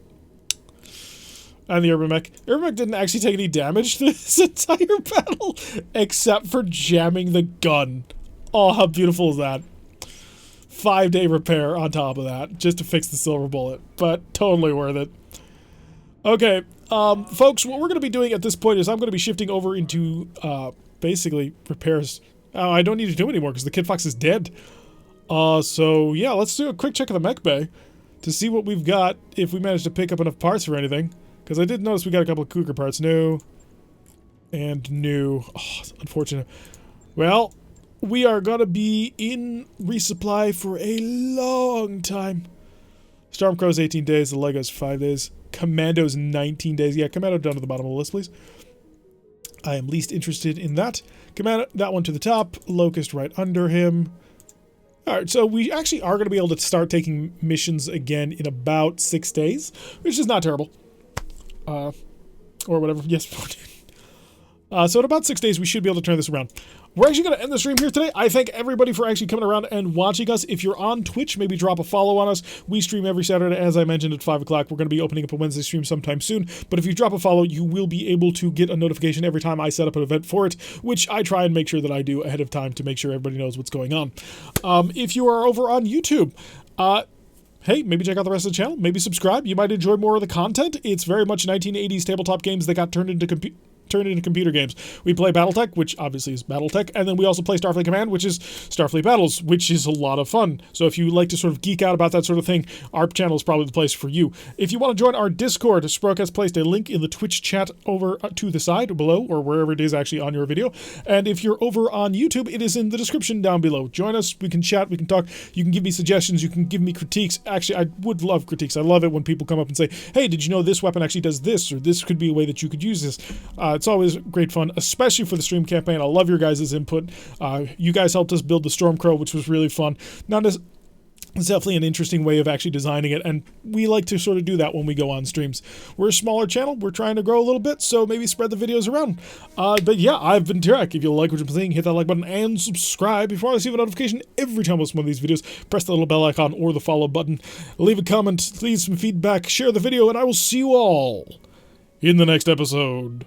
And the Urban Mech. Urban Mech didn't actually take any damage through this entire battle, except for jamming the gun. Oh, how beautiful is that? 5-day repair on top of that, just to fix the silver bullet, but totally worth it. Okay, folks, what we're going to be doing at this point is I'm going to be shifting over into, basically, repairs. I don't need to do anymore because the Kit Fox is dead. So, yeah, let's do a quick check of the mech bay to see what we've got, if we manage to pick up enough parts for anything. Because I did notice we got a couple of Cougar parts. New. And new. Oh, unfortunate. Well, we are going to be in resupply for a long time. Stormcrow's 18 days. The Lego's 5 days. Commando's 19 days. Yeah, Commando down to the bottom of the list, please. I am least interested in that. Commando, that one to the top. Locust right under him. Alright, so we actually are going to be able to start taking missions again in about 6 days. Which is not terrible. Or whatever. Yes, 14. So in about 6 days, we should be able to turn this around. We're actually going to end the stream here today. I thank everybody for actually coming around and watching us. If you're on Twitch, maybe drop a follow on us. We stream every Saturday, as I mentioned, at 5 o'clock. We're going to be opening up a Wednesday stream sometime soon. But if you drop a follow, you will be able to get a notification every time I set up an event for it, which I try and make sure that I do ahead of time to make sure everybody knows what's going on. If you are over on YouTube, hey, maybe check out the rest of the channel. Maybe subscribe. You might enjoy more of the content. It's very much 1980s tabletop games that got turned into turned into computer games. We play BattleTech, which obviously is BattleTech, and then we also play Starfleet Command, which is Starfleet Battles, which is a lot of fun. So if you like to sort of geek out about that sort of thing, our channel is probably the place for you. If you want to join our Discord, Sproke has placed a link in the Twitch chat over to the side below, or wherever it is actually on your video. And if you're over on YouTube, it is in the description down below. Join us, we can chat, we can talk, you can give me suggestions, you can give me critiques. Actually, I would love critiques. I love it when people come up and say, hey, did you know this weapon actually does this, or this could be a way that you could use this. It's always great fun, especially for the stream campaign. I love your guys' input. You guys helped us build the Stormcrow, which was really fun. It's definitely an interesting way of actually designing it, and we like to sort of do that when we go on streams. We're a smaller channel, we're trying to grow a little bit, so maybe spread the videos around. But yeah, I've been Tarek. If you like what you're seeing, hit that like button and subscribe. If you want to receive a notification every time I post one of these videos, press the little bell icon or the follow button. Leave a comment, leave some feedback, share the video, and I will see you all in the next episode.